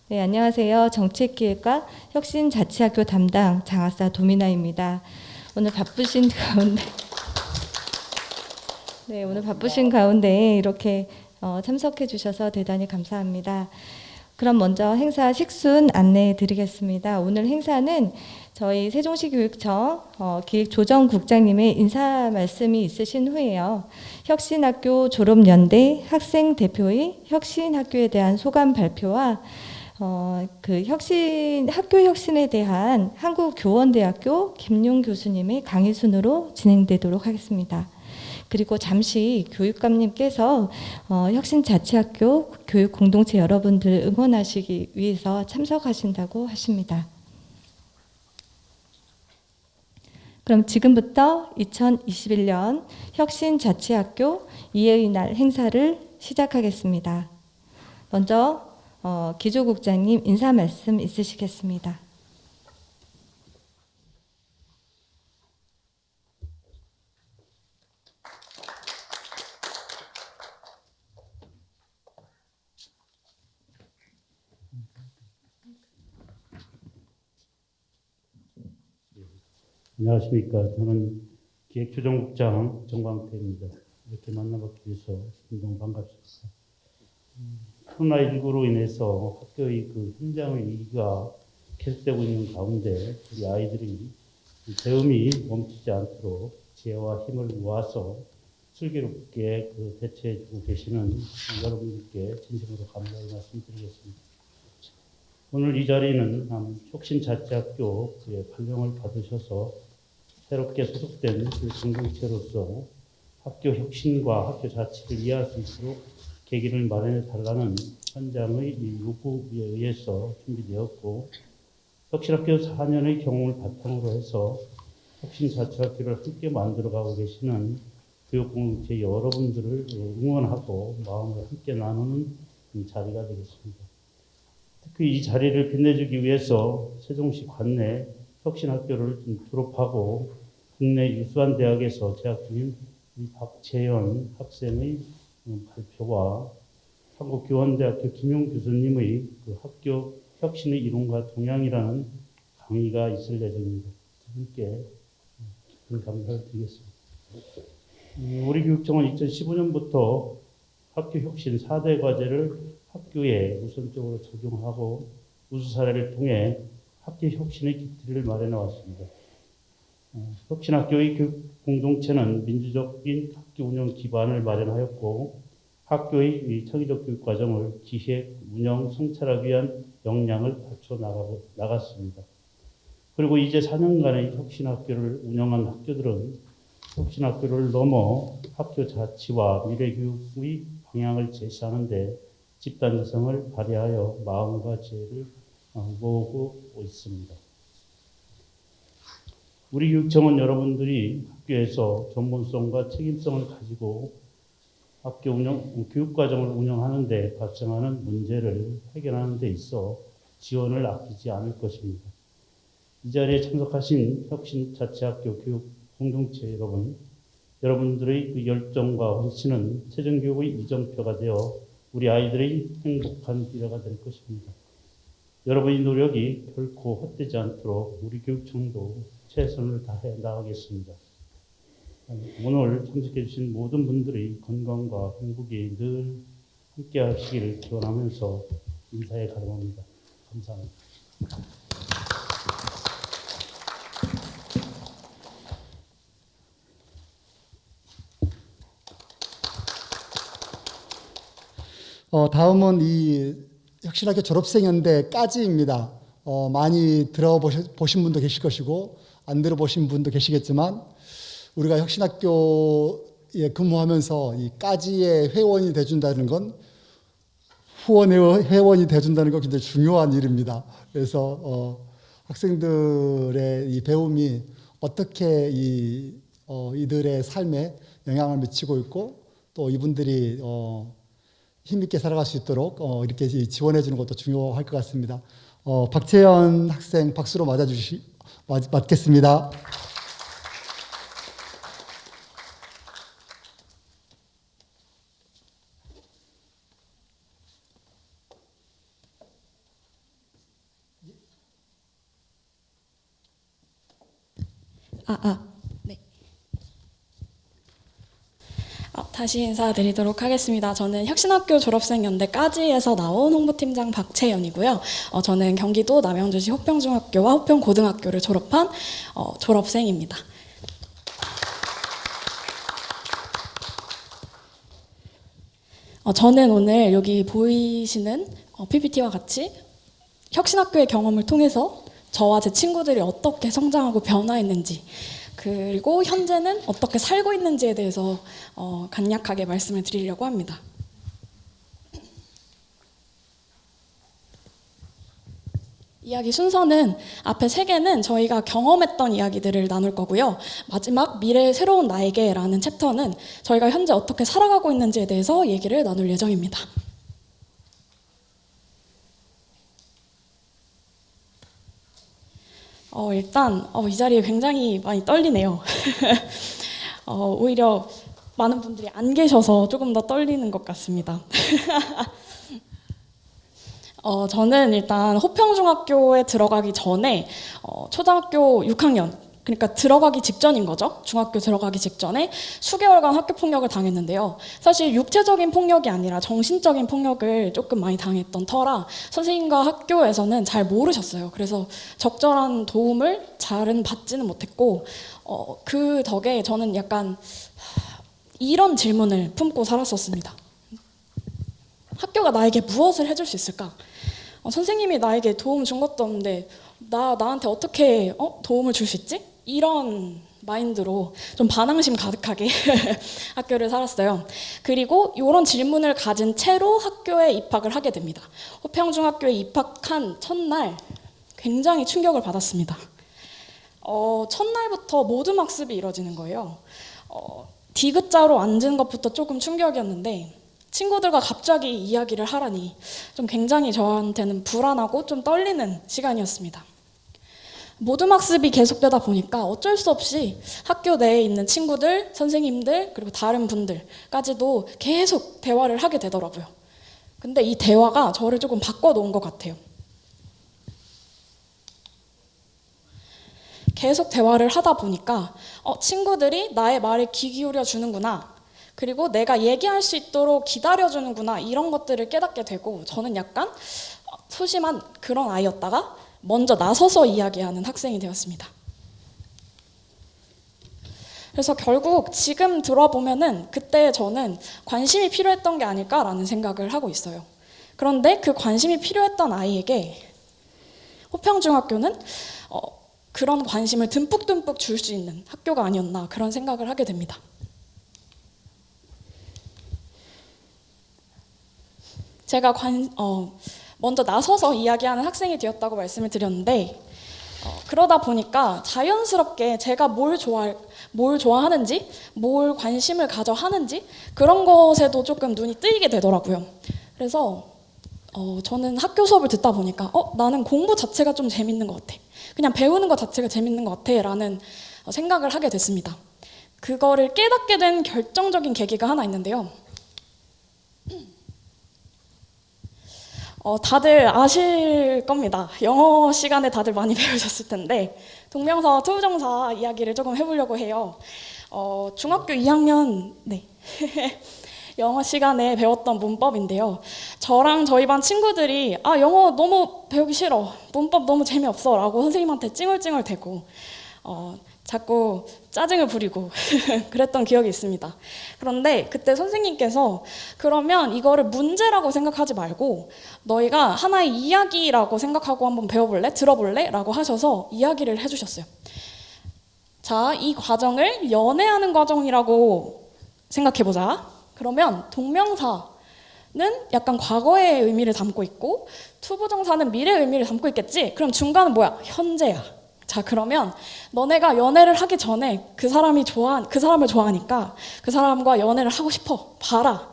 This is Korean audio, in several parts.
네, 안녕하세요. 정책기획과 혁신자치학교 담당 장학사 도미나입니다. 오늘 바쁘신 가운데, 네, 오늘 바쁘신 가운데 이렇게 참석해 주셔서 대단히 감사합니다. 그럼 먼저 행사 식순 안내해 드리겠습니다. 오늘 행사는 저희 세종시 교육청 기획조정국장님의 인사 말씀이 있으신 후에요. 혁신학교 졸업연대 학생 대표의 혁신학교에 대한 소감 발표와 그 학교 혁신에 대한 한국교원대학교 김용 교수님의 강의 순으로 진행되도록 하겠습니다. 그리고 잠시 교육감님께서 혁신자치학교 교육 공동체 여러분들 응원하시기 위해서 참석하신다고 하십니다. 그럼 지금부터 2021년 혁신자치학교 2회의 날 행사를 시작하겠습니다. 먼저 기조국장님 인사 말씀 있으시겠습니다. 안녕하십니까. 저는 기획조정국장 정광태입니다. 이렇게 만나뵙기 위해서 너무 반갑습니다. 코로나19로 인해서 학교의 그 현장의 위기가 계속되고 있는 가운데 우리 아이들이 배움이 멈추지 않도록 지혜와 힘을 모아서 슬기롭게 대처해주고 계시는 여러분들께 진심으로 감사의 말씀드리겠습니다. 오늘 이 자리는 혁신자치학교의 발령을 받으셔서 새롭게 소속된 공동체로서 학교 혁신과 학교 자치를 이해할 수 있도록 계기를 마련해 달라는 현장의 요구에 의해서 준비되었고, 혁신학교 4년의 경험을 바탕으로 해서 혁신자치학교를 함께 만들어가고 계시는 교육공동체 여러분들을 응원하고 마음을 함께 나누는 자리가 되겠습니다. 특히 이 자리를 빛내주기 위해서 세종시 관내 혁신학교를 졸업하고 국내 유수한 대학에서 재학 중인 박채연 학생의 발표와 한국교원대학교 김용 교수님의 학교 혁신의 이론과 동향이라는 강의가 있을 예정입니다. 함께 큰 감사를 드리겠습니다. 우리 교육청은 2015년부터 학교 혁신 4대 과제를 학교에 우선적으로 적용하고 우수 사례를 통해 학교 혁신의 기틀을 마련해 왔습니다. 혁신학교의 교육 공동체는 민주적인 학교 운영 기반을 마련하였고, 학교의 창의적 교육 과정을 기획, 운영, 성찰하기 위한 역량을 갖춰 나갔습니다. 그리고 이제 4년간의 혁신학교를 운영한 학교들은 혁신학교를 넘어 학교 자치와 미래교육의 방향을 제시하는 데 집단지성을 발휘하여 마음과 지혜를 모으고 있습니다. 우리 교육청은 여러분들이 학교에서 전문성과 책임성을 가지고 학교 교육과정을 운영하는 데 발생하는 문제를 해결하는 데 있어 지원을 아끼지 않을 것입니다. 이 자리에 참석하신 혁신자치학교 교육 공동체 여러분들의 그 열정과 헌신은 세종교육의 이정표가 되어 우리 아이들의 행복한 미래가 될 것입니다. 여러분의 노력이 결코 헛되지 않도록 우리 교육청도 최선을 다해 나가겠습니다. 오늘 참석해 주신 모든 분들의 건강과 행복이 늘 함께 하시기를 기원하면서 인사에 가름합니다. 감사합니다. 다음은 이 혁신학교 졸업생연대까지입니다. 많이 들어보신 분도 계실 것이고 안 들어보신 분도 계시겠지만, 우리가 혁신학교에 근무하면서 이 까지의 회원이 돼준다는 건, 후원의 회원이 돼준다는 건 굉장히 중요한 일입니다. 그래서 학생들의 이 배움이 어떻게 이들의 삶에 영향을 미치고 있고, 또 이분들이 힘있게 살아갈 수 있도록 이렇게 지원해 주는 것도 중요할 것 같습니다. 박채연 학생 박수로 맞겠습니다. 네. 다시 인사드리도록 하겠습니다. 저는 혁신학교 졸업생 연대까지에서 나온 홍보팀장 박채연이고요. 저는 경기도 남양주시 호평중학교와 호평고등학교를 졸업한 졸업생입니다. 저는 오늘 여기 보이시는 PPT와 같이 혁신학교의 경험을 통해서 저와 제 친구들이 어떻게 성장하고 변화했는지, 그리고 현재는 어떻게 살고 있는지에 대해서 간략하게 말씀을 드리려고 합니다. 이야기 순서는 앞에 3개는 저희가 경험했던 이야기들을 나눌 거고요. 마지막 미래의 새로운 나에게라는 챕터는 저희가 현재 어떻게 살아가고 있는지에 대해서 얘기를 나눌 예정입니다. 일단 이 자리에 굉장히 많이 떨리네요. 오히려 많은 분들이 안 계셔서 조금 더 떨리는 것 같습니다. 저는 일단 호평중학교에 들어가기 전에 초등학교 6학년, 그러니까 들어가기 직전인 거죠. 중학교 들어가기 직전에 수개월간 학교폭력을 당했는데요. 사실 육체적인 폭력이 아니라 정신적인 폭력을 조금 많이 당했던 터라 선생님과 학교에서는 잘 모르셨어요. 그래서 적절한 도움을 잘은 받지는 못했고, 그 덕에 저는 약간 이런 질문을 품고 살았었습니다. 학교가 나에게 무엇을 해줄 수 있을까? 선생님이 나에게 도움 준 것도 없는데 나한테 어떻게 도움을 줄 수 있지? 이런 마인드로 좀 반항심 가득하게 학교를 살았어요. 그리고 이런 질문을 가진 채로 학교에 입학을 하게 됩니다. 호평중학교에 입학한 첫날 굉장히 충격을 받았습니다. 첫날부터 모든 학습이 이루어지는 거예요. 디귿자로 앉은 것부터 조금 충격이었는데 친구들과 갑자기 이야기를 하라니 좀 굉장히 저한테는 불안하고 좀 떨리는 시간이었습니다. 모든 학습이 계속되다 보니까 어쩔 수 없이 학교 내에 있는 친구들, 선생님들, 그리고 다른 분들까지도 계속 대화를 하게 되더라고요. 근데 이 대화가 저를 조금 바꿔놓은 것 같아요. 계속 대화를 하다 보니까 친구들이 나의 말에 귀 기울여 주는구나, 그리고 내가 얘기할 수 있도록 기다려주는구나, 이런 것들을 깨닫게 되고, 저는 약간 소심한 그런 아이였다가 먼저 나서서 이야기하는 학생이 되었습니다. 그래서 결국 지금 들어보면은 그때 저는 관심이 필요했던 게 아닐까라는 생각을 하고 있어요. 그런데 그 관심이 필요했던 아이에게 호평중학교는 그런 관심을 듬뿍듬뿍 줄 수 있는 학교가 아니었나, 그런 생각을 하게 됩니다. 제가 먼저 나서서 이야기하는 학생이 되었다고 말씀을 드렸는데, 그러다 보니까 자연스럽게 제가 뭘 좋아하는지, 뭘 관심을 가져 하는지, 그런 것에도 조금 눈이 뜨이게 되더라고요. 그래서 저는 학교 수업을 듣다 보니까 나는 공부 자체가 좀 재밌는 것 같아, 그냥 배우는 것 자체가 재밌는 것 같아 라는 생각을 하게 됐습니다. 그거를 깨닫게 된 결정적인 계기가 하나 있는데요. 다들 아실 겁니다. 영어 시간에 다들 많이 배우셨을 텐데 동명사, 투부정사 이야기를 조금 해보려고 해요. 중학교 2학년 영어 시간에 배웠던 문법인데요. 저랑 저희 반 친구들이 영어 너무 배우기 싫어, 문법 너무 재미없어 라고 선생님한테 찡얼찡얼 대고 자꾸 짜증을 부리고 그랬던 기억이 있습니다. 그런데 그때 선생님께서 그러면 이거를 문제라고 생각하지 말고 너희가 하나의 이야기라고 생각하고 한번 배워볼래? 들어볼래? 라고 하셔서 이야기를 해주셨어요. 자, 이 과정을 연애하는 과정이라고 생각해보자. 그러면 동명사는 약간 과거의 의미를 담고 있고 투부정사는 미래의 의미를 담고 있겠지? 그럼 중간은 뭐야? 현재야. 자, 그러면 너네가 연애를 하기 전에 그 사람을 좋아하니까 그 사람과 연애를 하고 싶어 봐라.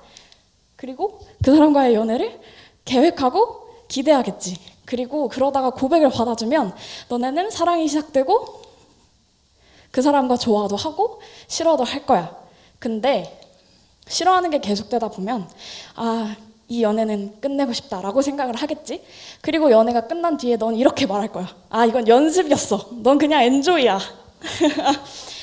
그리고 그 사람과의 연애를 계획하고 기대하겠지. 그리고 그러다가 고백을 받아주면 너네는 사랑이 시작되고 그 사람과 좋아도 하고 싫어도 할 거야. 근데 싫어하는 게 계속되다 보면 이 연애는 끝내고 싶다라고 생각을 하겠지. 그리고 연애가 끝난 뒤에 넌 이렇게 말할 거야. 이건 연습이었어. 넌 그냥 엔조이야.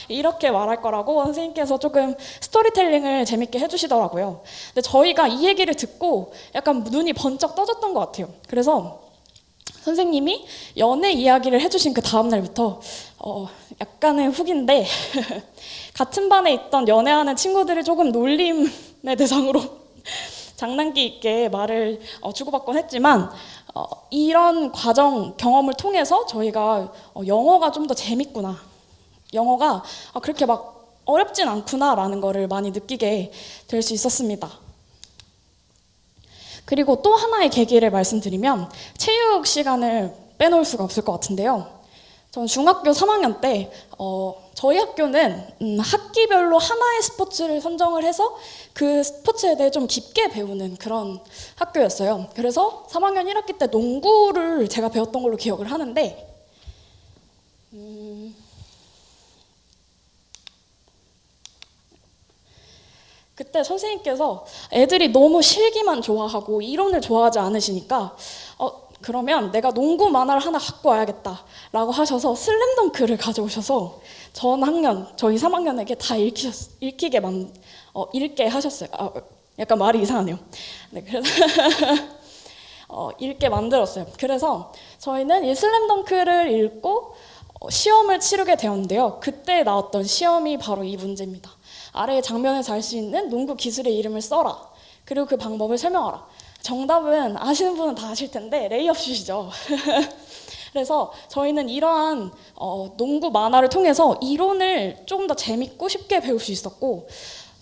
이렇게 말할 거라고 선생님께서 조금 스토리텔링을 재밌게 해주시더라고요. 근데 저희가 이 얘기를 듣고 약간 눈이 번쩍 떠졌던 것 같아요. 그래서 선생님이 연애 이야기를 해주신 그 다음 날부터 약간의 후기인데 같은 반에 있던 연애하는 친구들이 조금 놀림의 대상으로 장난기 있게 말을 주고받곤 했지만 이런 과정 경험을 통해서 저희가 영어가 좀 더 재밌구나, 영어가 그렇게 막 어렵진 않구나라는 거를 많이 느끼게 될 수 있었습니다. 그리고 또 하나의 계기를 말씀드리면 체육 시간을 빼놓을 수가 없을 것 같은데요. 전 중학교 3학년 때 저희 학교는 학기별로 하나의 스포츠를 선정을 해서 그 스포츠에 대해 좀 깊게 배우는 그런 학교였어요. 그래서 3학년 1학기 때 농구를 제가 배웠던 걸로 기억을 하는데 그때 선생님께서 애들이 너무 실기만 좋아하고 이론을 좋아하지 않으시니까 그러면 내가 농구 만화를 하나 갖고 와야겠다라고 하셔서 슬램덩크를 가져오셔서 전 학년, 저희 3학년에게 다 읽게 하셨어요. 약간 말이 이상하네요. 네, 그래서 읽게 만들었어요. 그래서 저희는 이 슬램덩크를 읽고 시험을 치르게 되었는데요. 그때 나왔던 시험이 바로 이 문제입니다. 아래의 장면에서 알 수 있는 농구 기술의 이름을 써라. 그리고 그 방법을 설명하라. 정답은 아시는 분은 다 아실 텐데 레이업 슛이죠. 그래서 저희는 이러한 농구 만화를 통해서 이론을 조금 더 재밌고 쉽게 배울 수 있었고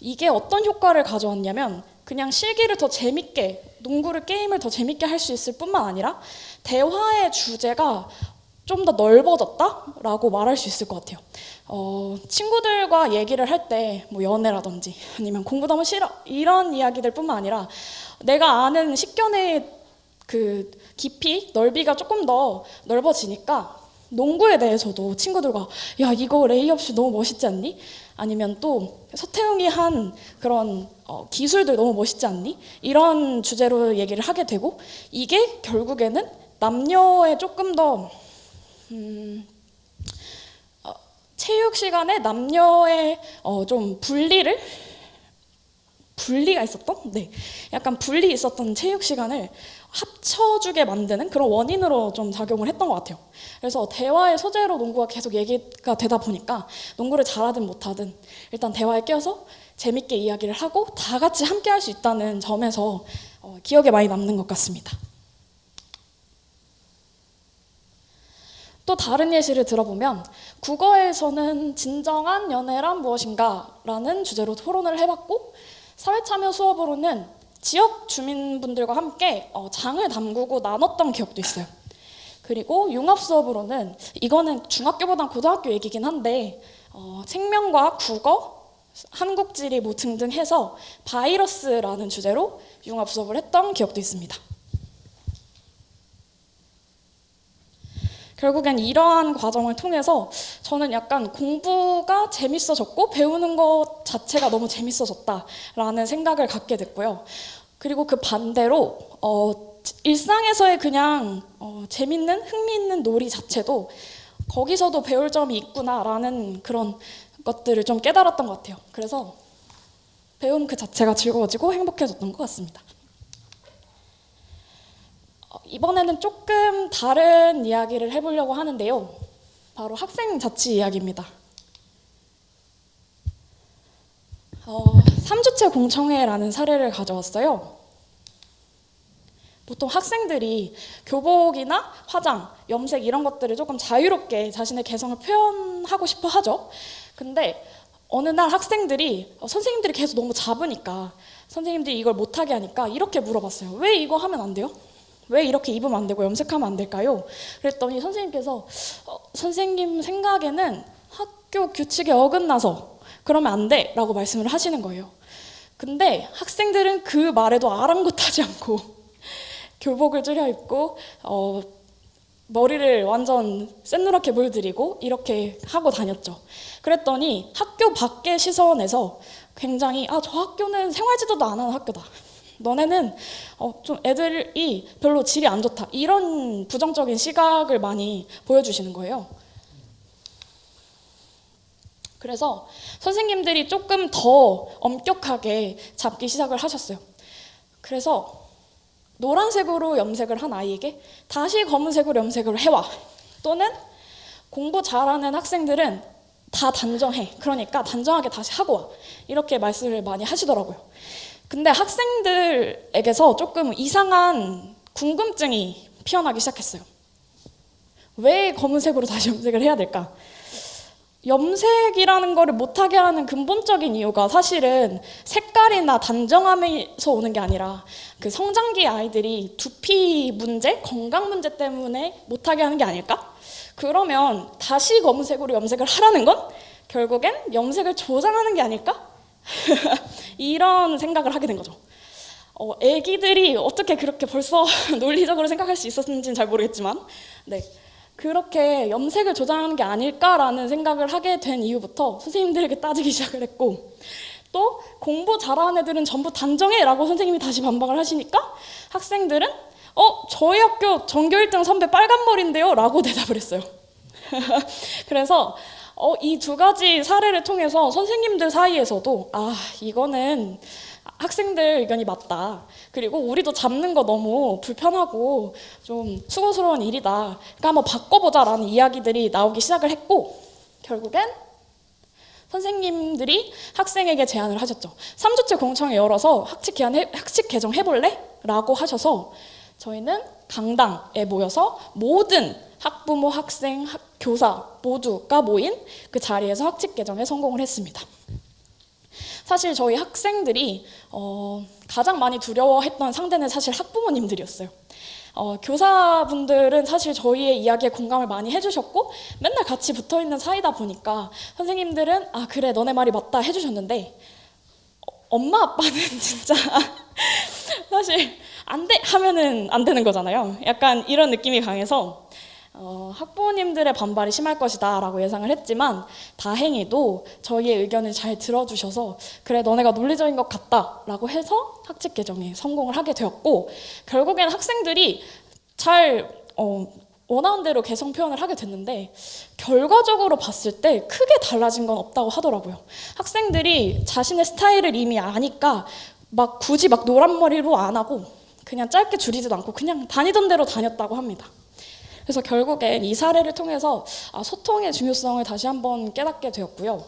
이게 어떤 효과를 가져왔냐면 그냥 실기를 더 재밌게, 농구를 게임을 더 재밌게 할 수 있을 뿐만 아니라 대화의 주제가 좀 더 넓어졌다라고 말할 수 있을 것 같아요. 친구들과 얘기를 할 때 뭐 연애라든지 아니면 공부 너무 싫어 이런 이야기들뿐만 아니라 내가 아는 식견의 그 깊이, 넓이가 조금 더 넓어지니까 농구에 대해서도 친구들과 야 이거 레이업슛 너무 멋있지 않니? 아니면 또 서태웅이 한 그런 기술들 너무 멋있지 않니? 이런 주제로 얘기를 하게 되고 이게 결국에는 남녀의 조금 더 체육 시간에 남녀의 좀 분리가 있었던? 네, 약간 분리 있었던 체육 시간을 합쳐주게 만드는 그런 원인으로 좀 작용을 했던 것 같아요. 그래서 대화의 소재로 농구가 계속 얘기가 되다 보니까 농구를 잘하든 못하든 일단 대화에 껴서 재밌게 이야기를 하고 다 같이 함께 할 수 있다는 점에서 기억에 많이 남는 것 같습니다. 또 다른 예시를 들어보면 국어에서는 진정한 연애란 무엇인가 라는 주제로 토론을 해봤고 사회참여 수업으로는 지역 주민분들과 함께 장을 담그고 나눴던 기억도 있어요. 그리고 융합 수업으로는 이거는 중학교보다 고등학교 얘기긴 한데 생명과학, 국어, 한국지리 뭐 등등 해서 바이러스라는 주제로 융합 수업을 했던 기억도 있습니다. 결국엔 이러한 과정을 통해서 저는 약간 공부가 재밌어졌고 배우는 것 자체가 너무 재밌어졌다라는 생각을 갖게 됐고요. 그리고 그 반대로 일상에서의 그냥 재밌는 흥미있는 놀이 자체도 거기서도 배울 점이 있구나라는 그런 것들을 좀 깨달았던 것 같아요. 그래서 배움 그 자체가 즐거워지고 행복해졌던 것 같습니다. 이번에는 조금 다른 이야기를 해보려고 하는데요. 바로 학생 자치 이야기입니다. 3주체 공청회라는 사례를 가져왔어요. 보통 학생들이 교복이나 화장, 염색 이런 것들을 조금 자유롭게 자신의 개성을 표현하고 싶어 하죠. 근데 어느 날 학생들이 선생님들이 계속 너무 잡으니까 선생님들이 이걸 못하게 하니까 이렇게 물어봤어요. 왜 이거 하면 안 돼요? 왜 이렇게 입으면 안 되고 염색하면 안 될까요? 그랬더니 선생님께서 선생님 생각에는 학교 규칙에 어긋나서 그러면 안 돼 라고 말씀을 하시는 거예요. 근데 학생들은 그 말에도 아랑곳하지 않고 교복을 줄여 입고 머리를 완전 샛노랗게 물들이고 이렇게 하고 다녔죠. 그랬더니 학교 밖의 시선에서 굉장히 저 학교는 생활지도도 안 하는 학교다. 너네는 좀 애들이 별로 질이 안 좋다. 이런 부정적인 시각을 많이 보여주시는 거예요. 그래서 선생님들이 조금 더 엄격하게 잡기 시작을 하셨어요. 그래서 노란색으로 염색을 한 아이에게 다시 검은색으로 염색을 해와. 또는 공부 잘하는 학생들은 다 단정해. 그러니까 단정하게 다시 하고 와. 이렇게 말씀을 많이 하시더라고요. 근데 학생들에게서 조금 이상한 궁금증이 피어나기 시작했어요. 왜 검은색으로 다시 염색을 해야 될까? 염색이라는 거를 못하게 하는 근본적인 이유가 사실은 색깔이나 단정함에서 오는 게 아니라 그 성장기 아이들이 두피 문제, 건강 문제 때문에 못하게 하는 게 아닐까? 그러면 다시 검은색으로 염색을 하라는 건 결국엔 염색을 조장하는 게 아닐까? 이런 생각을 하게 된 거죠. 애기들이 어떻게 그렇게 벌써 논리적으로 생각할 수 있었는지는 잘 모르겠지만, 네. 그렇게 염색을 조장하는 게 아닐까라는 생각을 하게 된 이후부터 선생님들에게 따지기 시작을 했고, 또 공부 잘하는 애들은 전부 단정해 라고 선생님이 다시 반박을 하시니까 학생들은 저희 학교 전교 1등 선배 빨간머리인데요 라고 대답을 했어요. 그래서 이 두 가지 사례를 통해서 선생님들 사이에서도 이거는 학생들 의견이 맞다. 그리고 우리도 잡는 거 너무 불편하고 좀 수고스러운 일이다. 그러니까 한번 바꿔보자라는 이야기들이 나오기 시작을 했고, 결국엔 선생님들이 학생에게 제안을 하셨죠. 3주째 공청회 열어서 학칙 개정 해볼래? 라고 하셔서 저희는 강당에 모여서 모든 학부모, 학생, 교사 모두가 모인 그 자리에서 학칙 개정에 성공을 했습니다. 사실 저희 학생들이 가장 많이 두려워했던 상대는 사실 학부모님들이었어요. 교사분들은 사실 저희의 이야기에 공감을 많이 해주셨고 맨날 같이 붙어있는 사이다 보니까 선생님들은 그래 너네 말이 맞다 해주셨는데, 엄마 아빠는 진짜 사실 안 돼 하면은 안 되는 거잖아요. 약간 이런 느낌이 강해서 학부모님들의 반발이 심할 것이다 라고 예상을 했지만, 다행히도 저희의 의견을 잘 들어주셔서 그래 너네가 논리적인 것 같다 라고 해서 학칙 개정에 성공을 하게 되었고, 결국엔 학생들이 잘 원하는 대로 개성 표현을 하게 됐는데 결과적으로 봤을 때 크게 달라진 건 없다고 하더라고요. 학생들이 자신의 스타일을 이미 아니까 굳이 노란 머리로 안 하고 그냥 짧게 줄이지도 않고 그냥 다니던 대로 다녔다고 합니다. 그래서 결국엔 이 사례를 통해서 소통의 중요성을 다시 한번 깨닫게 되었고요.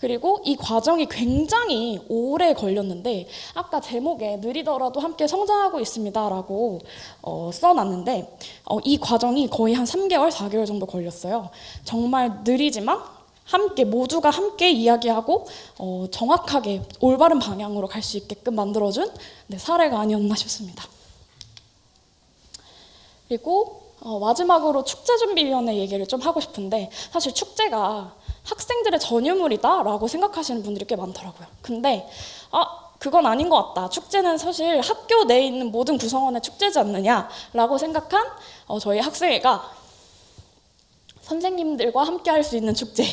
그리고 이 과정이 굉장히 오래 걸렸는데 아까 제목에 느리더라도 함께 성장하고 있습니다라고 써놨는데 이 과정이 거의 한 3개월, 4개월 정도 걸렸어요. 정말 느리지만 모두가 함께 이야기하고 정확하게 올바른 방향으로 갈 수 있게끔 만들어준 사례가 아니었나 싶습니다. 그리고 마지막으로 축제준비위원회 얘기를 좀 하고 싶은데, 사실 축제가 학생들의 전유물이다 라고 생각하시는 분들이 꽤 많더라고요. 근데 그건 아닌 것 같다. 축제는 사실 학교 내에 있는 모든 구성원의 축제지 않느냐 라고 생각한 저희 학생회가 선생님들과 함께 할 수 있는 축제,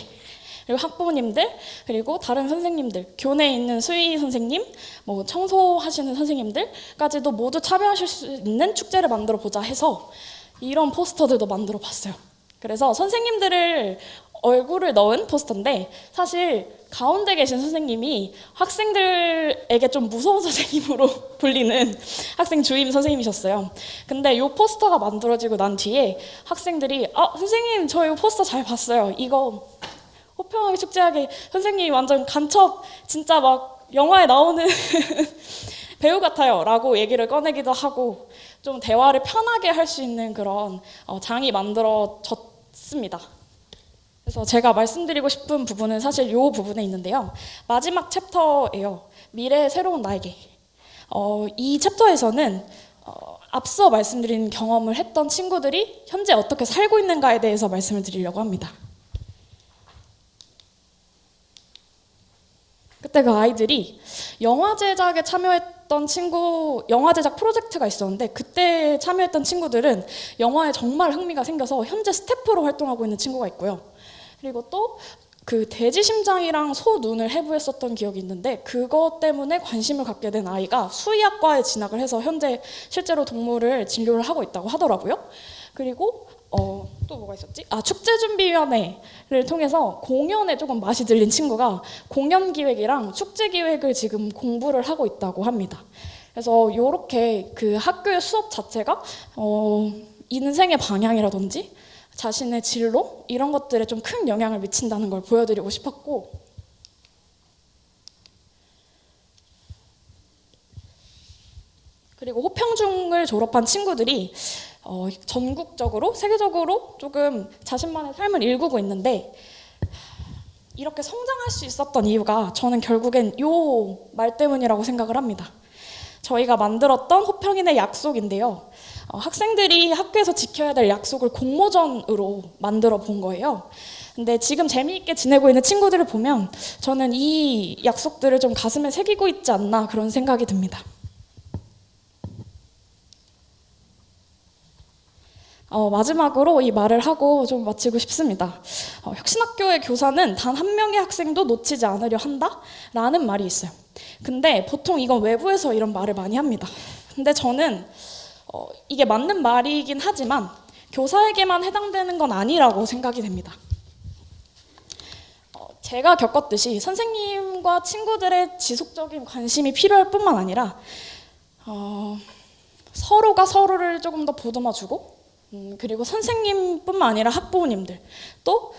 그리고 학부모님들, 그리고 다른 선생님들, 교내에 있는 수의 선생님, 청소하시는 선생님들까지도 모두 참여하실 수 있는 축제를 만들어 보자 해서 이런 포스터들도 만들어 봤어요. 그래서 선생님들을 얼굴을 넣은 포스터인데 사실 가운데 계신 선생님이 학생들에게 좀 무서운 선생님으로 불리는 학생 주임 선생님이셨어요. 근데 이 포스터가 만들어지고 난 뒤에 학생들이 선생님 저 이 포스터 잘 봤어요. 이거 호평하게 축제하게 선생님이 완전 간첩 진짜 영화에 나오는 배우 같아요 라고 얘기를 꺼내기도 하고 좀 대화를 편하게 할 수 있는 그런 장이 만들어졌습니다. 그래서 제가 말씀드리고 싶은 부분은 사실 이 부분에 있는데요. 마지막 챕터예요. 미래의 새로운 나에게. 이 챕터에서는 앞서 말씀드린 경험을 했던 친구들이 현재 어떻게 살고 있는가에 대해서 말씀을 드리려고 합니다. 그때 그 아이들이 영화 제작에 참여했던 영화 제작 프로젝트가 있었는데 그때 참여했던 친구들은 영화에 정말 흥미가 생겨서 현재 스태프로 활동하고 있는 친구가 있고요. 그리고 또 그 돼지심장이랑 소눈을 해부했었던 기억이 있는데 그것 때문에 관심을 갖게 된 아이가 수의학과에 진학을 해서 현재 실제로 동물을 진료를 하고 있다고 하더라고요. 그리고 또 뭐가 있었지? 축제준비위원회를 통해서 공연에 조금 맛이 들린 친구가 공연 기획이랑 축제 기획을 지금 공부를 하고 있다고 합니다. 그래서 이렇게 그 학교의 수업 자체가 인생의 방향이라든지 자신의 진로 이런 것들에 좀 큰 영향을 미친다는 걸 보여드리고 싶었고, 그리고 호평중을 졸업한 친구들이 전국적으로 세계적으로 조금 자신만의 삶을 일구고 있는데, 이렇게 성장할 수 있었던 이유가 저는 결국엔 요 말 때문이라고 생각을 합니다. 저희가 만들었던 호평인의 약속인데요. 학생들이 학교에서 지켜야 될 약속을 공모전으로 만들어 본 거예요. 근데 지금 재미있게 지내고 있는 친구들을 보면 저는 이 약속들을 좀 가슴에 새기고 있지 않나 그런 생각이 듭니다. 마지막으로 이 말을 하고 좀 마치고 싶습니다. 혁신학교의 교사는 단 한 명의 학생도 놓치지 않으려 한다라는 말이 있어요. 근데 보통 이건 외부에서 이런 말을 많이 합니다. 근데 저는 이게 맞는 말이긴 하지만 교사에게만 해당되는 건 아니라고 생각이 됩니다. 제가 겪었듯이 선생님과 친구들의 지속적인 관심이 필요할 뿐만 아니라 서로가 서로를 조금 더 보듬어주고, 그리고 선생님뿐만 아니라 학부모님들, 또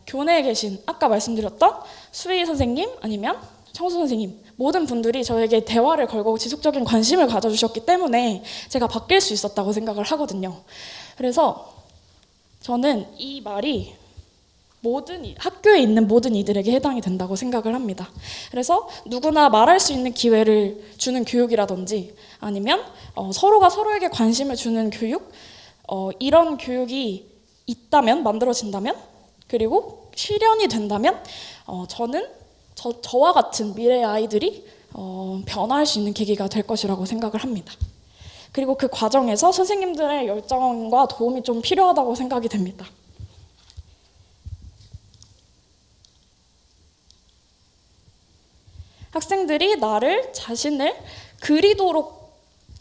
교내에 계신 아까 말씀드렸던 수의 선생님 아니면 청소 선생님, 모든 분들이 저에게 대화를 걸고 지속적인 관심을 가져주셨기 때문에 제가 바뀔 수 있었다고 생각을 하거든요. 그래서 저는 이 말이 학교에 있는 모든 이들에게 해당이 된다고 생각을 합니다. 그래서 누구나 말할 수 있는 기회를 주는 교육이라든지 아니면 서로가 서로에게 관심을 주는 교육, 이런 교육이 있다면, 만들어진다면, 그리고 실현이 된다면 저는 저와 같은 미래의 아이들이 변화할 수 있는 계기가 될 것이라고 생각을 합니다. 그리고 그 과정에서 선생님들의 열정과 도움이 좀 필요하다고 생각이 됩니다. 학생들이 자신을 그리도록,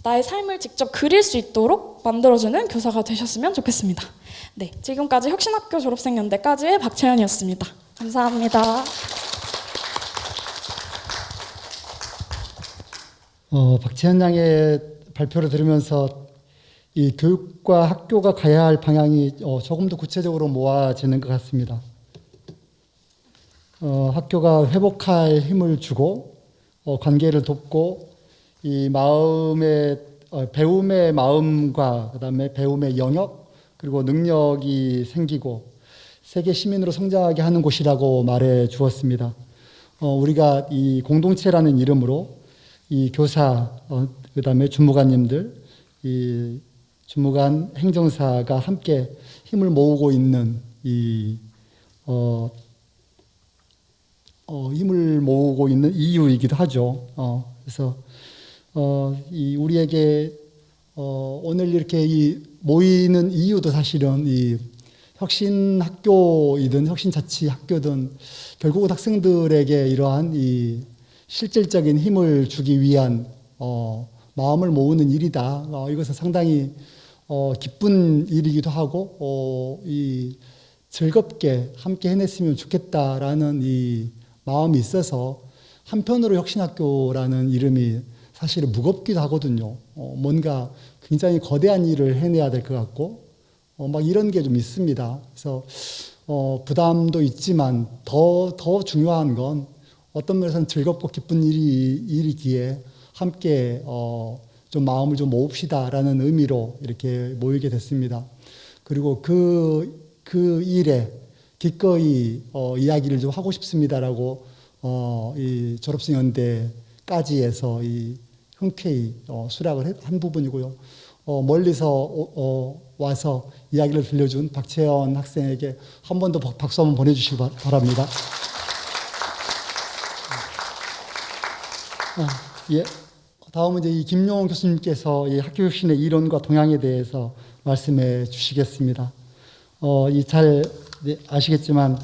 나의 삶을 직접 그릴 수 있도록 만들어주는 교사가 되셨으면 좋겠습니다. 네, 지금까지 혁신학교 졸업생 연대까지의 박채연이었습니다. 감사합니다. 박채연 양의 발표를 들으면서 이 교육과 학교가 가야 할 방향이 조금 더 구체적으로 모아지는 것 같습니다. 학교가 회복할 힘을 주고 관계를 돕고 이 마음의 배움의 마음과 그다음에 배움의 영역 그리고 능력이 생기고 세계 시민으로 성장하게 하는 곳이라고 말해 주었습니다. 우리가 이 공동체라는 이름으로 이 교사 그다음에 주무관님들, 이 주무관 행정사가 함께 힘을 모으고 있는 힘을 모으고 있는 이유이기도 하죠. 그래서 우리에게 오늘 이렇게 모이는 이유도 사실은 이 혁신학교이든 혁신자치학교든 결국은 학생들에게 이러한 이 실질적인 힘을 주기 위한 마음을 모으는 일이다. 이것은 상당히 기쁜 일이기도 하고 즐겁게 함께 해냈으면 좋겠다라는 이 마음이 있어서 한편으로 혁신학교라는 이름이 사실은 무겁기도 하거든요. 뭔가 굉장히 거대한 일을 해내야 될 것 같고 막 이런 게 좀 있습니다. 그래서 부담도 있지만 더 중요한 건 어떤 면에서는 즐겁고 기쁜 일이기에 함께 좀 마음을 좀 모읍시다라는 의미로 이렇게 모이게 됐습니다. 그리고 그 일에 기꺼이 이야기를 좀 하고 싶습니다라고 이 졸업생 연대까지에서 이 흔쾌히 수락을 한 부분이고요. 멀리서 와서 이야기를 들려준 박채연 학생에게 한 번 더 박수 한번 보내주시기 바랍니다. 예. 다음은 이제 이 김용원 교수님께서 이 학교혁신의 이론과 동향에 대해서 말씀해 주시겠습니다. 잘 아시겠지만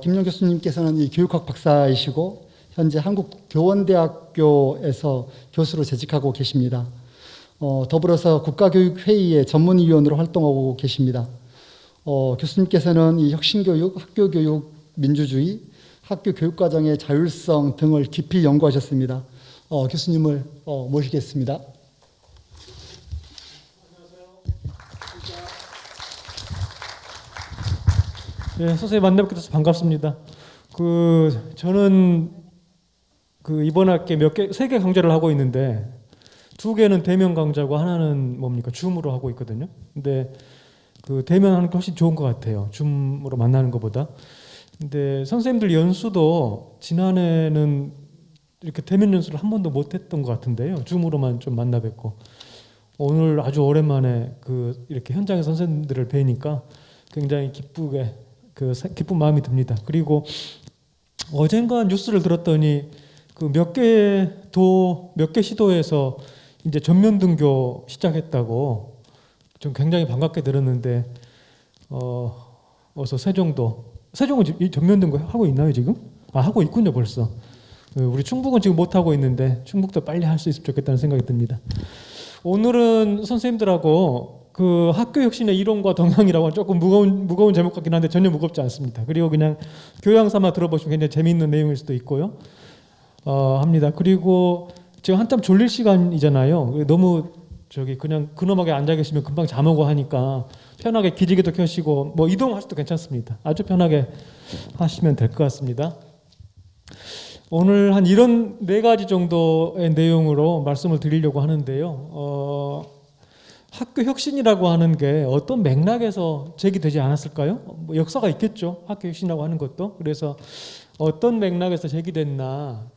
김용원 교수님께서는 이 교육학 박사이시고 현재 한국교원대학교에서 교수로 재직하고 계십니다. 더불어서 국가교육회의의 전문위원으로 활동하고 계십니다. 교수님께서는 이 혁신교육, 학교교육, 민주주의, 학교 교육과정의 자율성 등을 깊이 연구하셨습니다. 교수님을 모시겠습니다. 예, 선생님 만나뵙게 돼서 반갑습니다. 저는 이번 학기에 세 개 강좌를 하고 있는데 2개는 대면 강좌고 하나는 뭡니까? 줌으로 하고 있거든요. 근데 대면 하는 게 훨씬 좋은 것 같아요. 줌으로 만나는 것보다. 근데 선생님들 연수도 지난해는 이렇게 대면 연수를 한 번도 못 했던 것 같은데요. 줌으로만 좀 만나 뵙고 오늘 아주 오랜만에 이렇게 현장의 선생님들을 뵈니까 굉장히 기쁘게 기쁜 마음이 듭니다. 그리고 어젠가 뉴스를 들었더니 몇 개 시도에서 이제 전면 등교 시작했다고 좀 굉장히 반갑게 들었는데 어서 세종은 전면 등교 하고 있나요 지금? 하고 있군요 벌써. 우리 충북은 지금 못 하고 있는데 충북도 빨리 할 수 있으면 좋겠다는 생각이 듭니다. 오늘은 선생님들하고 학교 혁신의 이론과 동향이라고 조금 무거운 제목 같긴 한데 전혀 무겁지 않습니다. 그리고 그냥 교양 삼아 들어보시면 굉장히 재미있는 내용일 수도 있고요. 합니다. 그리고 지금 한참 졸릴 시간이잖아요. 너무 그냥 근엄하게 앉아 계시면 금방 잠오고 하니까 편하게 기지개도 켜시고 이동하셔도 괜찮습니다. 아주 편하게 하시면 될 것 같습니다. 오늘 한 이런 4가지 정도의 내용으로 말씀을 드리려고 하는데요. 학교 혁신이라고 하는 게 어떤 맥락에서 제기되지 않았을까요? 역사가 있겠죠. 학교 혁신이라고 하는 것도. 그래서 어떤 맥락에서 제기됐나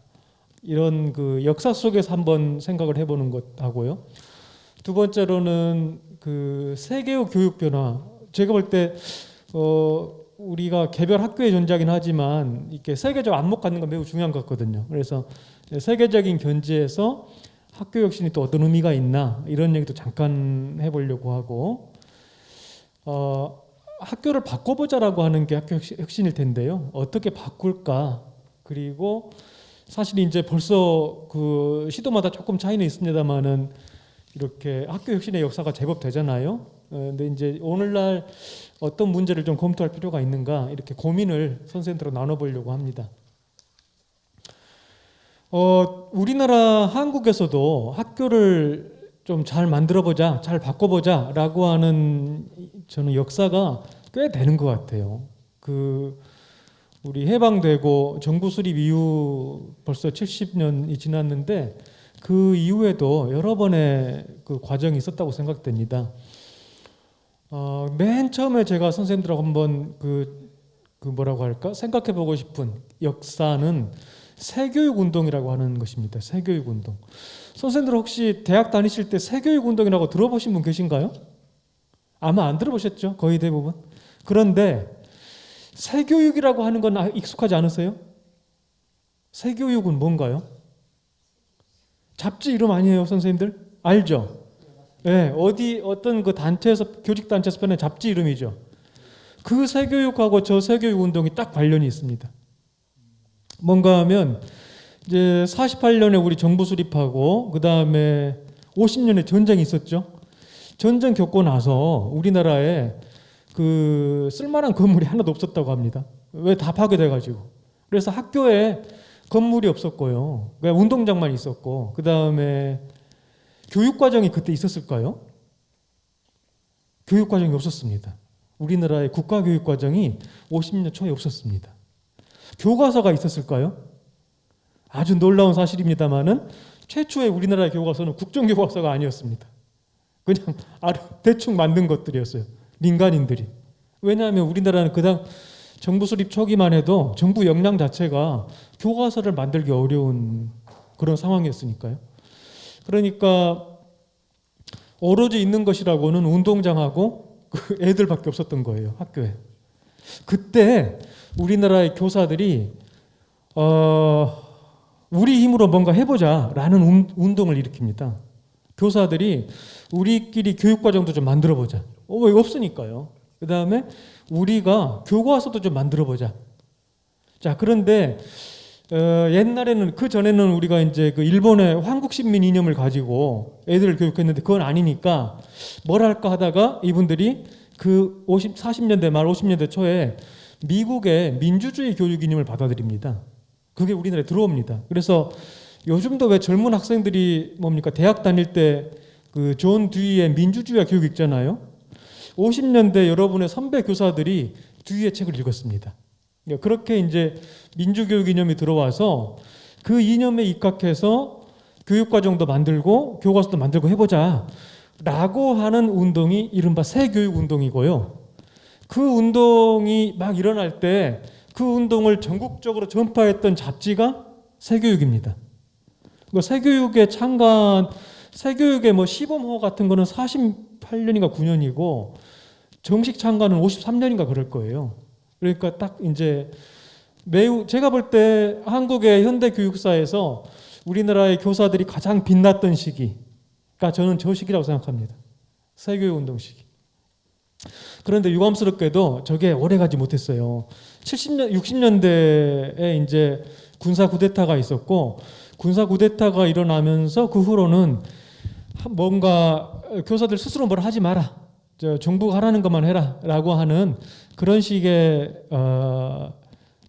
이런 역사 속에서 한번 생각을 해보는 것하고요. 두 번째로는 세계의 교육 변화. 제가 볼 때 우리가 개별 학교의 존재하긴 하지만 이렇게 세계적 안목 갖는 건 매우 중요한 것 같거든요. 그래서 세계적인 견지에서 학교 혁신이 또 어떤 의미가 있나 이런 얘기도 잠깐 해보려고 하고 학교를 바꿔보자라고 하는 게 학교 혁신일 텐데요. 어떻게 바꿀까? 그리고 사실 이제 벌써 시도마다 조금 차이는 있습니다만은 이렇게 학교 혁신의 역사가 제법 되잖아요. 근데 이제 오늘날 어떤 문제를 좀 검토할 필요가 있는가 이렇게 고민을 선생님들하고 나눠보려고 합니다. 우리나라 한국에서도 학교를 좀 잘 만들어보자, 잘 바꿔보자라고 하는 저는 역사가 꽤 되는 것 같아요. 우리 해방되고 정부 수립 이후 벌써 70년이 지났는데 그 이후에도 여러 번의 과정이 있었다고 생각됩니다. 맨 처음에 제가 선생님들하고 한번 뭐라고 할까 생각해보고 싶은 역사는 새교육 운동이라고 하는 것입니다. 새교육 운동. 선생님들 혹시 대학 다니실 때 새교육 운동이라고 들어보신 분 계신가요? 아마 안 들어보셨죠? 거의 대부분. 그런데 새교육이라고 하는 건 익숙하지 않으세요? 새교육은 뭔가요? 잡지 이름 아니에요, 선생님들? 알죠? 네, 어떤 단체에서 교직 단체에서 펴낸 잡지 이름이죠. 그 새교육하고 저 새교육 운동이 딱 관련이 있습니다. 뭔가 하면 이제 48년에 우리 정부 수립하고 그 다음에 50년에 전쟁이 있었죠. 전쟁 겪고 나서 우리나라에 쓸만한 건물이 하나도 없었다고 합니다. 왜? 다 파괴돼가지고. 그래서 학교에 건물이 없었고요. 그냥 운동장만 있었고 그 다음에 교육과정이 그때 있었을까요? 교육과정이 없었습니다. 우리나라의 국가교육과정이 50년 초에 없었습니다. 교과서가 있었을까요? 아주 놀라운 사실입니다만은 최초의 우리나라의 교과서는 국정교과서가 아니었습니다. 그냥 대충 만든 것들이었어요. 민간인들이. 왜냐하면 우리나라는 그당 정부 수립 초기만 해도 정부 역량 자체가 교과서를 만들기 어려운 그런 상황이었으니까요. 그러니까 오로지 있는 것이라고는 운동장하고 애들밖에 없었던 거예요. 학교에. 그때 우리나라의 교사들이 우리 힘으로 뭔가 해보자라는 운동을 일으킵니다. 교사들이 우리끼리 교육과정도 좀 만들어보자. 왜 없으니까요. 그 다음에 우리가 교과서도 좀 만들어보자. 자, 그런데 옛날에는 그 전에는 우리가 이제 그 일본의 황국신민 이념을 가지고 애들을 교육했는데 그건 아니니까 뭘 할까 하다가 이분들이 그 40년대 말 50년대 초에 미국의 민주주의 교육 이념을 받아들입니다. 그게 우리나라에 들어옵니다. 그래서 요즘도 왜 젊은 학생들이 뭡니까 대학 다닐 때 그 존 듀이의 민주주의 교육 있잖아요. 50년대 여러분의 선배 교사들이 듀이의 책을 읽었습니다. 그렇게 이제 민주교육 이념이 들어와서 그 이념에 입각해서 교육과정도 만들고 교과서도 만들고 해보자 라고 하는 운동이 이른바 새교육운동이고요. 그 운동이 막 일어날 때 그 운동을 전국적으로 전파했던 잡지가 새교육입니다. 새교육의 뭐 시범호 같은 거는 48년인가 9년이고 정식 창간은 53년인가 그럴 거예요. 그러니까 딱 이제 매우 제가 볼 때 한국의 현대 교육사에서 우리나라의 교사들이 가장 빛났던 시기가 저는 저 시기라고 생각합니다. 새교육 운동 시기. 그런데 유감스럽게도 저게 오래가지 못했어요. 60년대에 이제 군사 쿠데타가 있었고 군사 쿠데타가 일어나면서 그 후로는 뭔가 교사들 스스로 뭘 하지 마라. 정부가 하라는 것만 해라 라고 하는 그런 식의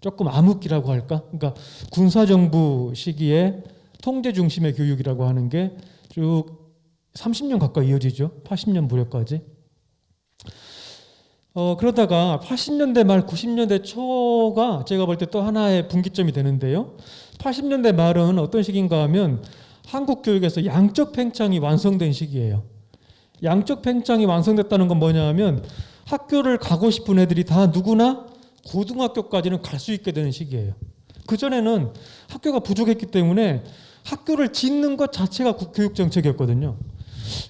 조금 암흑기라고 할까? 그러니까 군사정부 시기에 통제 중심의 교육이라고 하는 게 쭉 30년 가까이 이어지죠. 80년 무렵까지. 그러다가 80년대 말 90년대 초가 제가 볼 때 또 하나의 분기점이 되는데요. 80년대 말은 어떤 시기인가 하면 한국 교육에서 양적 팽창이 완성된 시기예요. 양적 팽창이 완성됐다는 건 뭐냐 하면 학교를 가고 싶은 애들이 다 누구나 고등학교까지는 갈 수 있게 되는 시기예요. 그전에는 학교가 부족했기 때문에 학교를 짓는 것 자체가 교육 정책이었거든요.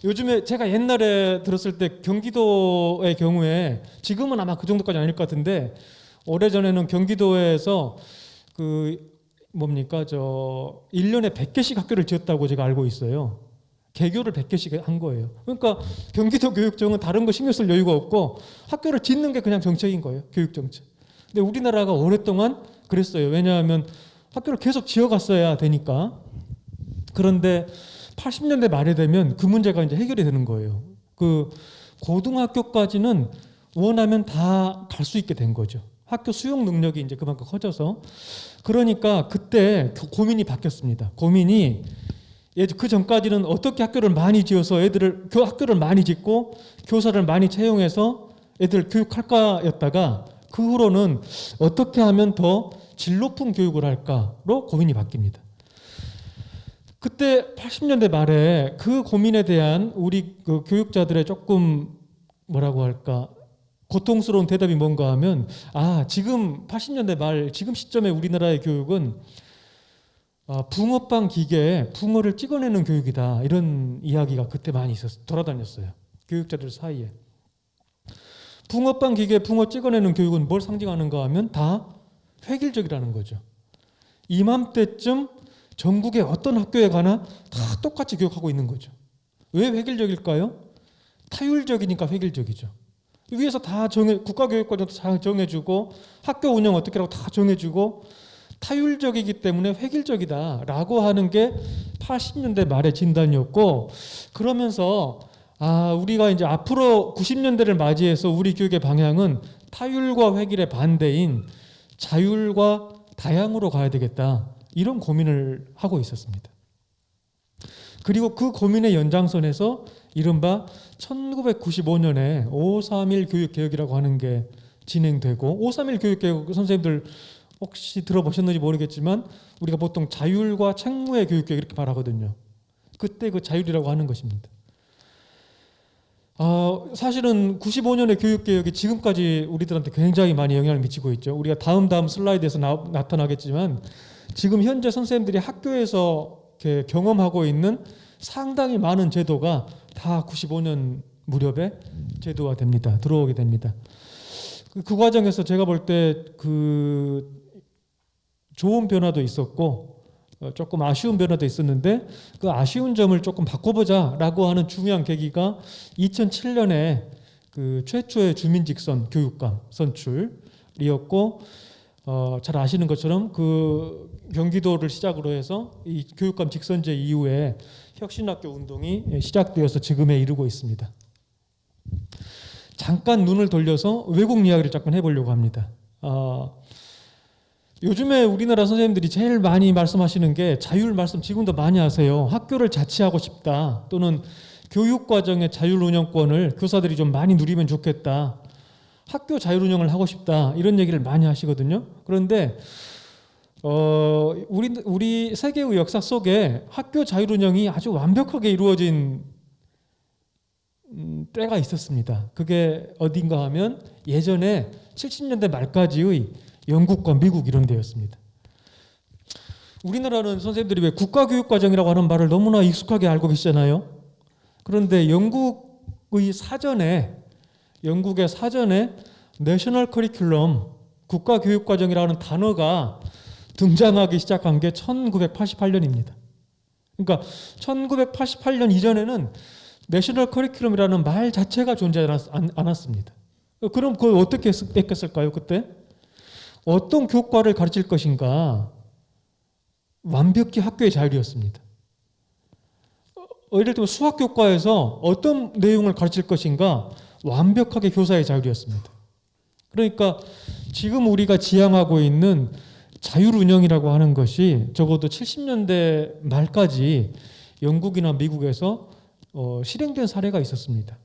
요즘에 제가 옛날에 들었을 때 경기도의 경우에 지금은 아마 그 정도까지 아닐 것 같은데 오래전에는 경기도에서 그 1년에 100개씩 학교를 지었다고 제가 알고 있어요. 개교를 100개씩 한 거예요. 그러니까 경기도 교육청은 다른 거 신경 쓸 여유가 없고 학교를 짓는 게 그냥 정책인 거예요. 교육 정책. 근데 우리나라가 오랫동안 그랬어요. 왜냐하면 학교를 계속 지어갔어야 되니까. 그런데 80년대 말에 되면 그 문제가 이제 해결이 되는 거예요. 그 고등학교까지는 원하면 다 갈 수 있게 된 거죠. 학교 수용 능력이 이제 그만큼 커져서. 그러니까 그때 고민이 바뀌었습니다. 고민이 그 전까지는 어떻게 학교를 많이 지어서 학교를 많이 짓고 교사를 많이 채용해서 애들 교육할까였다가 그 후로는 어떻게 하면 더 질 높은 교육을 할까로 고민이 바뀝니다. 그때 80년대 말에 그 고민에 대한 우리 그 교육자들의 조금 뭐라고 할까 고통스러운 대답이 뭔가 하면 지금 80년대 말 지금 시점에 우리나라의 교육은 붕어빵 기계에 붕어를 찍어내는 교육이다 이런 이야기가 그때 많이 돌아다녔어요. 교육자들 사이에. 붕어빵 기계에 붕어 찍어내는 교육은 뭘 상징하는가 하면 다 획일적이라는 거죠. 이맘때쯤 전국의 어떤 학교에 가나 다 똑같이 교육하고 있는 거죠. 왜 획일적일까요? 타율적이니까 획일적이죠. 위에서 다 국가교육과정도 다 정해주고 학교 운영 어떻게 하라고 다 정해주고 타율적이기 때문에 획일적이다라고 하는 게 80년대 말의 진단이었고 그러면서 우리가 이제 앞으로 90년대를 맞이해서 우리 교육의 방향은 타율과 획일의 반대인 자율과 다양으로 가야 되겠다. 이런 고민을 하고 있었습니다. 그리고 그 고민의 연장선에서 이른바 1995년에 531 교육개혁이라고 하는 게 진행되고 531 교육개혁 선생님들 혹시 들어보셨는지 모르겠지만 우리가 보통 자율과 책무의 교육개혁 이렇게 말하거든요. 그때 그 자율이라고 하는 것입니다. 사실은 95년의 교육개혁이 지금까지 우리들한테 굉장히 많이 영향을 미치고 있죠. 우리가 다음 슬라이드에서 나타나겠지만 지금 현재 선생님들이 학교에서 이렇게 경험하고 있는 상당히 많은 제도가 다 95년 무렵에 제도화됩니다. 들어오게 됩니다. 그 과정에서 제가 볼 때 그 좋은 변화도 있었고 조금 아쉬운 변화도 있었는데 그 아쉬운 점을 조금 바꿔보자라고 하는 중요한 계기가 2007년에 그 최초의 주민직선 교육감 선출이었고 잘 아시는 것처럼 그 경기도를 시작으로 해서 이 교육감 직선제 이후에 혁신학교 운동이 시작되어서 지금에 이르고 있습니다. 잠깐 눈을 돌려서 외국 이야기를 잠깐 해보려고 합니다. 요즘에 우리나라 선생님들이 제일 많이 말씀하시는 게 자율 말씀 지금도 많이 하세요. 학교를 자치하고 싶다, 또는 교육과정의 자율 운영권을 교사들이 좀 많이 누리면 좋겠다, 학교 자율 운영을 하고 싶다, 이런 얘기를 많이 하시거든요. 그런데 우리 세계의 역사 속에 학교 자율 운영이 아주 완벽하게 이루어진 때가 있었습니다. 그게 어딘가 하면 예전에 70년대 말까지의 영국과 미국 이런 데였습니다. 우리나라는 선생님들이 왜 국가교육과정이라고 하는 말을 너무나 익숙하게 알고 계시잖아요. 그런데 영국의 사전에 내셔널 커리큘럼, 국가교육과정이라는 단어가 등장하기 시작한 게 1988년입니다. 그러니까 1988년 이전에는 내셔널 커리큘럼이라는 말 자체가 존재하지 않았습니다. 그럼 그걸 어떻게 했을까요? 그때 어떤 교과를 가르칠 것인가, 완벽히 학교의 자율이었습니다. 예를 들면 수학 교과에서 어떤 내용을 가르칠 것인가, 완벽하게 교사의 자율이었습니다. 그러니까 지금 우리가 지향하고 있는 자율 운영이라고 하는 것이 적어도 70년대 말까지 영국이나 미국에서 실행된 사례가 있었습니다.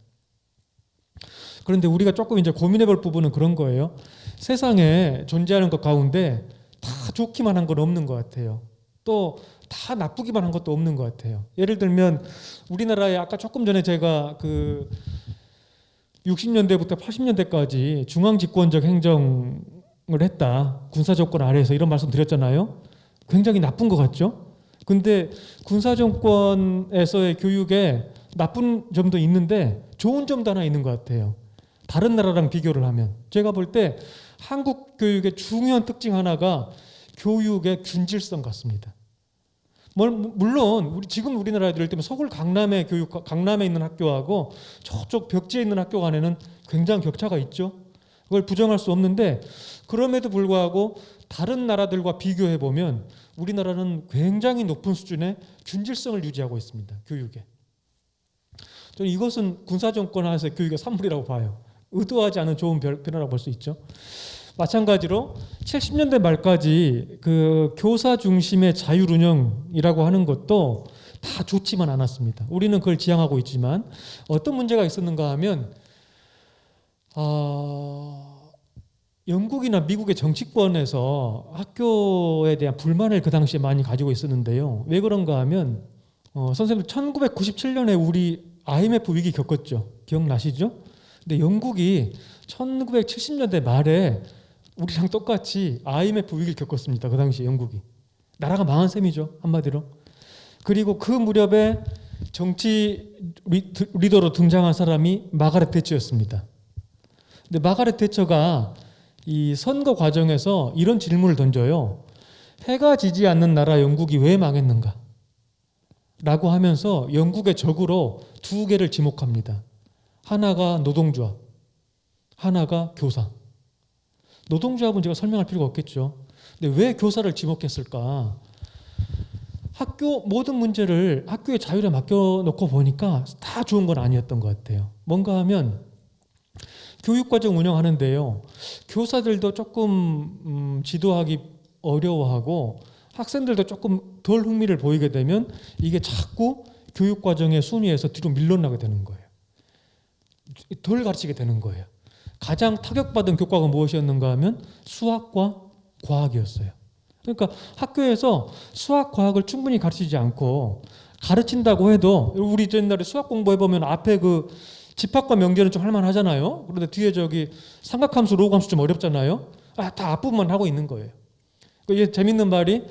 그런데 우리가 조금 이제 고민해 볼 부분은 그런 거예요. 세상에 존재하는 것 가운데 다 좋기만 한 건 없는 것 같아요. 또 다 나쁘기만 한 것도 없는 것 같아요. 예를 들면 우리나라에 아까 조금 전에 제가 그 60년대부터 80년대까지 중앙집권적 행정을 했다, 군사정권 아래에서, 이런 말씀 드렸잖아요. 굉장히 나쁜 것 같죠? 근데 군사정권에서의 교육에 나쁜 점도 있는데 좋은 점도 하나 있는 것 같아요. 다른 나라랑 비교를 하면 제가 볼 때 한국 교육의 중요한 특징 하나가 교육의 균질성 같습니다. 물론 지금 우리나라 예를 들면 서울 강남에 있는 학교하고 저쪽 벽지에 있는 학교 간에는 굉장한 격차가 있죠. 그걸 부정할 수 없는데, 그럼에도 불구하고 다른 나라들과 비교해 보면 우리나라는 굉장히 높은 수준의 균질성을 유지하고 있습니다. 교육에. 저는 이것은 군사정권 하에서 교육의 산물이라고 봐요. 의도하지 않은 좋은 변화라고 볼 수 있죠. 마찬가지로 70년대 말까지 그 교사 중심의 자율 운영이라고 하는 것도 다 좋지만 않았습니다. 우리는 그걸 지향하고 있지만 어떤 문제가 있었는가 하면 영국이나 미국의 정치권에서 학교에 대한 불만을 그 당시에 많이 가지고 있었는데요. 왜 그런가 하면 선생님 1997년에 우리 IMF 위기 겪었죠. 기억나시죠? 근데 영국이 1970년대 말에 우리랑 똑같이 IMF 위기를 겪었습니다. 그 당시에 영국이. 나라가 망한 셈이죠. 한마디로. 그리고 그 무렵에 정치 리더로 등장한 사람이 마가렛 대처였습니다. 근데 마가렛 대처가 이 선거 과정에서 이런 질문을 던져요. 해가 지지 않는 나라 영국이 왜 망했는가? 라고 하면서 영국의 적으로 두 개를 지목합니다. 하나가 노동조합, 하나가 교사. 노동조합은 제가 설명할 필요가 없겠죠. 근데 왜 교사를 지목했을까? 학교 모든 문제를 학교의 자율에 맡겨놓고 보니까 다 좋은 건 아니었던 것 같아요. 뭔가 하면 교육과정 운영하는데요, 교사들도 조금 지도하기 어려워하고 학생들도 조금 덜 흥미를 보이게 되면 이게 자꾸 교육과정의 순위에서 뒤로 밀려나게 되는 거예요. 덜 가르치게 되는 거예요. 가장 타격받은 교과가 무엇이었는가 하면 수학과 과학이었어요. 그러니까 학교에서 수학, 과학을 충분히 가르치지 않고, 가르친다고 해도 우리 옛날에 수학 공부해보면 앞에 그 집합과 명제는 좀 할만하잖아요. 그런데 뒤에 저기 삼각함수, 로그함수 좀 어렵잖아요. 다 앞부분만 하고 있는 거예요. 이게 재밌는 말이,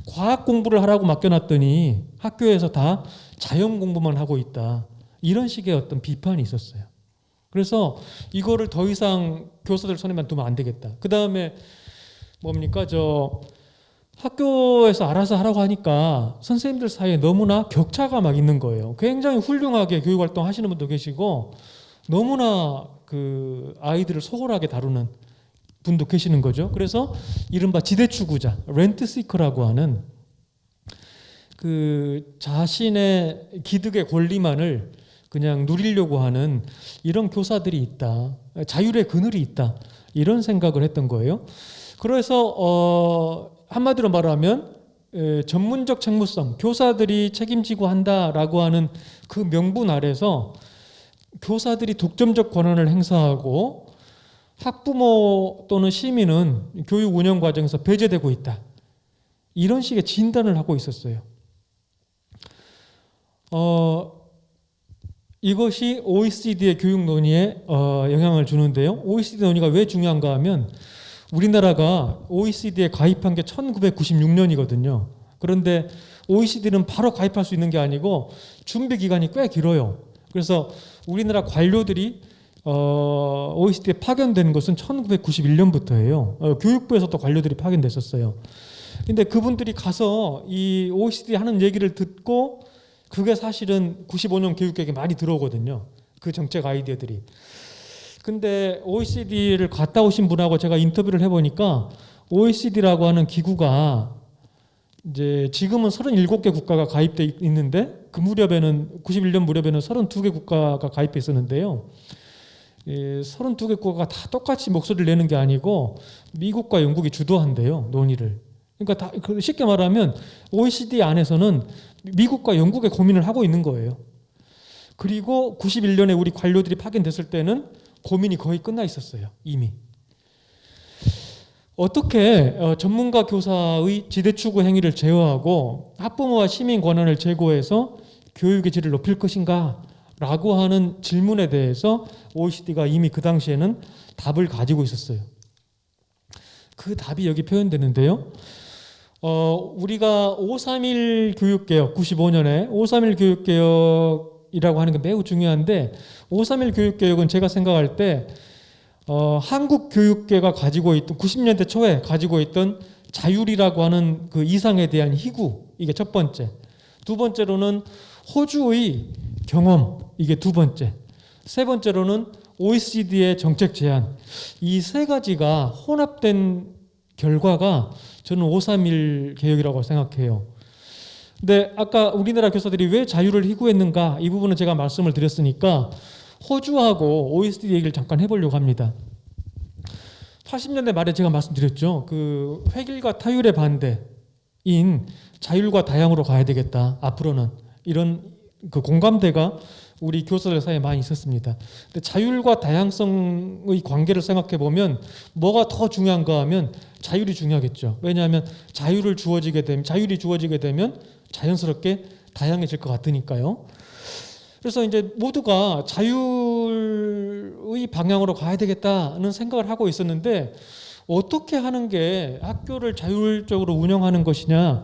과학 공부를 하라고 맡겨놨더니 학교에서 다 자연 공부만 하고 있다, 이런 식의 어떤 비판이 있었어요. 그래서 이거를 더 이상 교사들 손에만 두면 안 되겠다. 그 다음에 뭡니까, 학교에서 알아서 하라고 하니까 선생님들 사이에 너무나 격차가 막 있는 거예요. 굉장히 훌륭하게 교육활동 하시는 분도 계시고, 너무나 그 아이들을 소홀하게 다루는 분도 계시는 거죠. 그래서 이른바 지대추구자, 렌트시커라고 하는 그 자신의 기득의 권리만을 그냥 누리려고 하는 이런 교사들이 있다. 자율의 그늘이 있다. 이런 생각을 했던 거예요. 그래서 한마디로 말하면 전문적 책무성, 교사들이 책임지고 한다라고 하는 그 명분 아래서 교사들이 독점적 권한을 행사하고 학부모 또는 시민은 교육 운영 과정에서 배제되고 있다. 이런 식의 진단을 하고 있었어요. 이것이 OECD의 교육 논의에 영향을 주는데요. OECD 논의가 왜 중요한가 하면 우리나라가 OECD에 가입한 게 1996년이거든요. 그런데 OECD는 바로 가입할 수 있는 게 아니고 준비 기간이 꽤 길어요. 그래서 우리나라 관료들이 OECD에 파견된 것은 1991년부터예요. 교육부에서도 관료들이 파견됐었어요. 근데 그분들이 가서 이 OECD 하는 얘기를 듣고 그게 사실은 95년 교육계획에 많이 들어오거든요. 그 정책 아이디어들이. 근데 OECD를 갔다 오신 분하고 제가 인터뷰를 해보니까 OECD라고 하는 기구가 이제 지금은 37개 국가가 가입돼 있는데 그 무렵에는 91년 무렵에는 32개 국가가 가입해 있었는데요. 32개 국가가 다 똑같이 목소리를 내는 게 아니고 미국과 영국이 주도한대요, 논의를. 그러니까 쉽게 말하면 OECD 안에서는 미국과 영국의 고민을 하고 있는 거예요. 그리고 91년에 우리 관료들이 파견됐을 때는 고민이 거의 끝나 있었어요, 이미. 어떻게 전문가 교사의 지대추구 행위를 제어하고 학부모와 시민 권한을 제고해서 교육의 질을 높일 것인가 라고 하는 질문에 대해서 OECD가 이미 그 당시에는 답을 가지고 있었어요. 그 답이 여기 표현되는데요. 우리가 531 교육개혁, 95년에 531 교육개혁이라고 하는 게 매우 중요한데 531 교육개혁은 제가 생각할 때 한국 교육계가 가지고 있던 90년대 초에 가지고 있던 자율이라고 하는 그 이상에 대한 희구, 이게 첫 번째. 두 번째로는 호주의 경험, 이게 두 번째. 세 번째로는 OECD의 정책 제안. 이 세 가지가 혼합된 결과가 저는 531 개혁이라고 생각해요. 근데 아까 우리나라 교사들이 왜 자율을 희구했는가, 이 부분은 제가 말씀을 드렸으니까 호주하고 OECD 얘기를 잠깐 해보려고 합니다. 80년대 말에 제가 말씀드렸죠. 그 획일과 타율의 반대인 자율과 다양으로 가야 되겠다. 앞으로는 이런 그 공감대가 우리 교사들 사이에 많이 있었습니다. 근데 자율과 다양성의 관계를 생각해 보면 뭐가 더 중요한가 하면 자율이 중요하겠죠. 왜냐하면 자율이 주어지게 되면 자연스럽게 다양해질 것 같으니까요. 그래서 이제 모두가 자율의 방향으로 가야 되겠다는 생각을 하고 있었는데 어떻게 하는 게 학교를 자율적으로 운영하는 것이냐에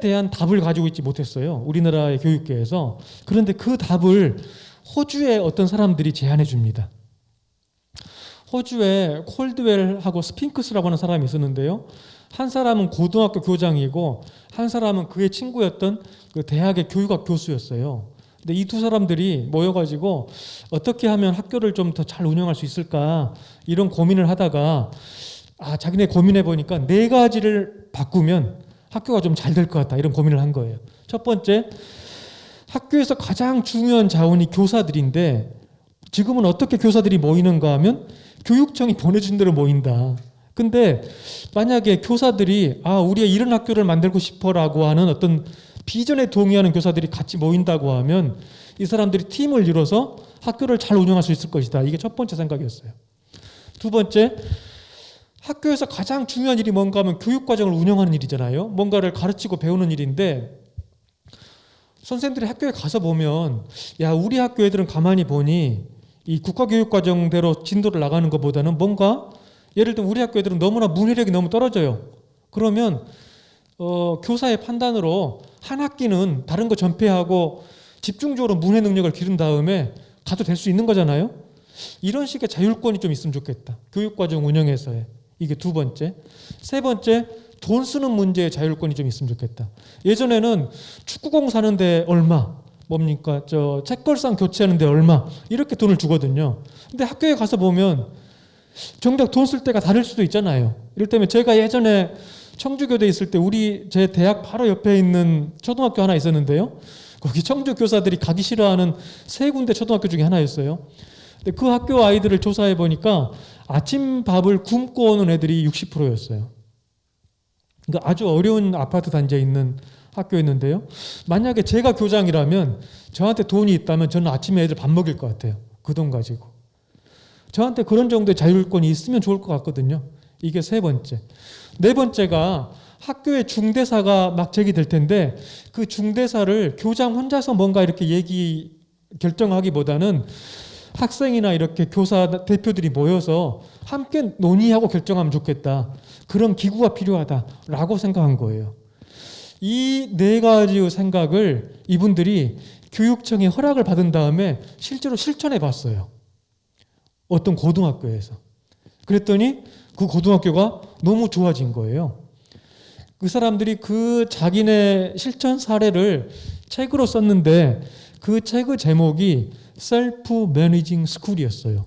대한 답을 가지고 있지 못했어요. 우리나라의 교육계에서. 그런데 그 답을 호주의 어떤 사람들이 제안해 줍니다. 호주에 콜드웰하고 스핑크스라고 하는 사람이 있었는데요. 한 사람은 고등학교 교장이고 한 사람은 그의 친구였던 그 대학의 교육학 교수였어요. 근데 이 두 사람들이 모여가지고 어떻게 하면 학교를 좀 더 잘 운영할 수 있을까 이런 고민을 하다가 자기네 고민해 보니까 네 가지를 바꾸면 학교가 좀 잘 될 것 같다 이런 고민을 한 거예요. 첫 번째, 학교에서 가장 중요한 자원이 교사들인데 지금은 어떻게 교사들이 모이는가 하면 교육청이 보내준 대로 모인다. 근데 만약에 교사들이 우리가 이런 학교를 만들고 싶어라고 하는 어떤 비전에 동의하는 교사들이 같이 모인다고 하면 이 사람들이 팀을 이뤄서 학교를 잘 운영할 수 있을 것이다. 이게 첫 번째 생각이었어요. 두 번째, 학교에서 가장 중요한 일이 뭔가 하면 교육과정을 운영하는 일이잖아요. 뭔가를 가르치고 배우는 일인데 선생님들이 학교에 가서 보면 우리 학교 애들은 가만히 보니 이 국가교육과정대로 진도를 나가는 것보다는 뭔가 예를 들면 우리 학교 애들은 너무나 문해력이 너무 떨어져요. 그러면 교사의 판단으로 한 학기는 다른 거 전폐하고 집중적으로 문해 능력을 기른 다음에 가도 될 수 있는 거잖아요. 이런 식의 자율권이 좀 있으면 좋겠다. 교육과정 운영에서의. 이게 두 번째. 세 번째, 돈 쓰는 문제의 자율권이 좀 있으면 좋겠다. 예전에는 축구공 사는데 얼마, 책걸상 교체하는데 얼마 이렇게 돈을 주거든요. 근데 학교에 가서 보면 정작 돈 쓸 때가 다를 수도 있잖아요. 이를테면 제가 예전에 청주교대에 있을 때 제 대학 바로 옆에 있는 초등학교 하나 있었는데요. 거기 청주 교사들이 가기 싫어하는 3군데 초등학교 중에 하나였어요. 근데 그 학교 아이들을 조사해 보니까 아침 밥을 굶고 오는 애들이 60%였어요. 그러니까 아주 어려운 아파트 단지에 있는 학교였는데요. 만약에 제가 교장이라면 저한테 돈이 있다면 저는 아침에 애들 밥 먹일 것 같아요. 그 돈 가지고. 저한테 그런 정도의 자율권이 있으면 좋을 것 같거든요. 이게 3번째. 4번째가 학교의 중대사가 막 제기될 텐데 그 중대사를 교장 혼자서 뭔가 이렇게 결정하기보다는 학생이나 이렇게 교사 대표들이 모여서 함께 논의하고 결정하면 좋겠다. 그런 기구가 필요하다라고 생각한 거예요. 이 4가지의 생각을 이분들이 교육청의 허락을 받은 다음에 실제로 실천해 봤어요. 어떤 고등학교에서. 그랬더니 그 고등학교가 너무 좋아진 거예요. 그 사람들이 그 자기네 실천 사례를 책으로 썼는데 그 책의 제목이 셀프 매니징 스쿨이었어요.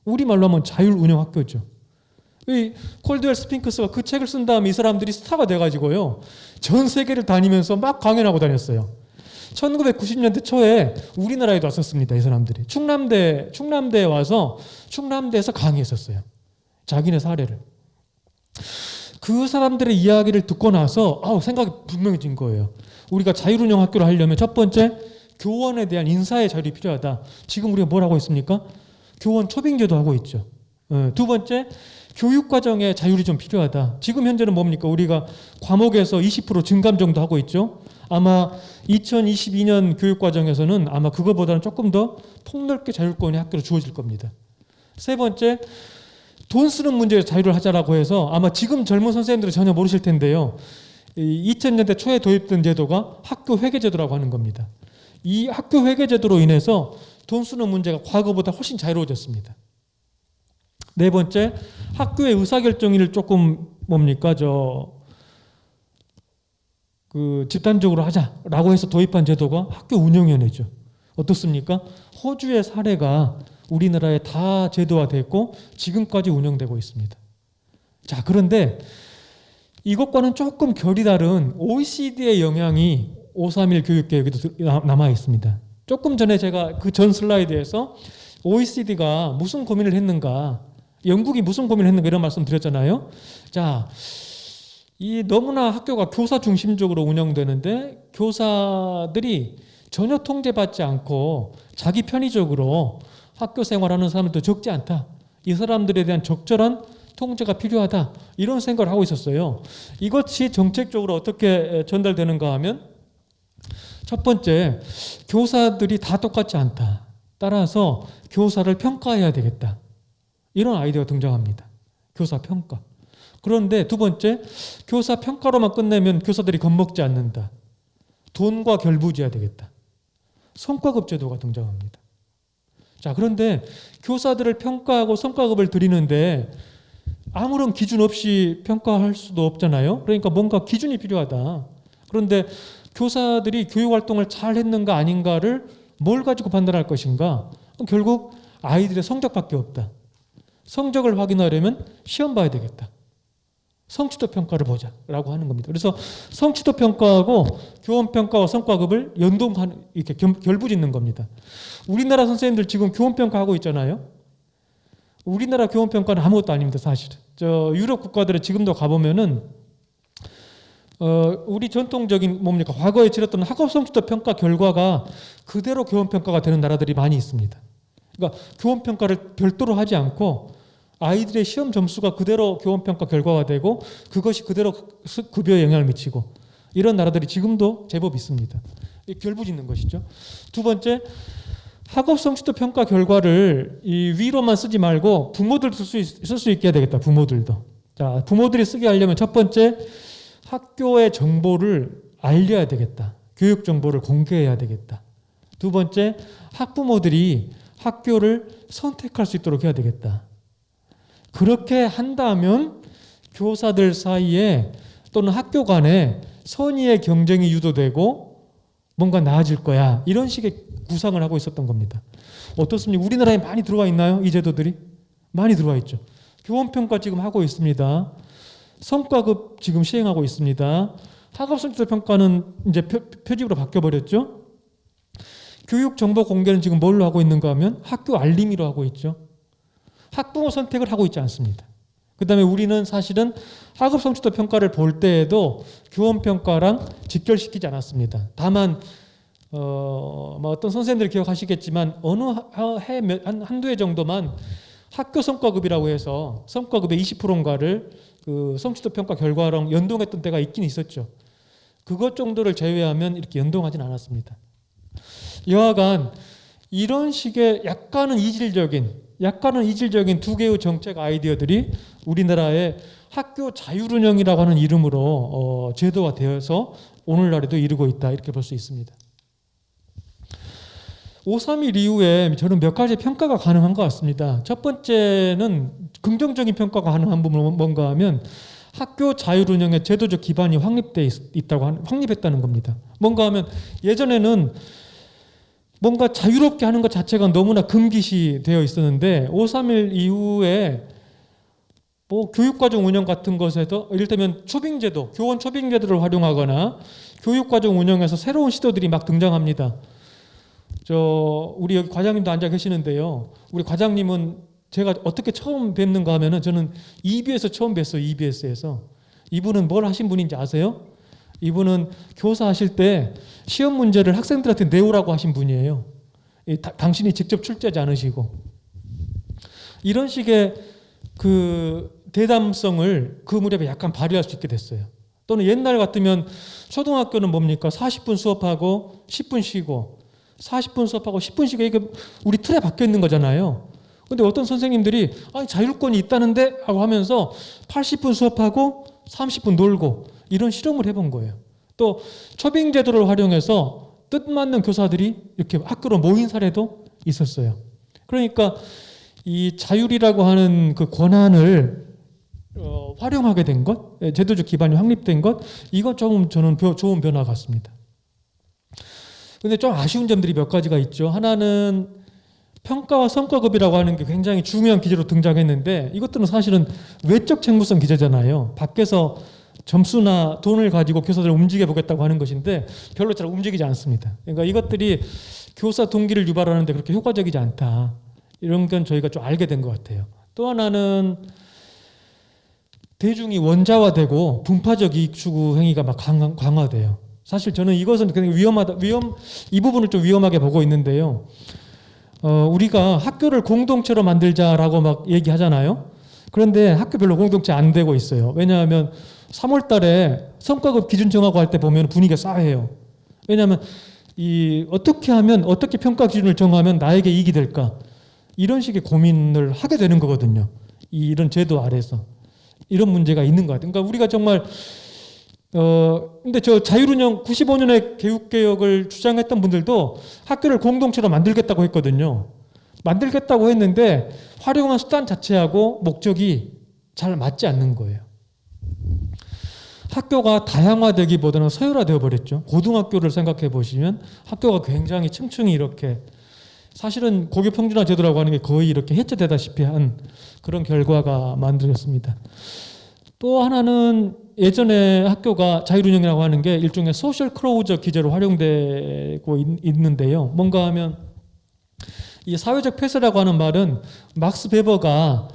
우리말로 하면 자율 운영 학교죠. 이 콜드웰 스핑크스가 그 책을 쓴 다음에 이 사람들이 스타가 돼가지고요. 전 세계를 다니면서 막 강연하고 다녔어요. 1990년대 초에 우리나라에도 왔었습니다. 이 사람들이. 충남대에 와서 충남대에서 강의했었어요. 자기네 사례를. 그 사람들의 이야기를 듣고 나서 생각이 분명해진 거예요. 우리가 자율운영 학교를 하려면 첫 번째, 교원에 대한 인사의 자율이 필요하다. 지금 우리가 뭘 하고 있습니까? 교원 초빙제도 하고 있죠. 2번째, 교육과정의 자율이 좀 필요하다. 지금 현재는 뭡니까? 우리가 과목에서 20% 증감 정도 하고 있죠. 아마 2022년 교육과정에서는 아마 그거보다는 조금 더 폭넓게 자율권이 학교로 주어질 겁니다. 3번째, 돈 쓰는 문제에서 자율을 하자라고 해서 아마 지금 젊은 선생님들은 전혀 모르실 텐데요. 2000년대 초에 도입된 제도가 학교 회계제도라고 하는 겁니다. 이 학교 회계제도로 인해서 돈 쓰는 문제가 과거보다 훨씬 자유로워졌습니다. 4번째, 학교의 의사결정을 조금 집단적으로 하자라고 해서 도입한 제도가 학교 운영위원회죠. 어떻습니까? 호주의 사례가 우리나라에 다 제도화됐고 지금까지 운영되고 있습니다. 자, 그런데 이것과는 조금 결이 다른 OECD의 영향이 531 교육계획에도 남아 있습니다. 조금 전에 제가 그 전 슬라이드에서 OECD가 무슨 고민을 했는가, 영국이 무슨 고민을 했는가 이런 말씀 드렸잖아요. 자, 이 너무나 학교가 교사 중심적으로 운영되는데 교사들이 전혀 통제받지 않고 자기 편의적으로 학교 생활하는 사람들도 적지 않다. 이 사람들에 대한 적절한 통제가 필요하다. 이런 생각을 하고 있었어요. 이것이 정책적으로 어떻게 전달되는가 하면 첫 번째, 교사들이 다 똑같지 않다. 따라서 교사를 평가해야 되겠다. 이런 아이디어가 등장합니다. 교사 평가. 그런데 2번째, 교사 평가로만 끝내면 교사들이 겁먹지 않는다. 돈과 결부지어야 되겠다. 성과급 제도가 등장합니다. 자, 그런데 교사들을 평가하고 성과급을 드리는데 아무런 기준 없이 평가할 수도 없잖아요. 그러니까 뭔가 기준이 필요하다. 그런데 교사들이 교육활동을 잘 했는가 아닌가를 뭘 가지고 판단할 것인가? 결국 아이들의 성적밖에 없다. 성적을 확인하려면 시험 봐야 되겠다. 성취도 평가를 보자라고 하는 겁니다. 그래서 성취도 평가하고 교원 평가와 성과급을 연동하는, 이렇게 결부짓는 겁니다. 우리나라 선생님들 지금 교원 평가하고 있잖아요. 우리나라 교원 평가는 아무것도 아닙니다, 사실은. 유럽 국가들에 지금도 가보면은 우리 전통적인 과거에 치렀던 학업 성취도 평가 결과가 그대로 교원 평가가 되는 나라들이 많이 있습니다. 그러니까 교원 평가를 별도로 하지 않고 아이들의 시험 점수가 그대로 교원평가 결과가 되고 그것이 그대로 급여에 영향을 미치고 이런 나라들이 지금도 제법 있습니다. 결부짓는 것이죠. 2번째, 학업 성취도 평가 결과를 이 위로만 쓰지 말고 부모들도 쓸 수 있게 해야 되겠다. 부모들도. 자, 부모들이 쓰게 하려면 첫 번째, 학교의 정보를 알려야 되겠다. 교육 정보를 공개해야 되겠다. 2번째, 학부모들이 학교를 선택할 수 있도록 해야 되겠다. 그렇게 한다면 교사들 사이에 또는 학교 간에 선의의 경쟁이 유도되고 뭔가 나아질 거야. 이런 식의 구상을 하고 있었던 겁니다. 어떻습니까? 우리나라에 많이 들어와 있나요? 이 제도들이? 많이 들어와 있죠. 교원평가 지금 하고 있습니다. 성과급 지금 시행하고 있습니다. 학업성취도 평가는 이제 표집으로 바뀌어버렸죠. 교육 정보 공개는 지금 뭘로 하고 있는가 하면 학교 알림이로 하고 있죠. 학부모 선택을 하고 있지 않습니다. 그 다음에 우리는 사실은 학업성취도 평가를 볼 때에도 교원평가랑 직결시키지 않았습니다. 다만 어떤 선생님들이 기억하시겠지만 어느 해 한두 해 정도만 학교 성과급이라고 해서 성과급의 20%인가를 그 성취도 평가 결과랑 연동했던 때가 있긴 있었죠. 그것 정도를 제외하면 이렇게 연동하진 않았습니다. 여하간 이런 식의 약간은 이질적인 두 개의 정책 아이디어들이 우리나라의 학교 자율운영이라고 하는 이름으로 제도화되어서 오늘날에도 이르고 있다, 이렇게 볼 수 있습니다. 5.3일 이후에 저는 몇 가지 평가가 가능한 것 같습니다. 첫 번째는 긍정적인 평가가 가능한 부분은 뭔가 하면 학교 자율운영의 제도적 기반이 확립했다는 겁니다. 뭔가 하면 예전에는 뭔가 자유롭게 하는 것 자체가 너무나 금기시 되어 있었는데 5.3일 이후에 뭐 교육과정 운영 같은 것에서 이를테면 초빙제도, 교원 초빙제도를 활용하거나 교육과정 운영에서 새로운 시도들이 막 등장합니다. 우리 여기 과장님도 앉아 계시는데요. 우리 과장님은 제가 어떻게 처음 뵙는가 하면은 저는 EBS에서 처음 뵀어요. EBS에서. 이분은 뭘 하신 분인지 아세요? 이분은 교사하실 때 시험 문제를 학생들한테 내오라고 하신 분이에요. 당신이 직접 출제하지 않으시고. 이런 식의 그 대담성을 그 무렵에 약간 발휘할 수 있게 됐어요. 또는 옛날 같으면 초등학교는 뭡니까? 40분 수업하고 10분 쉬고 40분 수업하고 10분 쉬고 이게 우리 틀에 박혀 있는 거잖아요. 근데 어떤 선생님들이 아니 자율권이 있다는데 하고 하면서 80분 수업하고 30분 놀고 이런 실험을 해본 거예요. 또 초빙 제도를 활용해서 뜻맞는 교사들이 이렇게 학교로 모인 사례도 있었어요. 그러니까 이 자율이라고 하는 그 권한을 활용하게 된 것, 제도적 기반이 확립된 것, 이건 조금 저는 좋은 변화 같습니다. 근데 좀 아쉬운 점들이 몇 가지가 있죠. 하나는 평가와 성과급이라고 하는 게 굉장히 중요한 기제로 등장했는데 이것들은 사실은 외적 책무성 기제잖아요. 밖에서 점수나 돈을 가지고 교사들을 움직여 보겠다고 하는 것인데 별로 잘 움직이지 않습니다. 그러니까 이것들이 교사 동기를 유발하는 데 그렇게 효과적이지 않다. 이런 건 저희가 좀 알게 된 것 같아요. 또 하나는 대중이 원자화되고 분파적 이익 추구 행위가 막 강화돼요. 사실 저는 이것은 굉장히 이 부분을 좀 위험하게 보고 있는데요. 우리가 학교를 공동체로 만들자라고 막 얘기하잖아요. 그런데 학교 별로 공동체 안 되고 있어요. 왜냐하면 3월 달에 성과급 기준 정하고 할 때 보면 분위기가 싸해요. 왜냐하면 어떻게 하면, 어떻게 평가 기준을 정하면 나에게 이익이 될까? 이런 식의 고민을 하게 되는 거거든요. 이런 제도 아래서. 이런 문제가 있는 것 같아요. 그러니까 우리가 정말 근데 저 자율운영 95년에 교육개혁을 주장했던 분들도 학교를 공동체로 만들겠다고 했거든요. 만들겠다고 했는데 활용한 수단 자체하고 목적이 잘 맞지 않는 거예요. 학교가 다양화되기보다는 서열화되어 버렸죠. 고등학교를 생각해 보시면 학교가 굉장히 층층이 이렇게 사실은 고교평준화 제도라고 하는 게 거의 이렇게 해체되다시피 한 그런 결과가 만들어졌습니다. 또 하나는 예전에 학교가 자율운영이라고 하는 게 일종의 소셜 클로우저 기제로 활용되고 있는데요. 뭔가 하면 이 사회적 폐쇄라고 하는 말은 막스 베버가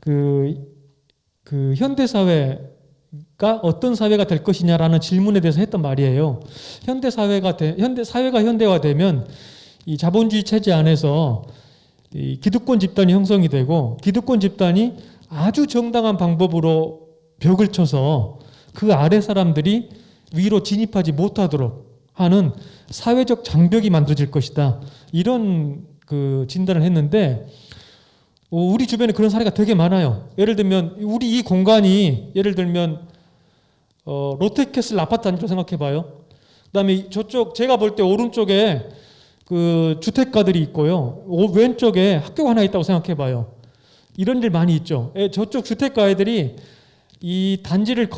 그 현대사회가 어떤 사회가 될 것이냐라는 질문에 대해서 했던 말이에요. 사회가 현대화되면 이 자본주의 체제 안에서 이 기득권 집단이 형성이 되고 기득권 집단이 아주 정당한 방법으로 벽을 쳐서 그 아래 사람들이 위로 진입하지 못하도록 하는 사회적 장벽이 만들어질 것이다. 이런 그 진단을 했는데 우리 주변에 그런 사례가 되게 많아요. 예를 들면 우리 이 공간이 예를 들면 롯데캐슬 아파트 단지로 생각해 봐요. 그다음에 저쪽 제가 볼 때 오른쪽에 그 주택가들이 있고요. 왼쪽에 학교가 하나 있다고 생각해 봐요. 이런 일 많이 있죠. 저쪽 주택가 애들이 이 단지를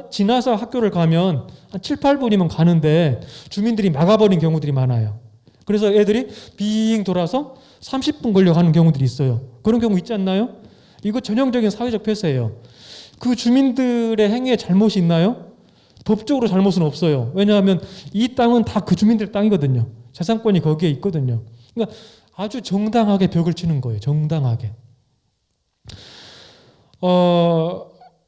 지나서 학교를 가면 한 7, 8분이면 가는데 주민들이 막아버린 경우들이 많아요. 그래서 애들이 빙 돌아서 30분 걸려가는 경우들이 있어요. 그런 경우 있지 않나요? 이거 전형적인 사회적 폐쇄예요. 그 주민들의 행위에 잘못이 있나요? 법적으로 잘못은 없어요. 왜냐하면 이 땅은 다 그 주민들의 땅이거든요. 재산권이 거기에 있거든요. 그러니까 아주 정당하게 벽을 치는 거예요. 정당하게.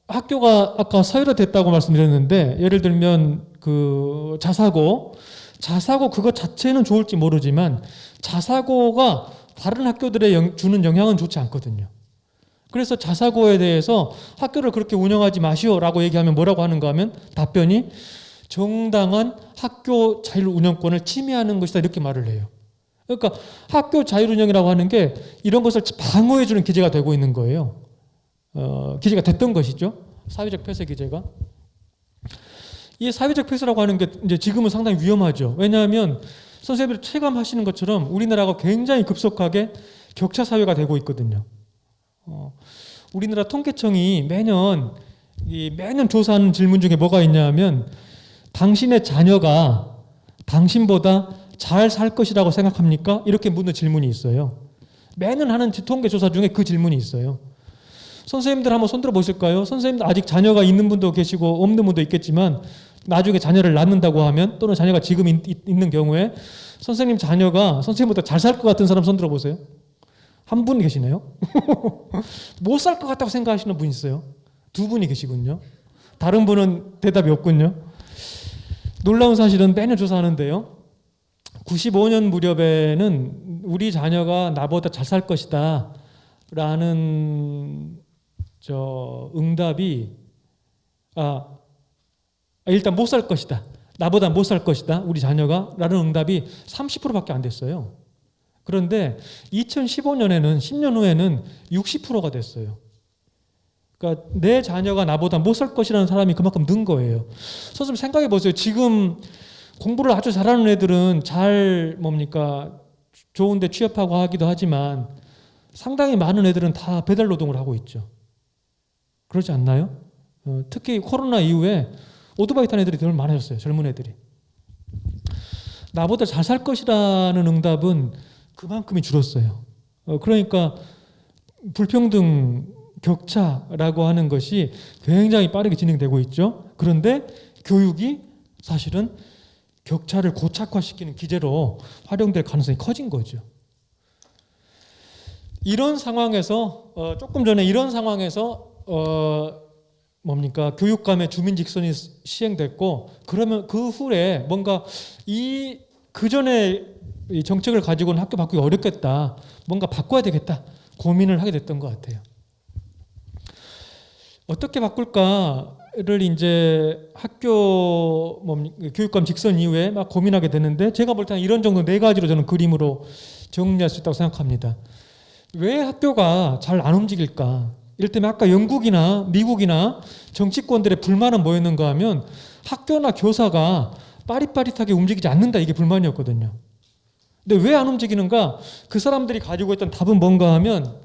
학교가 아까 사유화됐다고 말씀드렸는데 예를 들면 그 자사고 그것 자체는 좋을지 모르지만 자사고가 다른 학교들에 주는 영향은 좋지 않거든요. 그래서 자사고에 대해서 학교를 그렇게 운영하지 마시오라고 얘기하면 뭐라고 하는가 하면 답변이 정당한 학교 자율 운영권을 침해하는 것이다 이렇게 말을 해요. 그러니까 학교 자율 운영이라고 하는 게 이런 것을 방어해 주는 기제가 되고 있는 거예요. 기제가 됐던 것이죠. 사회적 폐쇄 기제가. 이 사회적 폐쇄라고 하는 게 이제 지금은 상당히 위험하죠. 왜냐하면 선생님들이 체감하시는 것처럼 우리나라가 굉장히 급속하게 격차 사회가 되고 있거든요. 우리나라 통계청이 매년 조사하는 질문 중에 뭐가 있냐면 당신의 자녀가 당신보다 잘 살 것이라고 생각합니까? 이렇게 묻는 질문이 있어요. 매년 하는 통계조사 중에 그 질문이 있어요. 선생님들 한번 손들어 보실까요? 선생님들 아직 자녀가 있는 분도 계시고 없는 분도 있겠지만 나중에 자녀를 낳는다고 하면 또는 자녀가 지금 있는 경우에 선생님 자녀가 선생님보다 잘 살 것 같은 사람 손들어 보세요. 한 분 계시네요. 못 살 것 같다고 생각하시는 분 있어요. 두 분이 계시군요. 다른 분은 대답이 없군요. 놀라운 사실은 매년 조사하는데요. 95년 무렵에는 우리 자녀가 나보다 잘 살 것이다 라는 응답이 일단 못 살 것이다. 나보다 못 살 것이다. 우리 자녀가 라는 응답이 30%밖에 안 됐어요. 그런데 2015년에는 10년 후에는 60%가 됐어요. 그러니까 내 자녀가 나보다 못 살 것이라는 사람이 그만큼 는 거예요. 선생님 생각해 보세요. 지금 공부를 아주 잘하는 애들은 좋은 데 취업하고 하기도 하지만 상당히 많은 애들은 다 배달 노동을 하고 있죠. 그렇지 않나요? 특히 코로나 이후에 오토바이 타는 애들이 더 많아졌어요. 젊은 애들이. 나보다 잘 살 것이라는 응답은 그만큼이 줄었어요. 그러니까 불평등, 격차라고 하는 것이 굉장히 빠르게 진행되고 있죠. 그런데 교육이 사실은 격차를 고착화시키는 기제로 활용될 가능성이 커진 거죠. 이런 상황에서 조금 전에 이런 상황에서 교육감의 주민 직선이 시행됐고 그러면 그 후에 뭔가 그 전에 이 정책을 가지고는 학교 바꾸기 어렵겠다. 뭔가 바꿔야 되겠다. 고민을 하게 됐던 것 같아요. 어떻게 바꿀까를 이제 학교 교육감 직선 이후에 막 고민하게 되는데 제가 볼 때는 이런 정도 4가지로 저는 그림으로 정리할 수 있다고 생각합니다. 왜 학교가 잘 안 움직일까? 이를테면 아까 영국이나 미국이나 정치권들의 불만은 뭐였는가 하면 학교나 교사가 빠릿빠릿하게 움직이지 않는다 이게 불만이었거든요. 근데 왜 안 움직이는가? 그 사람들이 가지고 있던 답은 뭔가 하면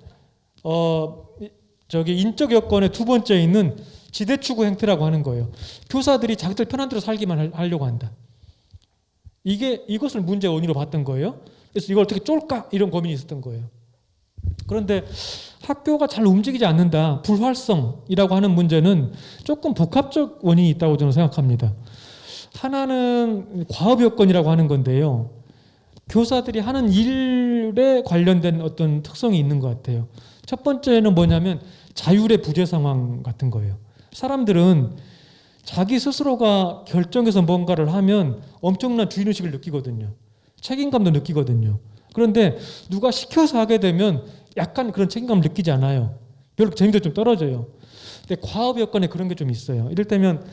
인적 여건의 두 번째에 있는 지대추구 행태라고 하는 거예요. 교사들이 자기들 편한 대로 살기만 하려고 한다. 이것을 문제 원인으로 봤던 거예요. 그래서 이걸 어떻게 쫄까? 이런 고민이 있었던 거예요. 그런데 학교가 잘 움직이지 않는다. 불활성이라고 하는 문제는 조금 복합적 원인이 있다고 저는 생각합니다. 하나는 과업 여건이라고 하는 건데요. 교사들이 하는 일에 관련된 어떤 특성이 있는 것 같아요. 첫 번째는 뭐냐면 자율의 부재 상황 같은 거예요. 사람들은 자기 스스로가 결정해서 뭔가를 하면 엄청난 주인의식을 느끼거든요. 책임감도 느끼거든요. 그런데 누가 시켜서 하게 되면 약간 그런 책임감을 느끼지 않아요. 별로 재미도 좀 떨어져요. 근데 과업 여건에 그런 게 좀 있어요. 이를테면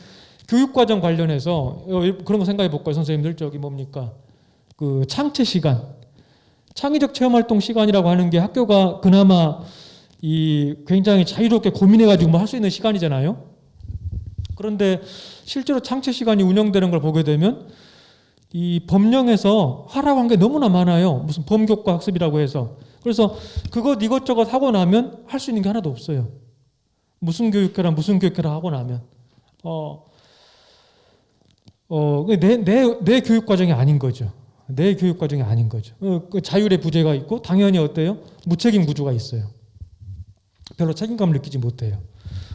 교육과정 관련해서 그런 거 생각해 볼까요? 선생님들 그 창체 시간, 창의적 체험활동 시간이라고 하는 게 학교가 그나마 굉장히 자유롭게 고민해가지고 뭐 할 수 있는 시간이잖아요. 그런데 실제로 창체 시간이 운영되는 걸 보게 되면 이 법령에서 하라고 한 게 너무나 많아요. 무슨 범교과 학습이라고 해서. 그래서 그것 이것저것 하고 나면 할 수 있는 게 하나도 없어요. 무슨 교육해라 하고 나면 내 교육 과정이 아닌 거죠. 내 교육 과정이 아닌 거죠. 그 자율의 부재가 있고 당연히 어때요? 무책임 구조가 있어요. 별로 책임감을 느끼지 못해요.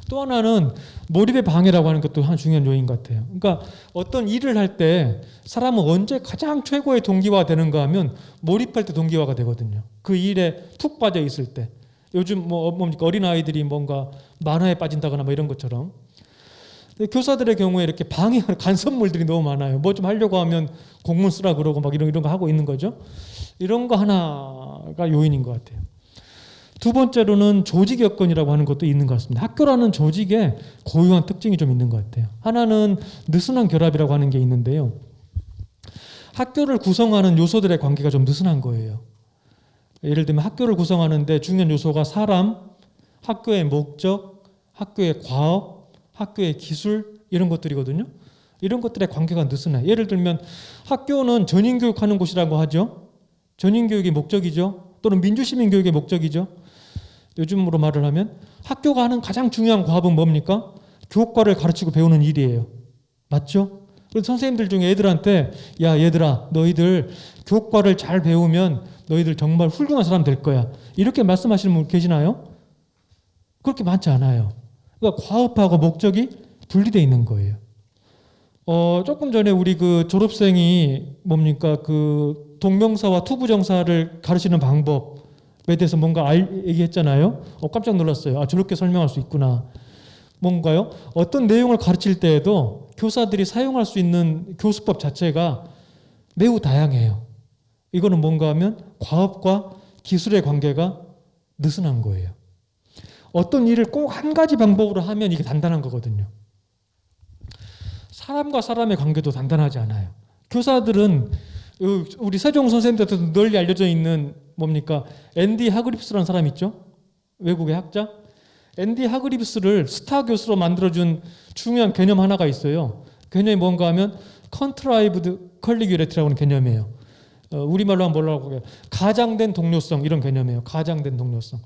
또 하나는 몰입의 방해라고 하는 것도 한 중요한 요인 같아요. 그러니까 어떤 일을 할 때 사람은 언제 가장 최고의 동기화가 되는가 하면 몰입할 때 동기화가 되거든요. 그 일에 푹 빠져 있을 때. 요즘 뭡니까 어린 아이들이 뭔가 만화에 빠진다거나 뭐 이런 것처럼. 교사들의 경우에 이렇게 방해하는 간섭물들이 너무 많아요. 뭐 좀 하려고 하면 공문 쓰라 그러고 막 이런 거 하고 있는 거죠. 이런 거 하나가 요인인 것 같아요. 두 번째로는 조직 여건이라고 하는 것도 있는 것 같습니다. 학교라는 조직에 고유한 특징이 좀 있는 것 같아요. 하나는 느슨한 결합이라고 하는 게 있는데요. 학교를 구성하는 요소들의 관계가 좀 느슨한 거예요. 예를 들면 학교를 구성하는데 중요한 요소가 사람, 학교의 목적, 학교의 과업, 학교의 기술 이런 것들이거든요. 이런 것들의 관계가 느슨해요. 예를 들면 학교는 전인교육하는 곳이라고 하죠. 전인교육이 목적이죠. 또는 민주시민교육의 목적이죠. 요즘으로 말을 하면 학교가 하는 가장 중요한 과업은 뭡니까? 교과를 가르치고 배우는 일이에요. 맞죠? 그래서 선생님들 중에 애들한테 야 얘들아 너희들 교과를 잘 배우면 너희들 정말 훌륭한 사람 될 거야. 이렇게 말씀하시는 분 계시나요? 그렇게 많지 않아요. 그러니까 과업하고 목적이 분리되어 있는 거예요. 조금 전에 우리 그 졸업생이 뭡니까 그 동명사와 투부정사를 가르치는 방법에 대해서 뭔가 얘기했잖아요. 깜짝 놀랐어요. 아 저렇게 설명할 수 있구나. 뭔가요? 어떤 내용을 가르칠 때에도 교사들이 사용할 수 있는 교수법 자체가 매우 다양해요. 이거는 뭔가 하면 과업과 기술의 관계가 느슨한 거예요. 어떤 일을 꼭 한 가지 방법으로 하면 이게 단단한 거거든요. 사람과 사람의 관계도 단단하지 않아요. 교사들은 우리 세종 선생님들한테도 널리 알려져 있는 뭡니까? 앤디 하그리프스라는 사람 있죠? 외국의 학자. 앤디 하그리프스를 스타 교수로 만들어준 중요한 개념 하나가 있어요. 개념이 뭔가 하면 컨트라이브드 컬리규레티라고 하는 개념이에요. 우리말로 하면 뭐라고 해요? 가장된 동료성 이런 개념이에요. 가장된 동료성.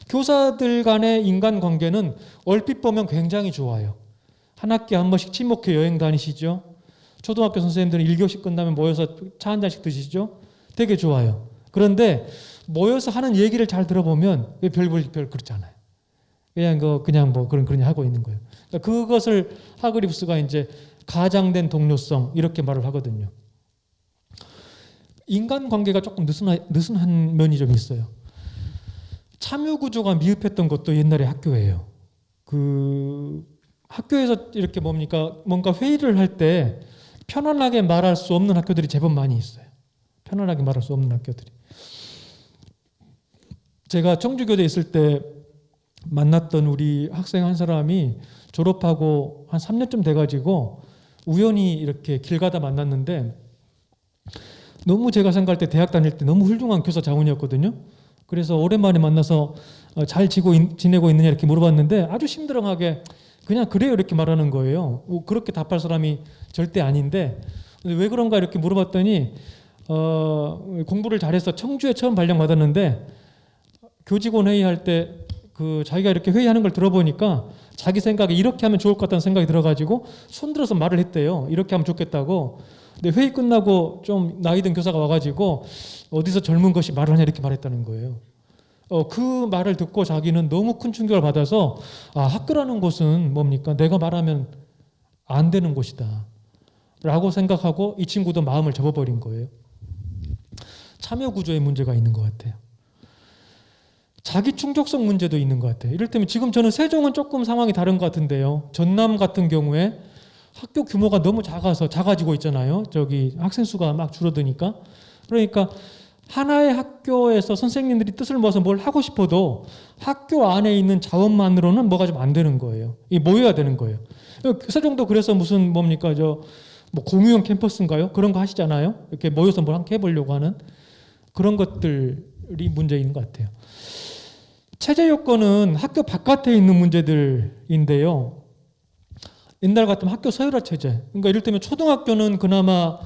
교사들 간의 인간관계는 얼핏 보면 굉장히 좋아요. 한 학기에 한 번씩 친목회 여행 다니시죠? 초등학교 선생님들은 1교시 끝나면 모여서 차 한 잔씩 드시죠? 되게 좋아요. 그런데 모여서 하는 얘기를 잘 들어보면 별 그렇지 않아요. 그냥 뭐 그런 하고 있는 거예요. 그러니까 그것을 하그리프스가 이제 가장된 동료성 이렇게 말을 하거든요. 인간관계가 조금 느슨한 면이 좀 있어요. 참여구조가 미흡했던 것도 옛날에 학교예요. 그 학교에서 이렇게 뭔가 회의를 할 때 편안하게 말할 수 없는 학교들이 제법 많이 있어요. 편안하게 말할 수 없는 학교들이. 제가 청주교대에 있을 때 만났던 우리 학생 한 사람이 졸업하고 한 3년쯤 돼가지고 우연히 이렇게 길 가다 만났는데 너무 제가 생각할 때 대학 다닐 때 너무 훌륭한 교사 자문이었거든요. 그래서 오랜만에 만나서 잘 지내고 있느냐 이렇게 물어봤는데 아주 심드렁하게 그냥 그래요 이렇게 말하는 거예요. 그렇게 답할 사람이 절대 아닌데 왜 그런가 이렇게 물어봤더니 공부를 잘해서 청주에 처음 발령받았는데 교직원 회의할 때 그 자기가 이렇게 회의하는 걸 들어보니까 자기 생각에 이렇게 하면 좋을 것 같다는 생각이 들어가지고 손들어서 말을 했대요. 이렇게 하면 좋겠다고. 근데 회의 끝나고 좀 나이 든 교사가 와가지고 어디서 젊은 것이 말을 하냐 이렇게 말했다는 거예요. 그 말을 듣고 자기는 너무 큰 충격을 받아서 학교라는 곳은 뭡니까? 내가 말하면 안 되는 곳이다 라고 생각하고 이 친구도 마음을 접어버린 거예요. 참여 구조에 문제가 있는 것 같아요. 자기 충족성 문제도 있는 것 같아요. 이를테면 지금 저는 세종은 조금 상황이 다른 것 같은데요. 전남 같은 경우에 학교 규모가 너무 작아지고 있잖아요. 저기 학생 수가 막 줄어드니까. 그러니까 하나의 학교에서 선생님들이 뜻을 모아서 뭘 하고 싶어도 학교 안에 있는 자원만으로는 뭐가 좀 안 되는 거예요. 이 모여야 되는 거예요. 세종도 그래서 무슨 뭡니까 뭐 공유형 캠퍼스인가요? 그런 거 하시잖아요. 이렇게 모여서 뭘 함께 해보려고 하는 그런 것들이 문제인 것 같아요. 체제 요건은 학교 바깥에 있는 문제들인데요. 옛날 같으면 학교 서열화 체제. 그러니까 이를테면 초등학교는 그나마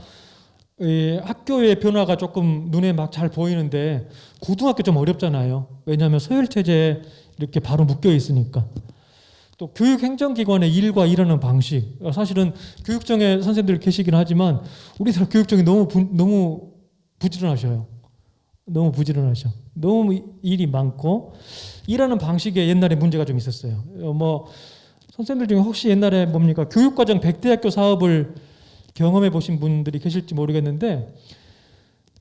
학교의 변화가 조금 눈에 막 잘 보이는데 고등학교 좀 어렵잖아요. 왜냐하면 서열 체제에 이렇게 바로 묶여 있으니까. 또 교육행정기관의 일과 일하는 방식. 사실은 교육청에 선생님들 계시긴 하지만 우리나라 교육청이 너무 부지런하셔요. 너무 부지런하셔. 너무 일이 많고 일하는 방식에 옛날에 문제가 좀 있었어요. 뭐 선생님들 중에 혹시 옛날에 뭡니까 교육과정 100대학교 사업을 경험해 보신 분들이 계실지 모르겠는데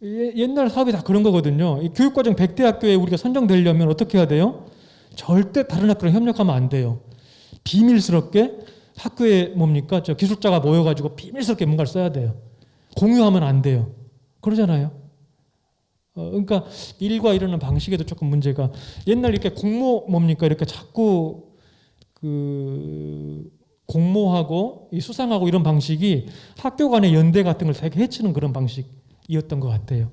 옛날 사업이 다 그런 거거든요. 이 교육과정 100대학교에 우리가 선정되려면 어떻게 해야 돼요? 절대 다른 학교랑 협력하면 안 돼요. 비밀스럽게 학교에 뭡니까 저 기술자가 모여가지고 비밀스럽게 뭔가를 써야 돼요. 공유하면 안 돼요. 그러잖아요. 그러니까 일과 이러는 방식에도 조금 문제가 옛날 이렇게 공모 뭡니까 이렇게 자꾸 그 공모하고 이 수상하고 이런 방식이 학교 간의 연대 같은 걸 되게 해치는 그런 방식이었던 것 같아요.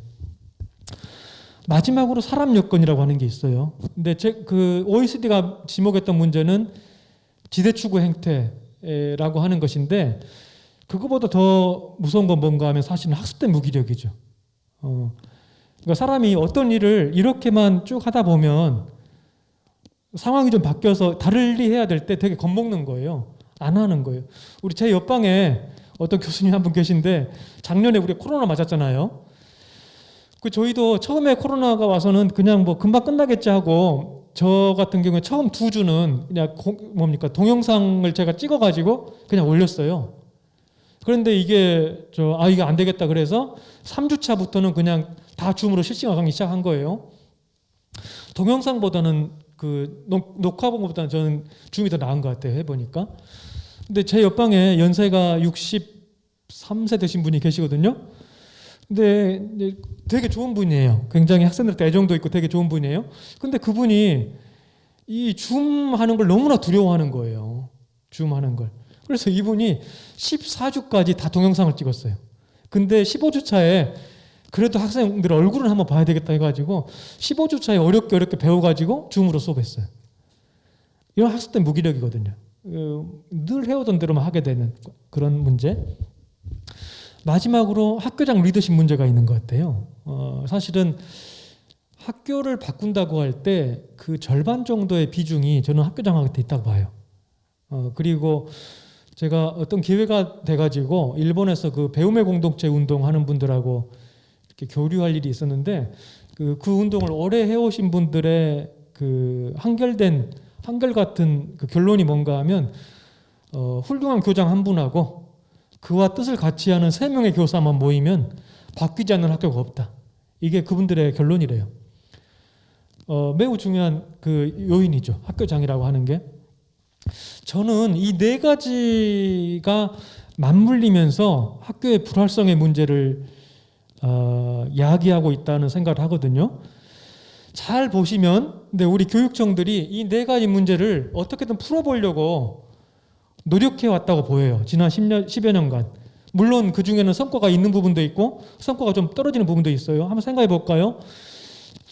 마지막으로 사람 여건이라고 하는 게 있어요. 근데 그 OECD가 지목했던 문제는 지대 추구 행태라고 하는 것인데 그거보다 더 무서운 건 뭔가 하면 사실은 학습된 무기력이죠. 그러니까 사람이 어떤 일을 이렇게만 쭉 하다 보면 상황이 좀 바뀌어서 다르리 해야 될 때 되게 겁먹는 거예요. 안 하는 거예요. 우리 제 옆방에 어떤 교수님 한 분 계신데 작년에 우리 코로나 맞았잖아요. 그 저희도 처음에 코로나가 와서는 그냥 뭐 금방 끝나겠지 하고 저 같은 경우에 처음 2주는 그냥 뭡니까 동영상을 제가 찍어가지고 그냥 올렸어요. 그런데 이게 이게 안 되겠다 그래서 3주차부터는 그냥 다 줌으로 실시간 강의 시작한 거예요. 동영상보다는 그 녹화 본 것보다는 저는 줌이 더 나은 것 같아요. 해보니까. 근데 제 옆방에 연세가 63세 되신 분이 계시거든요. 근데 되게 좋은 분이에요. 굉장히 학생들한테 애정도 있고 되게 좋은 분이에요. 근데 그분이 이 줌 하는 걸 너무나 두려워하는 거예요. 줌 하는 걸. 그래서 이분이 14주까지 다 동영상을 찍었어요. 근데 15주 차에 그래도 학생들 얼굴은 한번 봐야 되겠다 해가지고 15주 차에 어렵게 배워가지고 줌으로 수업했어요. 이런 학습된 무기력이거든요. 늘 해오던 대로만 하게 되는 그런 문제. 마지막으로 학교장 리더십 문제가 있는 것 같아요. 사실은 학교를 바꾼다고 할 때 그 절반 정도의 비중이 저는 학교장한테 있다고 봐요. 그리고 제가 어떤 기회가 돼가지고 일본에서 그 배움의 공동체 운동하는 분들하고 이렇게 교류할 일이 있었는데 그 운동을 오래 해오신 분들의 그 한결같은 그 결론이 뭔가 하면 훌륭한 교장 한 분하고 그와 뜻을 같이 하는 3명의 교사만 모이면 바뀌지 않는 학교가 없다. 이게 그분들의 결론이래요. 매우 중요한 그 요인이죠. 학교장이라고 하는 게. 저는 이 4가지가 맞물리면서 학교의 불활성의 문제를 야기하고 있다는 생각을 하거든요. 잘 보시면 근데 우리 교육청들이 이 4가지 문제를 어떻게든 풀어보려고 노력해 왔다고 보여요. 지난 10여 년간. 물론 그 중에는 성과가 있는 부분도 있고 성과가 좀 떨어지는 부분도 있어요. 한번 생각해 볼까요?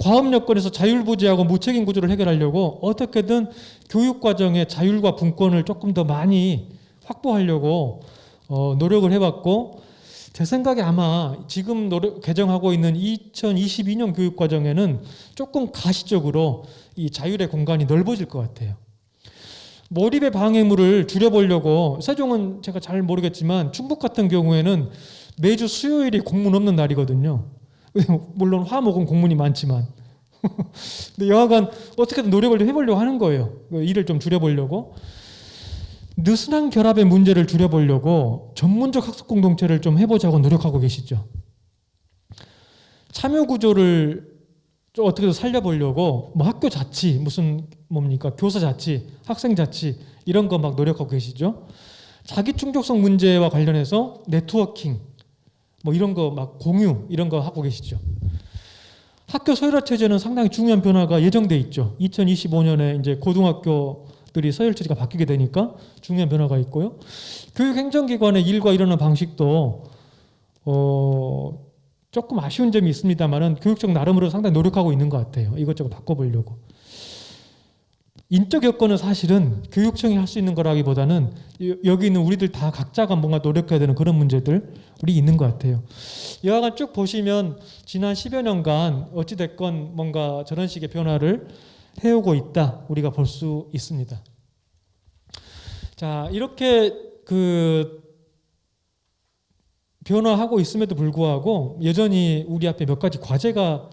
과업 여건에서 자율부재하고 무책임 구조를 해결하려고 어떻게든 교육과정의 자율과 분권을 조금 더 많이 확보하려고 노력을 해왔고 제 생각에 아마 지금 개정하고 있는 2022년 교육과정에는 조금 가시적으로 이 자율의 공간이 넓어질 것 같아요. 몰입의 방해물을 줄여보려고 세종은 제가 잘 모르겠지만 충북 같은 경우에는 매주 수요일이 공문 없는 날이거든요. 물론 화목은 공문이 많지만 근데 여하간 어떻게든 노력을 좀 해보려고 하는 거예요. 일을 좀 줄여보려고. 느슨한 결합의 문제를 줄여보려고 전문적 학습 공동체를 좀 해보자고 노력하고 계시죠. 참여 구조를 좀 어떻게든 살려보려고 뭐 학교 자치 무슨 뭡니까 교사 자치 학생 자치 이런 거 막 노력하고 계시죠. 자기 충족성 문제와 관련해서 네트워킹 뭐 이런 거 막 공유 이런 거 하고 계시죠. 학교 서열화 체제는 상당히 중요한 변화가 예정돼 있죠. 2025년에 이제 고등학교들이 서열 체제가 바뀌게 되니까 중요한 변화가 있고요. 교육 행정기관의 일과 일어나는 방식도 조금 아쉬운 점이 있습니다만은 교육청 나름으로 상당히 노력하고 있는 것 같아요. 이것저것 바꿔보려고. 인적 여건은 사실은 교육청이 할 수 있는 거라기보다는 여기 있는 우리들 다 각자가 뭔가 노력해야 되는 그런 문제들이 있는 것 같아요. 여하간 쭉 보시면 지난 10여 년간 어찌됐건 뭔가 저런 식의 변화를 해오고 있다 우리가 볼 수 있습니다. 자, 이렇게 그 변화하고 있음에도 불구하고 여전히 우리 앞에 몇 가지 과제가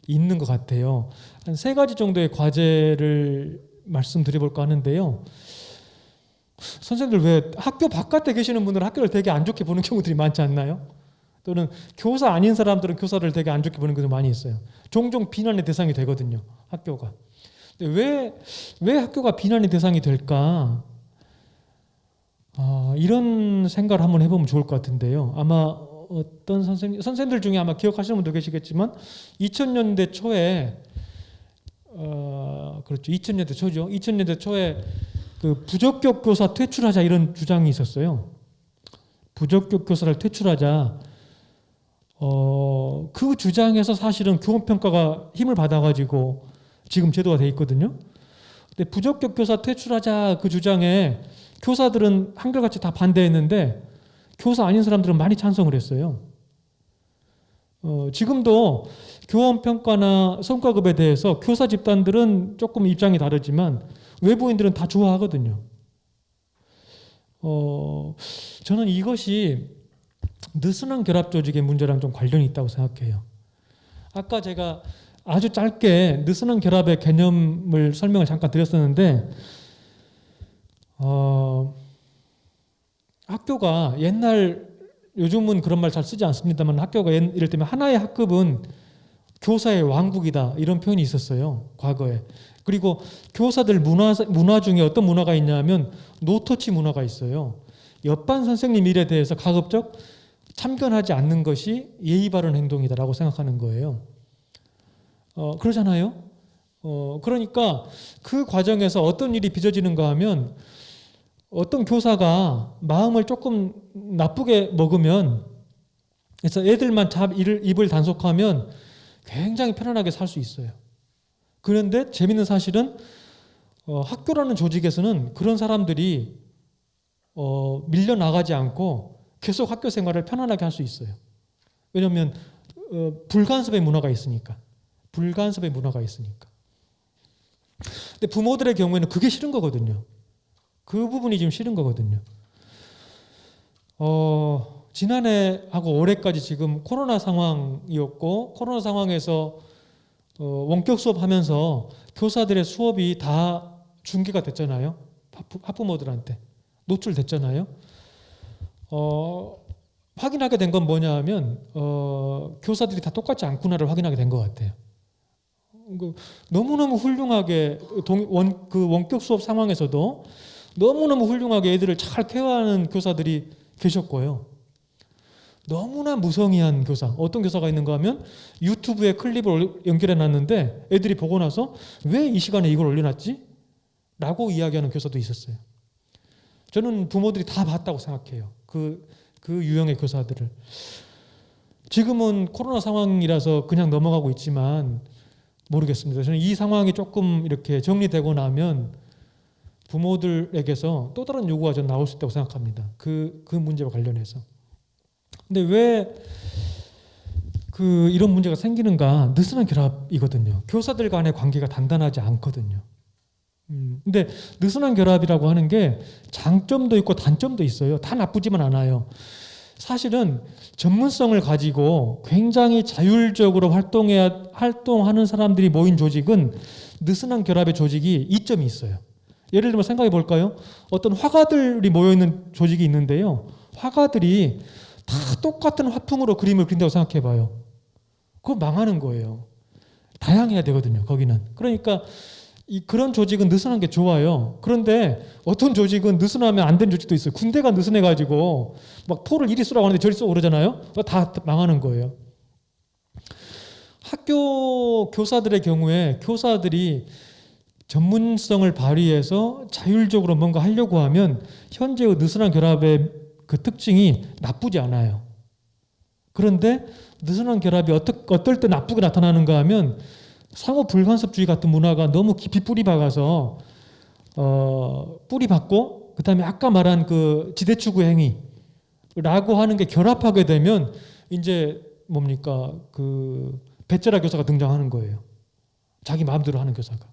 있는 것 같아요. 한 3가지 정도의 과제를 말씀드려볼까 하는데요. 선생님들 왜 학교 바깥에 계시는 분들은 학교를 되게 안 좋게 보는 경우들이 많지 않나요? 또는 교사 아닌 사람들은 교사를 되게 안 좋게 보는 경우도 많이 있어요. 종종 비난의 대상이 되거든요, 학교가. 근데 왜 학교가 비난의 대상이 될까? 이런 생각을 한번 해보면 좋을 것 같은데요. 아마 어떤 선생님들 중에 아마 기억하시는 분도 계시겠지만 2000년대 초에 그렇죠. 2000년대 초죠. 2000년대 초에 그 부적격 교사 퇴출하자 이런 주장이 있었어요. 부적격 교사를 퇴출하자. 그 주장에서 사실은 교원평가가 힘을 받아가지고 지금 제도가 돼 있거든요. 근데 부적격 교사 퇴출하자 그 주장에 교사들은 한결같이 다 반대했는데 교사 아닌 사람들은 많이 찬성을 했어요. 지금도 교원평가나 성과급에 대해서 교사 집단들은 조금 입장이 다르지만 외부인들은 다 좋아하거든요. 저는 이것이 느슨한 결합 조직의 문제랑 좀 관련이 있다고 생각해요. 아까 제가 아주 짧게 느슨한 결합의 개념을 설명을 잠깐 드렸었는데 학교가 요즘은 그런 말 잘 쓰지 않습니다만 학교가 이를테면 하나의 학급은 교사의 왕국이다 이런 표현이 있었어요, 과거에. 그리고 교사들 문화 중에 어떤 문화가 있냐면 노터치 문화가 있어요. 옆반 선생님 일에 대해서 가급적 참견하지 않는 것이 예의 바른 행동이다라고 생각하는 거예요. 그러잖아요. 그러니까 그 과정에서 어떤 일이 빚어지는가 하면 어떤 교사가 마음을 조금 나쁘게 먹으면 그래서 애들만 입을 단속하면 굉장히 편안하게 살 수 있어요. 그런데 재밌는 사실은 학교라는 조직에서는 그런 사람들이 밀려나가지 않고 계속 학교 생활을 편안하게 할 수 있어요. 왜냐하면 불간섭의 문화가 있으니까. 불간섭의 문화가 있으니까. 근데 부모들의 경우에는 그게 싫은 거거든요. 그 부분이 지금 싫은 거거든요. 지난해하고 올해까지 지금 코로나 상황이었고 코로나 상황에서 원격 수업하면서 교사들의 수업이 다 중계가 됐잖아요. 학부모들한테 노출됐잖아요. 확인하게 된 건 뭐냐 하면 교사들이 다 똑같지 않구나를 확인하게 된 것 같아요. 너무너무 훌륭하게 그 원격 수업 상황에서도 너무너무 훌륭하게 애들을 잘 케어하는 교사들이 계셨고요. 너무나 무성의한 교사. 어떤 교사가 있는가 하면 유튜브에 클립을 연결해 놨는데 애들이 보고 나서 왜 이 시간에 이걸 올려놨지? 라고 이야기하는 교사도 있었어요. 저는 부모들이 다 봤다고 생각해요. 그 유형의 교사들을. 지금은 코로나 상황이라서 그냥 넘어가고 있지만 모르겠습니다. 저는 이 상황이 조금 이렇게 정리되고 나면 부모들에게서 또 다른 요구가 전 나올 수 있다고 생각합니다. 그 문제와 관련해서. 근데 왜 이런 문제가 생기는가? 느슨한 결합이거든요. 교사들 간의 관계가 단단하지 않거든요. 근데 느슨한 결합이라고 하는 게 장점도 있고 단점도 있어요. 다 나쁘지만 않아요. 사실은 전문성을 가지고 굉장히 자율적으로 활동하는 사람들이 모인 조직은 느슨한 결합의 조직이 이점이 있어요. 예를 들면 생각해 볼까요? 어떤 화가들이 모여있는 조직이 있는데요. 화가들이 다 똑같은 화풍으로 그림을 그린다고 생각해 봐요. 그거 망하는 거예요. 다양해야 되거든요. 거기는. 그러니까 그런 조직은 느슨한 게 좋아요. 그런데 어떤 조직은 느슨하면 안 된 조직도 있어요. 군대가 느슨해가지고 막 포를 이리 쏘라고 하는데 저리 쏘고 그러잖아요. 다 망하는 거예요. 학교 교사들의 경우에 교사들이 전문성을 발휘해서 자율적으로 뭔가 하려고 하면 현재의 느슨한 결합의 그 특징이 나쁘지 않아요. 그런데 느슨한 결합이 어떨 때 나쁘게 나타나는가 하면 상호 불간섭주의 같은 문화가 너무 깊이 뿌리 박아서 뿌리 박고 그다음에 아까 말한 그 지대추구 행위라고 하는 게 결합하게 되면 이제 뭡니까 그 배째라 교사가 등장하는 거예요. 자기 마음대로 하는 교사가.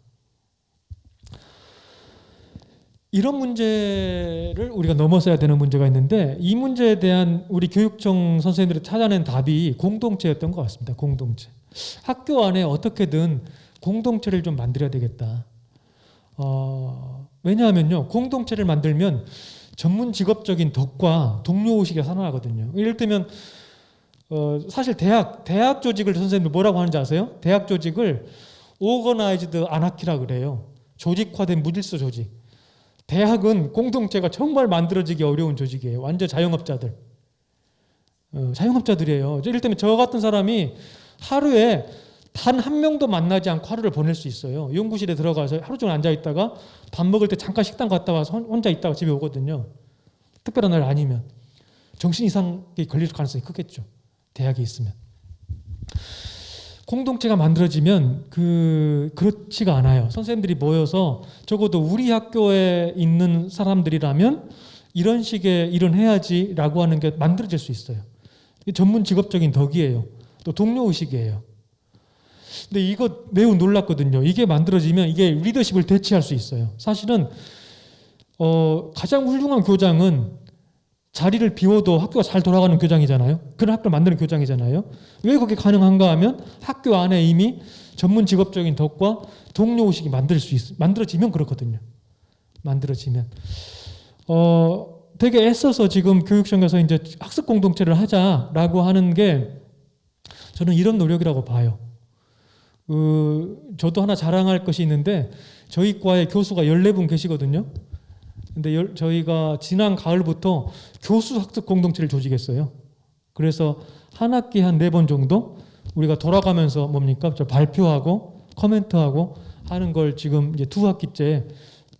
이런 문제를 우리가 넘어서야 되는 문제가 있는데 이 문제에 대한 우리 교육청 선생님들이 찾아낸 답이 공동체였던 것 같습니다. 공동체. 학교 안에 어떻게든 공동체를 좀 만들어야 되겠다. 왜냐하면요, 공동체를 만들면 전문 직업적인 덕과 동료 의식이 살아나거든요. 예를 들면 사실 대학 조직을 선생님들 뭐라고 하는지 아세요? 대학 조직을 오거나이즈드 아나키라 그래요. 조직화된 무질서 조직. 대학은 공동체가 정말 만들어지기 어려운 조직이에요. 완전 자영업자들. 자영업자들이에요. 예를 들면 저 같은 사람이 하루에 단 한 명도 만나지 않고 하루를 보낼 수 있어요. 연구실에 들어가서 하루 종일 앉아 있다가 밥 먹을 때 잠깐 식당 갔다 와서 혼자 있다가 집에 오거든요. 특별한 날 아니면 정신 이상이 걸릴 가능성이 크겠죠. 대학에 있으면. 공동체가 만들어지면 그렇지가 않아요. 선생님들이 모여서 적어도 우리 학교에 있는 사람들이라면 이런 식의 일은 해야지라고 하는 게 만들어질 수 있어요. 이게 전문 직업적인 덕이에요. 또 동료 의식이에요. 근데 이거 매우 놀랐거든요. 이게 만들어지면 이게 리더십을 대체할 수 있어요. 사실은 가장 훌륭한 교장은 자리를 비워도 학교가 잘 돌아가는 교장이잖아요. 그런 학교를 만드는 교장이잖아요. 왜 그게 가능한가 하면 학교 안에 이미 전문 직업적인 덕과 동료 의식이 만들어지면 그렇거든요. 만들어지면 되게 애써서 지금 교육청에서 이제 학습 공동체를 하자라고 하는 게 저는 이런 노력이라고 봐요. 저도 하나 자랑할 것이 있는데 저희 과에 교수가 14분 계시거든요. 근데 저희가 지난 가을부터 교수 학습 공동체를 조직했어요. 그래서 한 학기 한 4번 정도 우리가 돌아가면서 뭡니까? 저 발표하고 코멘트하고 하는 걸 지금 이제 2학기째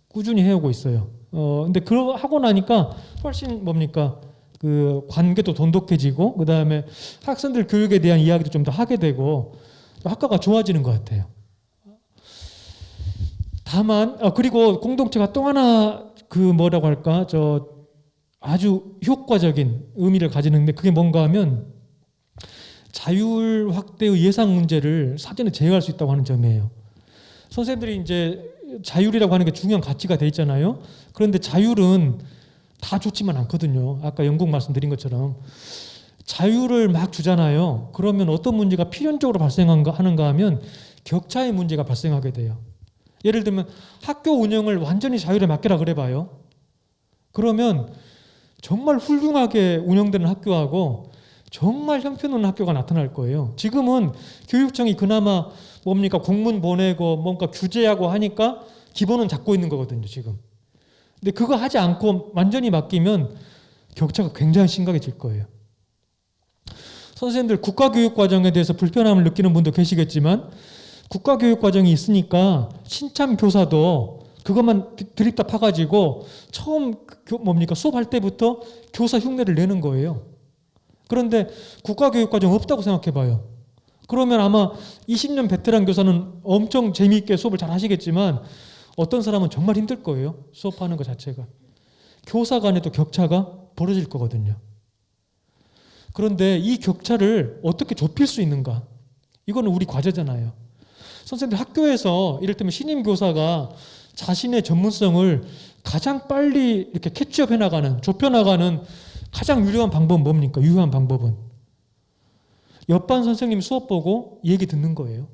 꾸준히 해오고 있어요. 근데 그거 하고 나니까 훨씬 뭡니까? 그 관계도 돈독해지고 그다음에 학생들 교육에 대한 이야기도 좀 더 하게 되고 학과가 좋아지는 것 같아요. 다만 그리고 공동체가 또 하나 뭐라고 할까? 아주 효과적인 의미를 가지는데 그게 뭔가 하면 자율 확대의 예상 문제를 사전에 제어할 수 있다고 하는 점이에요. 선생님들이 이제 자율이라고 하는 게 중요한 가치가 돼 있잖아요. 그런데 자율은 다 좋지만 않거든요. 아까 영국 말씀드린 것처럼 자율을 막 주잖아요. 그러면 어떤 문제가 필연적으로 하는가 하면 격차의 문제가 발생하게 돼요. 예를 들면 학교 운영을 완전히 자율에 맡기라 그래봐요. 그러면 정말 훌륭하게 운영되는 학교하고 정말 형편없는 학교가 나타날 거예요. 지금은 교육청이 그나마 뭡니까 공문 보내고 뭔가 규제하고 하니까 기본은 잡고 있는 거거든요. 지금. 근데 그거 하지 않고 완전히 맡기면 격차가 굉장히 심각해질 거예요. 선생님들 국가교육과정에 대해서 불편함을 느끼는 분도 계시겠지만 국가교육과정이 있으니까 신참 교사도 그것만 드립다 파가지고 처음 수업할 때부터 교사 흉내를 내는 거예요. 그런데 국가교육과정 없다고 생각해봐요. 그러면 아마 20년 베테랑 교사는 엄청 재미있게 수업을 잘 하시겠지만 어떤 사람은 정말 힘들 거예요. 수업하는 것 자체가. 교사 간에도 격차가 벌어질 거거든요. 그런데 이 격차를 어떻게 좁힐 수 있는가? 이거는 우리 과제잖아요. 선생님들 학교에서 이를테면 신임 교사가 자신의 전문성을 가장 빨리 이렇게 캐치업 해나가는, 좁혀나가는 가장 유효한 방법은 뭡니까? 유효한 방법은 옆반 선생님 수업 보고 얘기 듣는 거예요.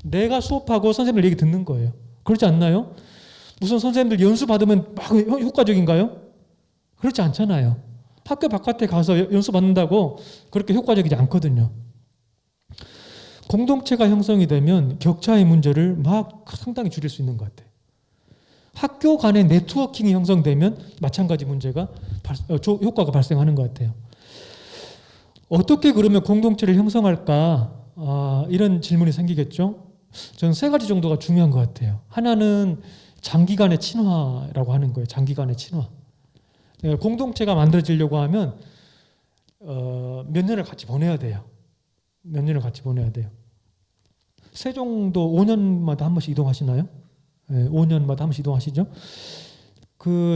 내가 수업하고 선생님들 얘기 듣는 거예요. 그렇지 않나요? 무슨 선생님들 연수 받으면 막 효과적인가요? 그렇지 않잖아요. 학교 바깥에 가서 연수 받는다고 그렇게 효과적이지 않거든요. 공동체가 형성이 되면 격차의 문제를 막 상당히 줄일 수 있는 것 같아요. 학교 간의 네트워킹이 형성되면 마찬가지 문제가 효과가 발생하는 것 같아요. 어떻게 그러면 공동체를 형성할까? 이런 질문이 생기겠죠. 저는 3가지 정도가 중요한 것 같아요. 하나는 장기간의 친화라고 하는 거예요. 장기간의 친화. 공동체가 만들어지려고 하면 몇 년을 같이 보내야 돼요. 몇 년을 같이 보내야 돼요. 세종도 5년마다 한 번씩 이동하시나요? 네, 5년마다 한 번씩 이동하시죠.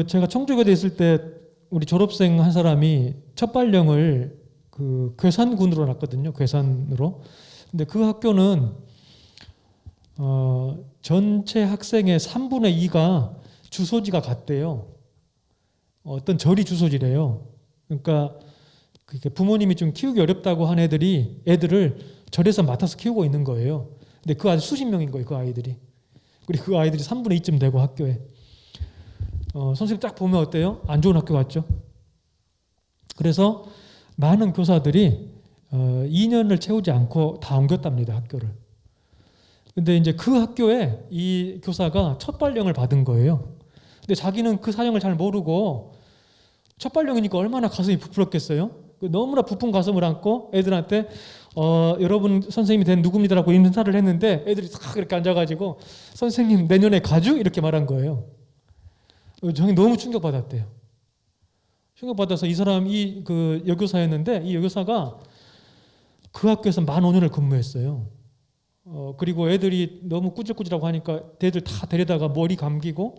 제가 청주교대에 있을 때 우리 졸업생 한 사람이 첫 발령을 괴산군으로 났거든요. 괴산으로. 근데 그 학교는 전체 학생의 3분의 2가 주소지가 같대요. 어떤 절이 주소지래요. 그러니까 부모님이 좀 키우기 어렵다고 한 애들을 절에서 맡아서 키우고 있는 거예요. 근데 그 아이 수십 명인 거예요, 그 아이들이. 그리고 그 아이들이 3분의 2쯤 되고 학교에. 선생님 딱 보면 어때요? 안 좋은 학교 같죠? 그래서 많은 교사들이 2년을 채우지 않고 다 옮겼답니다, 학교를. 근데 이제 그 학교에 이 교사가 첫 발령을 받은 거예요. 근데 자기는 그 사정을 잘 모르고 첫 발령이니까 얼마나 가슴이 부풀었겠어요? 너무나 부푼 가슴을 안고 애들한테 여러분 선생님이 된 누굽니다라고 인사를 했는데 애들이 싹 이렇게 앉아가지고 선생님 내년에 가주? 이렇게 말한 거예요. 저는 너무 충격받았대요. 충격받아서 이 사람이 그 여교사였는데 이 여교사가 그 학교에서 만 5년을 근무했어요. 그리고 애들이 너무 꾸질꾸질하고 하니까 애들 다 데려다가 머리 감기고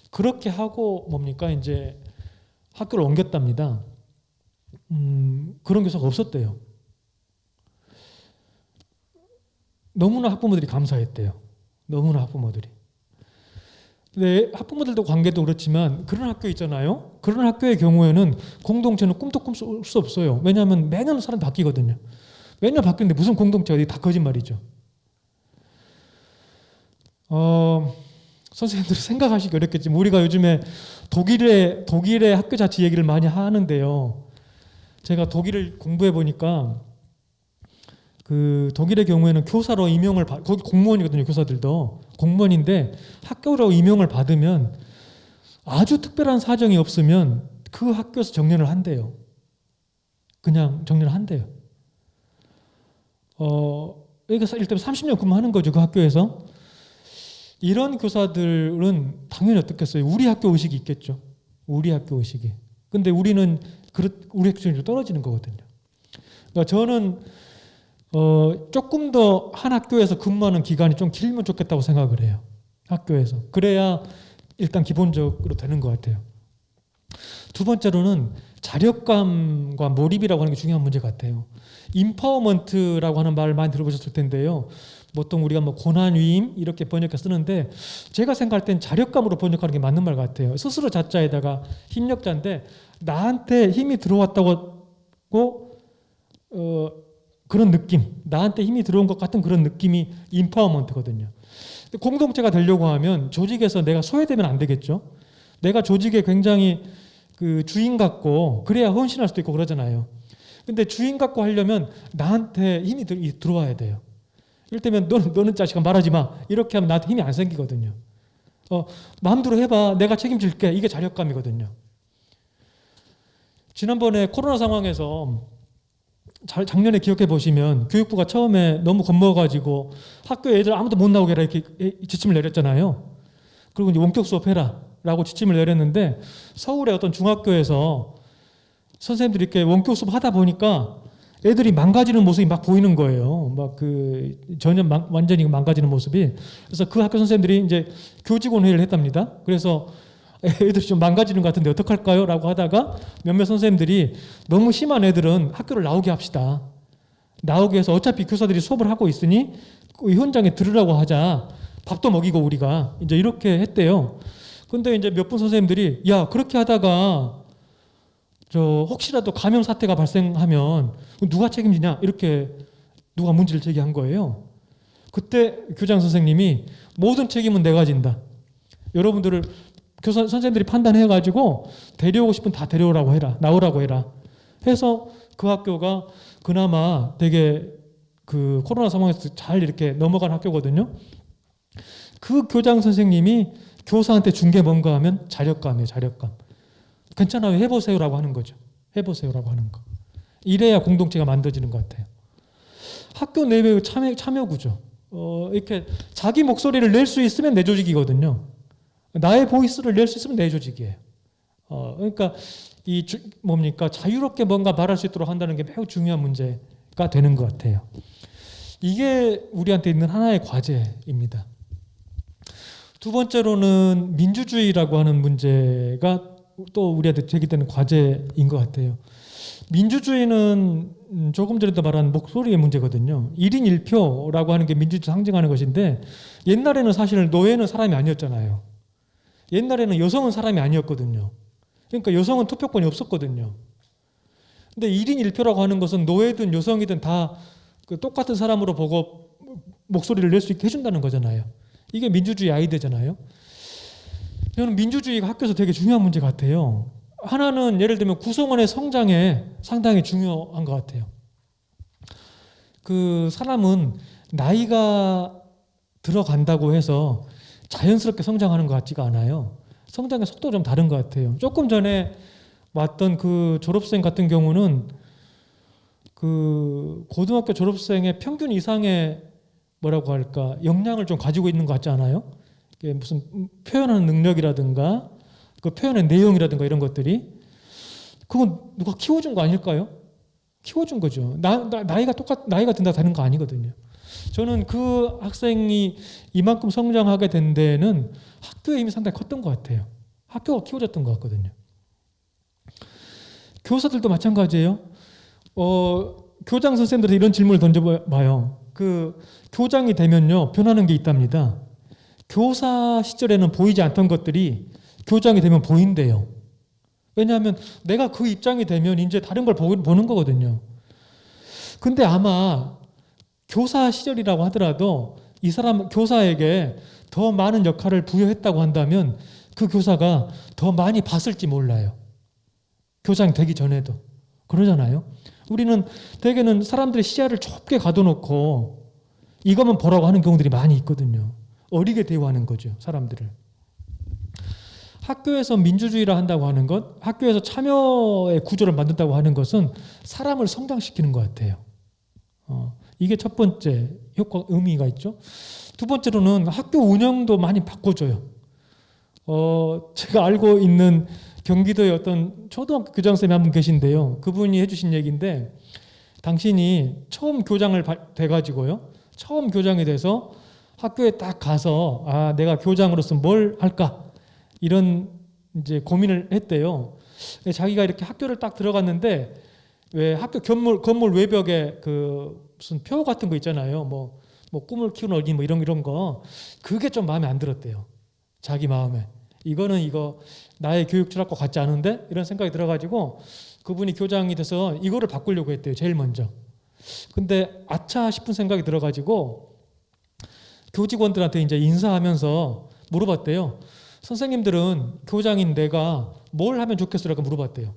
그렇게 하고 뭡니까 이제 학교를 옮겼답니다. 그런 교사가 없었대요. 너무나 학부모들이 감사했대요. 너무나 학부모들이. 근데 학부모들도 관계도 그렇지만 그런 학교 있잖아요. 그런 학교의 경우에는 공동체는 꿈도 꿀 수 없어요. 왜냐하면 매년 사람 바뀌거든요. 매년 바뀌는데 무슨 공동체가 어디 다 거짓말이죠. 선생님들이 생각하시기 어렵겠지만 우리가 요즘에 독일의 학교 자치 얘기를 많이 하는데요. 제가 독일을 공부해 보니까 그 독일의 경우에는 교사로 임용을 거기 공무원이거든요. 교사들도 공무원인데 학교로 임용을 받으면 아주 특별한 사정이 없으면 그 학교에서 정년을 한대요. 그냥 정년을 한대요. 그러니까 일단 30년 근무하는 거죠. 그 학교에서. 이런 교사들은 당연히 어떻겠어요? 우리 학교 의식이 있겠죠. 우리 학교 의식이. 근데 우리는 우리 학교 의식이 떨어지는 거거든요. 그러니까 저는 조금 더 한 학교에서 근무하는 기간이 좀 길면 좋겠다고 생각을 해요. 학교에서. 그래야 일단 기본적으로 되는 것 같아요. 두 번째로는 자력감과 몰입이라고 하는 게 중요한 문제 같아요. 인파워먼트라고 하는 말을 많이 들어보셨을 텐데요. 보통 우리가 뭐 고난위임 이렇게 번역해 쓰는데 제가 생각할 땐 자력감으로 번역하는 게 맞는 말 같아요. 스스로 자자에다가 힘력자인데 나한테 힘이 들어왔다고 그런 느낌, 나한테 힘이 들어온 것 같은 그런 느낌이 인파워먼트거든요. 공동체가 되려고 하면 조직에서 내가 소외되면 안 되겠죠. 내가 조직에 굉장히 그 주인 같고 그래야 헌신할 수도 있고 그러잖아요. 근데 주인 같고 하려면 나한테 힘이 들어와야 돼요. 이를테면 너는 자식아 말하지 마. 이렇게 하면 나한테 힘이 안 생기거든요. 마음대로 해봐. 내가 책임질게. 이게 자력감이거든요. 지난번에 코로나 상황에서 작년에 기억해 보시면 교육부가 처음에 너무 겁먹어가지고 학교 애들 아무도 못 나오게 해라 이렇게 지침을 내렸잖아요. 그리고 이제 원격 수업해라 라고 지침을 내렸는데 서울의 어떤 중학교에서 선생님들이 이렇게 원격 수업 하다 보니까 애들이 망가지는 모습이 막 보이는 거예요. 막 전혀 완전히 망가지는 모습이. 그래서 그 학교 선생님들이 이제 교직원 회의를 했답니다. 그래서 애들이 좀 망가지는 것 같은데 어떡할까요? 라고 하다가 몇몇 선생님들이 너무 심한 애들은 학교를 나오게 합시다. 나오게 해서 어차피 교사들이 수업을 하고 있으니 그 현장에 들으라고 하자. 밥도 먹이고 우리가 이제 이렇게 했대요. 근데 이제 몇 분 선생님들이 야 그렇게 하다가 혹시라도 감염 사태가 발생하면 누가 책임지냐 이렇게 누가 문제를 제기한 거예요. 그때 교장 선생님이 모든 책임은 내가 진다. 여러분들을 선생님들이 판단해가지고 데려오고 싶으면 다 데려오라고 해라. 나오라고 해라. 해서 그 학교가 그나마 되게 그 코로나 상황에서 잘 이렇게 넘어간 학교거든요. 그 교장 선생님이 교사한테 준 게 뭔가 하면 자력감이에요. 자력감. 괜찮아요. 해보세요라고 하는 거죠. 해보세요라고 하는 거. 이래야 공동체가 만들어지는 것 같아요. 학교 내외의 참여 구조. 이렇게 자기 목소리를 낼 수 있으면 내 조직이거든요. 나의 보이스를 낼 수 있으면 내 조직이에요. 그러니까 뭡니까 자유롭게 뭔가 말할 수 있도록 한다는 게 매우 중요한 문제가 되는 것 같아요. 이게 우리한테 있는 하나의 과제입니다. 두 번째로는 민주주의라고 하는 문제가 또 우리한테 제기되는 과제인 것 같아요. 민주주의는 조금 전에도 말한 목소리의 문제거든요. 1인 1표라고 하는 게 민주주의 상징하는 것인데 옛날에는 사실 노예는 사람이 아니었잖아요. 옛날에는 여성은 사람이 아니었거든요. 그러니까 여성은 투표권이 없었거든요. 근데 1인 1표라고 하는 것은 노예든 여성이든 다 그 똑같은 사람으로 보고 목소리를 낼 수 있게 해준다는 거잖아요. 이게 민주주의 아이디어잖아요. 저는 민주주의가 학교에서 되게 중요한 문제 같아요. 하나는 예를 들면 구성원의 성장에 상당히 중요한 것 같아요. 그 사람은 나이가 들어간다고 해서 자연스럽게 성장하는 것 같지가 않아요. 성장의 속도가 좀 다른 것 같아요. 조금 전에 왔던 그 졸업생 같은 경우는 그 고등학교 졸업생의 평균 이상의 뭐라고 할까 역량을 좀 가지고 있는 것 같지 않아요? 이게 무슨 표현하는 능력이라든가 그 표현의 내용이라든가 이런 것들이 그건 누가 키워준 거 아닐까요? 키워준 거죠. 나이가 든다 다른 거 아니거든요. 저는 그 학생이 이만큼 성장하게 된 데는 학교의 힘이 상당히 컸던 것 같아요. 학교가 키워줬던 것 같거든요. 교사들도 마찬가지예요. 교장 선생님들한테 이런 질문을 던져봐요. 그 교장이 되면요 변하는 게 있답니다. 교사 시절에는 보이지 않던 것들이 교장이 되면 보인대요. 왜냐하면 내가 그 입장이 되면 이제 다른 걸 보는 거거든요. 근데 아마 교사 시절이라고 하더라도 이 사람 교사에게 더 많은 역할을 부여했다고 한다면 그 교사가 더 많이 봤을지 몰라요. 교장 되기 전에도. 그러잖아요. 우리는 대개는 사람들의 시야를 좁게 가둬놓고 이것만 보라고 하는 경우들이 많이 있거든요. 어리게 대우하는 거죠. 사람들을. 학교에서 민주주의라 한다고 하는 것, 학교에서 참여의 구조를 만든다고 하는 것은 사람을 성장시키는 것 같아요. 이게 첫 번째 의미가 있죠. 두 번째로는 학교 운영도 많이 바꿔줘요. 제가 알고 있는 경기도의 어떤 초등학교 교장선생님이 한 분 계신데요. 그분이 해주신 얘기인데 당신이 처음 교장을 돼가지고요. 처음 교장이 돼서 학교에 딱 가서 내가 교장으로서 뭘 할까 이런 이제 고민을 했대요. 자기가 이렇게 학교를 딱 들어갔는데 왜 학교 건물 외벽에 그 무슨 표 같은 거 있잖아요. 뭐 꿈을 키우는 어린이 뭐 이런 거 그게 좀 마음에 안 들었대요. 자기 마음에 이거 나의 교육 철학과 같지 않은데 이런 생각이 들어가지고 그분이 교장이 돼서 이거를 바꾸려고 했대요. 제일 먼저. 근데 아차 싶은 생각이 들어가지고 교직원들한테 이제 인사하면서 물어봤대요. 선생님들은 교장인 내가 뭘 하면 좋겠어라고 물어봤대요.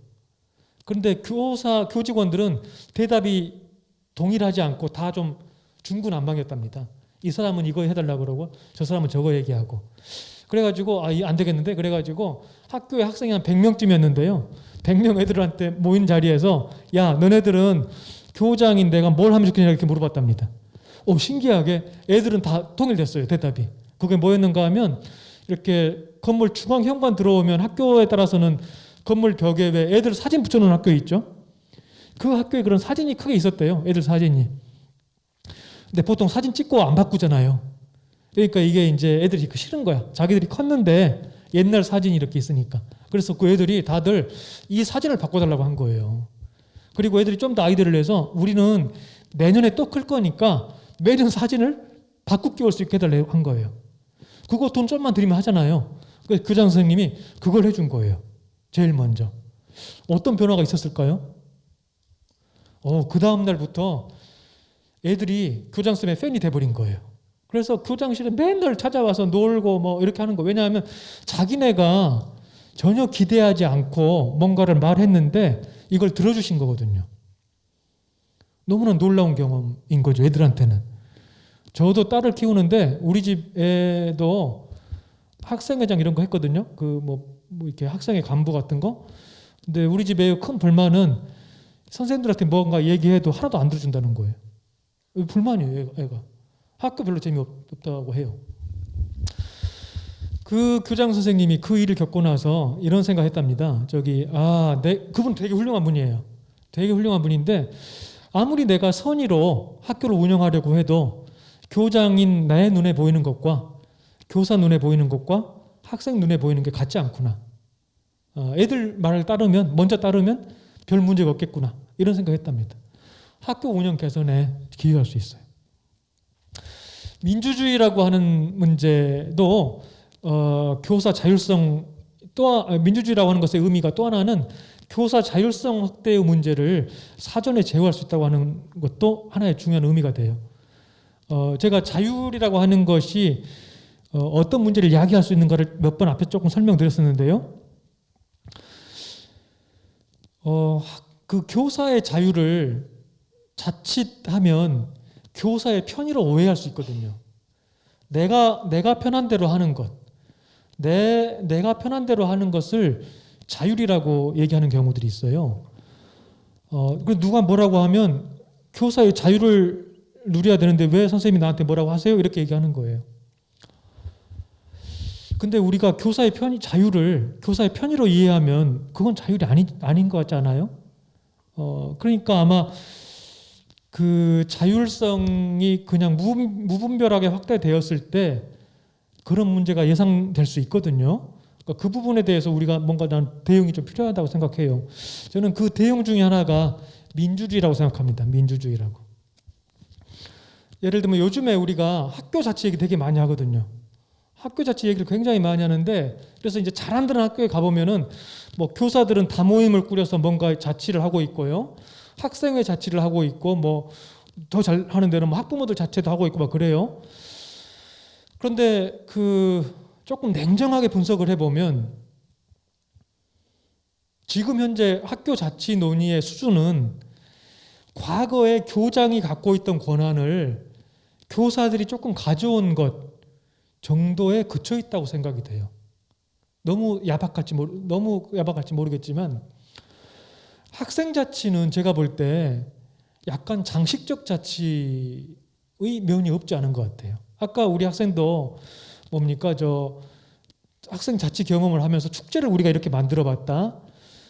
그런데 교직원들은 대답이 동일하지 않고 다 좀 중구난방이었답니다. 이 사람은 이거 해달라고 그러고 저 사람은 저거 얘기하고. 그래가지고 안 되겠는데 그래가지고 학교에 학생이 한 100명쯤이었는데요. 100명 애들한테 모인 자리에서 야 너네들은 교장인 내가 뭘 하면 좋겠냐 이렇게 물어봤답니다. 신기하게 애들은 다 통일됐어요. 대답이. 그게 뭐였는가 하면 이렇게 건물 중앙 현관 들어오면 학교에 따라서는 건물 벽에 왜 애들 사진 붙여놓은 학교 있죠? 그 학교에 그런 사진이 크게 있었대요. 애들 사진이. 근데 보통 사진 찍고 안 바꾸잖아요. 그러니까 이게 이제 애들이 싫은 거야. 자기들이 컸는데 옛날 사진이 이렇게 있으니까. 그래서 그 애들이 다들 이 사진을 바꿔달라고 한 거예요. 그리고 애들이 좀 더 아이디어를 내서 우리는 내년에 또 클 거니까 매년 사진을 바꾸기 올 수 있게 해달라고 한 거예요. 그거 돈 좀만 들이면 하잖아요. 그래서 교장 선생님이 그걸 해준 거예요. 제일 먼저. 어떤 변화가 있었을까요? 그 다음 날부터 애들이 교장 선생님의 팬이 돼버린 거예요. 그래서 교장실에 맨날 찾아와서 놀고 뭐 이렇게 하는 거. 왜냐하면 자기네가 전혀 기대하지 않고 뭔가를 말했는데 이걸 들어주신 거거든요. 너무나 놀라운 경험인 거죠. 애들한테는. 저도 딸을 키우는데 우리 집 애도 학생회장 이런 거 했거든요. 뭐 이렇게 학생회 간부 같은 거. 근데 우리 집 애의 큰 불만은 선생님들한테 뭔가 얘기해도 하나도 안 들어준다는 거예요. 불만이에요, 애가. 학교 별로 재미없다고 해요. 그 교장 선생님이 그 일을 겪고 나서 이런 생각했답니다. 그분 되게 훌륭한 분이에요. 되게 훌륭한 분인데 아무리 내가 선의로 학교를 운영하려고 해도 교장인 나의 눈에 보이는 것과 교사 눈에 보이는 것과 학생 눈에 보이는 게 같지 않구나. 애들 말을 먼저 따르면 별 문제가 없겠구나. 이런 생각했답니다. 학교 운영 개선에 기여할 수 있어요. 민주주의라고 하는 문제도 교사 자율성 민주주의라고 하는 것의 의미가 또 하나는 교사 자율성 확대의 문제를 사전에 제어할 수 있다고 하는 것도 하나의 중요한 의미가 돼요. 제가 자율이라고 하는 것이 어떤 문제를 야기할 수 있는가를 몇 번 앞에 조금 설명드렸었는데요. 그 교사의 자유를 자칫하면 교사의 편의로 오해할 수 있거든요. 내가 편한 대로 하는 것, 내가 편한 대로 하는 것을 자율이라고 얘기하는 경우들이 있어요. 그 누가 뭐라고 하면 교사의 자유를 누려야 되는데 왜 선생님이 나한테 뭐라고 하세요? 이렇게 얘기하는 거예요. 근데 우리가 교사의 자유를 교사의 편의로 이해하면 그건 자율이 아닌 것 같지 않아요? 그러니까 아마 그 자율성이 그냥 무분별하게 확대되었을 때 그런 문제가 예상될 수 있거든요. 그러니까 그 부분에 대해서 우리가 뭔가 대응이 좀 필요하다고 생각해요. 저는 그 대응 중에 하나가 민주주의라고 생각합니다. 민주주의라고. 예를 들면 요즘에 우리가 학교 자치 얘기 되게 많이 하거든요. 학교 자치 얘기를 굉장히 많이 하는데, 그래서 이제 잘 안 되는 학교에 가보면은 뭐 교사들은 다모임을 꾸려서 뭔가 자치를 하고 있고요. 학생회 자치를 하고 있고, 뭐 더 잘하는 데는 뭐 학부모들 자체도 하고 있고 막 그래요. 그런데 그 조금 냉정하게 분석을 해보면 지금 현재 학교 자치 논의의 수준은 과거에 교장이 갖고 있던 권한을 교사들이 조금 가져온 것 정도에 그쳐 있다고 생각이 돼요. 너무 야박할지 모르겠지만 학생 자치는 제가 볼 때 약간 장식적 자치의 면이 없지 않은 것 같아요. 아까 우리 학생도 뭡니까 학생 자치 경험을 하면서 축제를 우리가 이렇게 만들어봤다,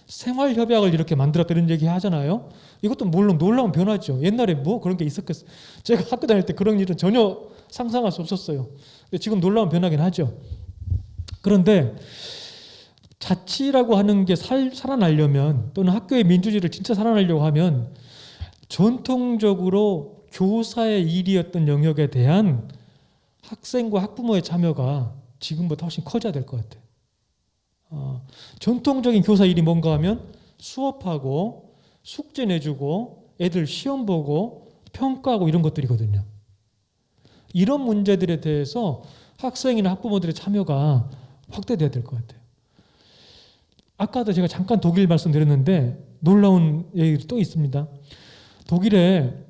생활협약을 이렇게 만들었다 이런 얘기 하잖아요. 이것도 물론 놀라운 변화죠. 옛날에 뭐 그런 게 있었겠어요. 제가 학교 다닐 때 그런 일은 전혀 상상할 수 없었어요. 근데 지금 놀라운 변화긴 하죠. 그런데 자치라고 하는 게 살아나려면, 또는 학교의 민주주의를 진짜 살아나려고 하면 전통적으로 교사의 일이었던 영역에 대한 학생과 학부모의 참여가 지금보다 훨씬 커져야 될 것 같아요. 전통적인 교사 일이 뭔가 하면 수업하고 숙제 내주고 애들 시험 보고 평가하고 이런 것들이거든요. 이런 문제들에 대해서 학생이나 학부모들의 참여가 확대돼야 될 것 같아요. 아까도 제가 잠깐 독일 말씀드렸는데 놀라운 얘기도 또 있습니다. 독일에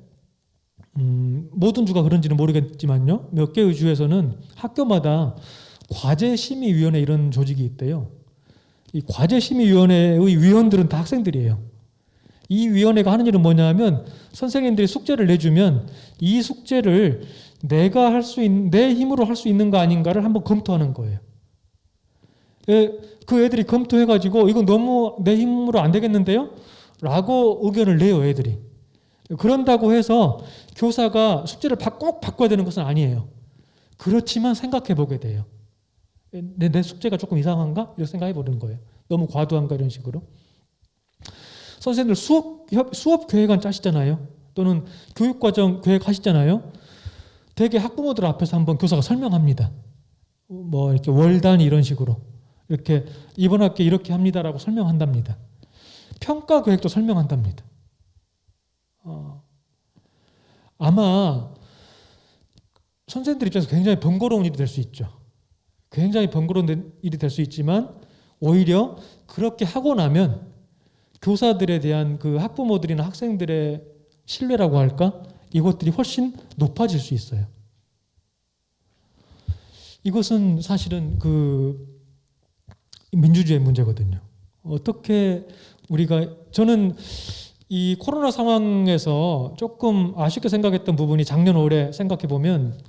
모든 주가 그런지는 모르겠지만요, 몇 개의 주에서는 학교마다 과제심의위원회 이런 조직이 있대요. 이 과제심의위원회의 위원들은 다 학생들이에요. 이 위원회가 하는 일은 뭐냐면 선생님들이 숙제를 내주면 이 숙제를 내가 할 수 있는, 내 힘으로 할 수 있는가 아닌가를 한번 검토하는 거예요. 그 애들이 검토해가지고 이거 너무 내 힘으로 안 되겠는데요? 라고 의견을 내요, 애들이. 그런다고 해서 교사가 숙제를 꼭 바꿔야 되는 것은 아니에요. 그렇지만 생각해 보게 돼요. 내 숙제가 조금 이상한가? 이렇게 생각해 보는 거예요. 너무 과도한가? 이런 식으로. 선생님들 수업 계획안 짜시잖아요. 또는 교육과정 계획하시잖아요. 대개 학부모들 앞에서 한번 교사가 설명합니다. 뭐 이렇게 월 단위 이런 식으로 이렇게 이번 학기 이렇게 합니다라고 설명한답니다. 평가 계획도 설명한답니다. 아마 선생님들 입장에서 굉장히 번거로운 일이 될 수 있죠. 굉장히 번거로운 일이 될 수 있지만 오히려 그렇게 하고 나면 교사들에 대한 그 학부모들이나 학생들의 신뢰라고 할까? 이것들이 훨씬 높아질 수 있어요. 이것은 사실은 그 민주주의의 문제거든요. 어떻게 저는 이 코로나 상황에서 조금 아쉽게 생각했던 부분이 작년 올해 생각해 보면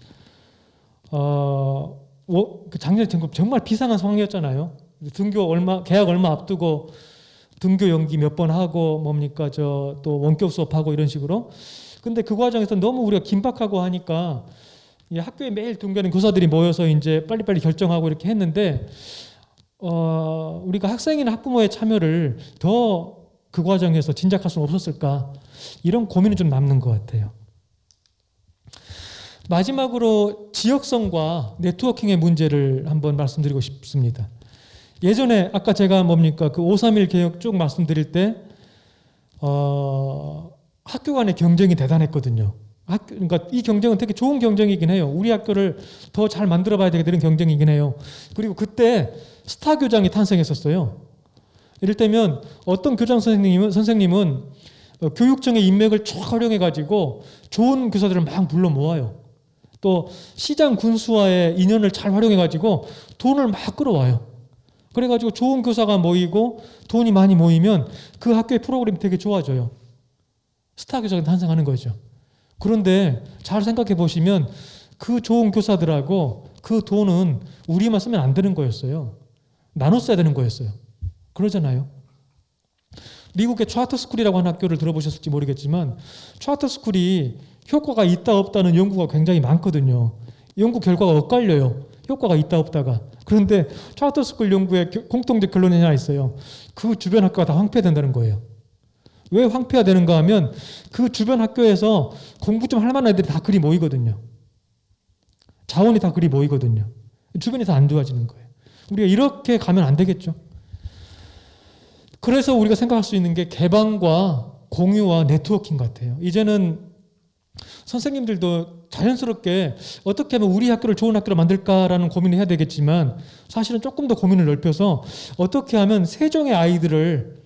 작년에 정말 비상한 상황이었잖아요. 계약 얼마 앞두고 등교 연기 몇 번 하고 또 원격 수업하고 이런 식으로. 근데 그 과정에서 너무 우리가 긴박하고 하니까 학교에 매일 등교하는 교사들이 모여서 이제 빨리빨리 결정하고 이렇게 했는데 우리가 학생이나 학부모의 참여를 더 그 과정에서 진작할 수는 없었을까, 이런 고민이 좀 남는 것 같아요. 마지막으로 지역성과 네트워킹의 문제를 한번 말씀드리고 싶습니다. 예전에 아까 제가 뭡니까 그 531 개혁 쭉 말씀드릴 때 학교 간의 경쟁이 대단했거든요. 그러니까 이 경쟁은 되게 좋은 경쟁이긴 해요. 우리 학교를 더 잘 만들어봐야 되는 경쟁이긴 해요. 그리고 그때 스타 교장이 탄생했었어요. 이를테면 어떤 교장 선생님은 교육청의 인맥을 쫙 활용해가지고 좋은 교사들을 막 불러 모아요. 또 시장 군수와의 인연을 잘 활용해가지고 돈을 막 끌어와요. 그래가지고 좋은 교사가 모이고 돈이 많이 모이면 그 학교의 프로그램이 되게 좋아져요. 스타 교사가 탄생하는 거죠. 그런데 잘 생각해 보시면 그 좋은 교사들하고 그 돈은 우리만 쓰면 안 되는 거였어요. 나눠 써야 되는 거였어요. 그러잖아요. 미국의 차터스쿨이라고 하는 학교를 들어보셨을지 모르겠지만 차터스쿨이 효과가 있다 없다는 연구가 굉장히 많거든요. 연구 결과가 엇갈려요. 효과가 있다 없다가. 그런데 차터스쿨 연구의 공통적 결론이 하나 있어요. 그 주변 학교가 다 황폐된다는 거예요. 왜 황폐가 되는가 하면 그 주변 학교에서 공부 좀 할 만한 애들이 다 그리 모이거든요. 자원이 다 그리 모이거든요. 주변이 다 안 좋아지는 거예요. 우리가 이렇게 가면 안 되겠죠. 그래서 우리가 생각할 수 있는 게 개방과 공유와 네트워킹 같아요. 이제는 선생님들도 자연스럽게 어떻게 하면 우리 학교를 좋은 학교로 만들까라는 고민을 해야 되겠지만 사실은 조금 더 고민을 넓혀서 어떻게 하면 세종의 아이들을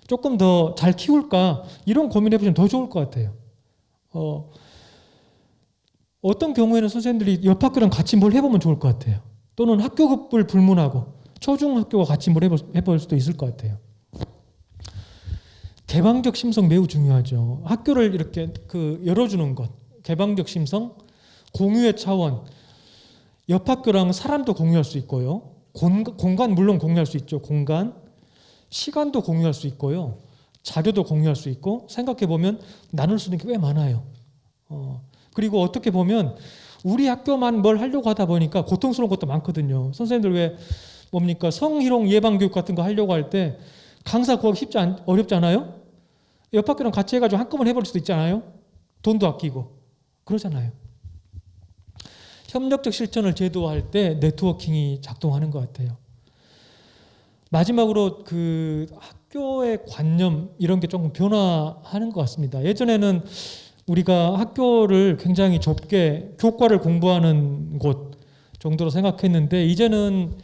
조금 더 잘 키울까 이런 고민을 해보시면 더 좋을 것 같아요. 어떤 경우에는 선생님들이 옆 학교랑 같이 뭘 해보면 좋을 것 같아요. 또는 학교급을 불문하고 초중학교와 같이 뭘 해볼 수도 있을 것 같아요. 개방적 심성 매우 중요하죠. 학교를 이렇게 열어주는 것, 개방적 심성, 공유의 차원, 옆 학교랑 사람도 공유할 수 있고요. 공간 물론 공유할 수 있죠. 공간, 시간도 공유할 수 있고요. 자료도 공유할 수 있고 생각해 보면 나눌 수 있는 게 꽤 많아요. 그리고 어떻게 보면 우리 학교만 뭘 하려고 하다 보니까 고통스러운 것도 많거든요. 선생님들 왜 뭡니까 성희롱 예방 교육 같은 거 하려고 할 때 강사 구하기 어렵지 않아요? 옆 학교랑 같이 해가지고 한꺼번에 해볼 수도 있잖아요. 돈도 아끼고 그러잖아요. 협력적 실천을 제도화할 때 네트워킹이 작동하는 것 같아요. 마지막으로 그 학교의 관념 이런 게 조금 변화하는 것 같습니다. 예전에는 우리가 학교를 굉장히 좁게 교과를 공부하는 곳 정도로 생각했는데 이제는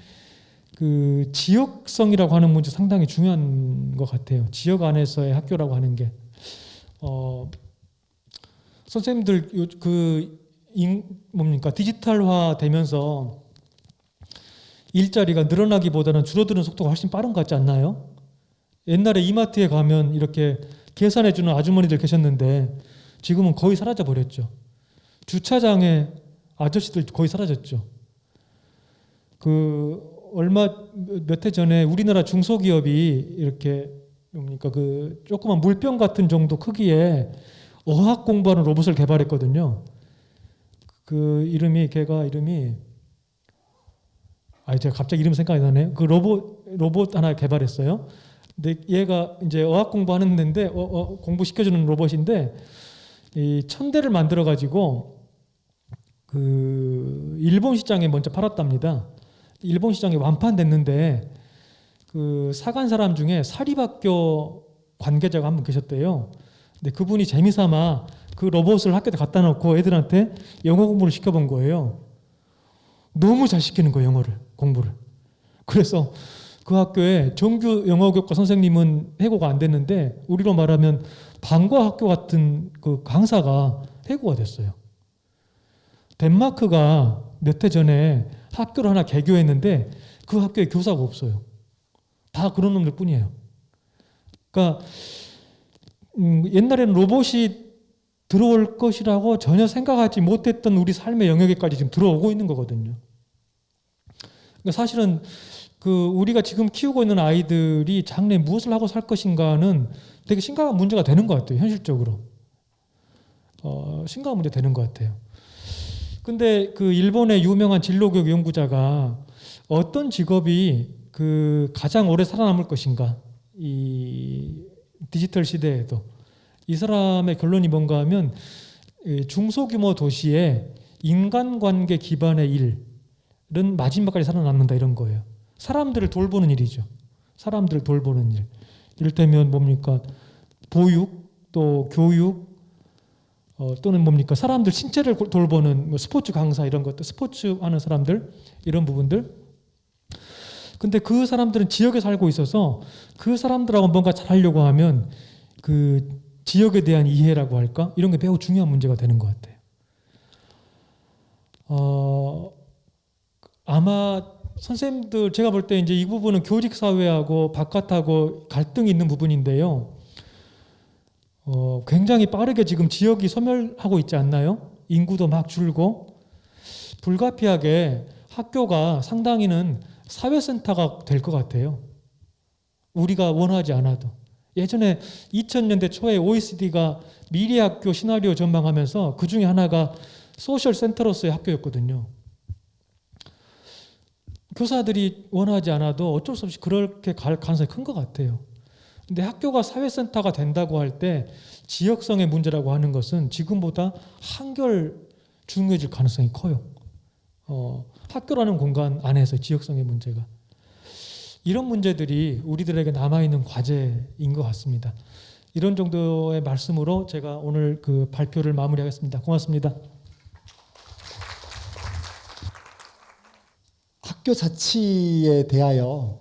그 지역성이라고 하는 문제 상당히 중요한 것 같아요. 지역 안에서의 학교라고 하는 게 선생님들 뭡니까 디지털화 되면서 일자리가 늘어나기보다는 줄어드는 속도가 훨씬 빠른 것 같지 않나요? 옛날에 이마트에 가면 이렇게 계산해주는 아주머니들 계셨는데 지금은 거의 사라져 버렸죠. 주차장에 아저씨들 거의 사라졌죠. 몇 해 전에 우리나라 중소기업이 이렇게 뭡니까 조그만 물병 같은 정도 크기의 어학 공부하는 로봇을 개발했거든요. 제가 갑자기 이름 생각이 나네요. 그 로봇 하나 개발했어요. 근데 얘가 이제 어학 공부하는 데인데 공부 시켜주는 로봇인데 이 천대를 만들어 가지고 일본 시장에 먼저 팔았답니다. 일본 시장에 완판됐는데 사간 사람 중에 사립학교 관계자가 한 분 계셨대요. 근데 그분이 재미삼아 그 로봇을 학교에 갖다 놓고 애들한테 영어 공부를 시켜본 거예요. 너무 잘 시키는 거예요, 공부를. 그래서 그 학교에 정규 영어 교과 선생님은 해고가 안 됐는데 우리로 말하면 방과 학교 같은 그 강사가 해고가 됐어요. 덴마크가 몇 해 전에 학교를 하나 개교했는데 그 학교에 교사가 없어요. 다 그런 놈들 뿐이에요. 그러니까 옛날에는 로봇이 들어올 것이라고 전혀 생각하지 못했던 우리 삶의 영역에까지 지금 들어오고 있는 거거든요. 그러니까 사실은 우리가 지금 키우고 있는 아이들이 장래에 무엇을 하고 살 것인가는 되게 심각한 문제가 되는 것 같아요. 현실적으로. 심각한 문제 되는 것 같아요. 근데 일본의 유명한 진로교육 연구자가 어떤 직업이 가장 오래 살아남을 것인가, 이 디지털 시대에도. 이 사람의 결론이 뭔가 하면 중소규모 도시의 인간관계 기반의 일은 마지막까지 살아남는다 이런 거예요. 사람들을 돌보는 일이죠. 사람들을 돌보는 일. 이를테면 뭡니까? 보육, 또 교육, 또는 뭡니까? 사람들 신체를 돌보는 뭐 스포츠 강사 이런 것들, 스포츠 하는 사람들 이런 부분들. 근데 그 사람들은 지역에 살고 있어서 그 사람들하고 뭔가 잘하려고 하면 그 지역에 대한 이해라고 할까? 이런 게 매우 중요한 문제가 되는 것 같아요. 아마 선생님들 제가 볼 때 이제 이 부분은 교직 사회하고 바깥하고 갈등이 있는 부분인데요. 굉장히 빠르게 지금 지역이 소멸하고 있지 않나요? 인구도 막 줄고 불가피하게 학교가 상당히는 사회센터가 될 것 같아요. 우리가 원하지 않아도. 예전에 2000년대 초에 OECD가 미래학교 시나리오 전망하면서 그 중에 하나가 소셜 센터로서의 학교였거든요. 교사들이 원하지 않아도 어쩔 수 없이 그렇게 갈 가능성이 큰 것 같아요. 근데 학교가 사회센터가 된다고 할 때 지역성의 문제라고 하는 것은 지금보다 한결 중요해질 가능성이 커요. 학교라는 공간 안에서 지역성의 문제가. 이런 문제들이 우리들에게 남아있는 과제인 것 같습니다. 이런 정도의 말씀으로 제가 오늘 그 발표를 마무리하겠습니다. 고맙습니다. 학교 자치에 대하여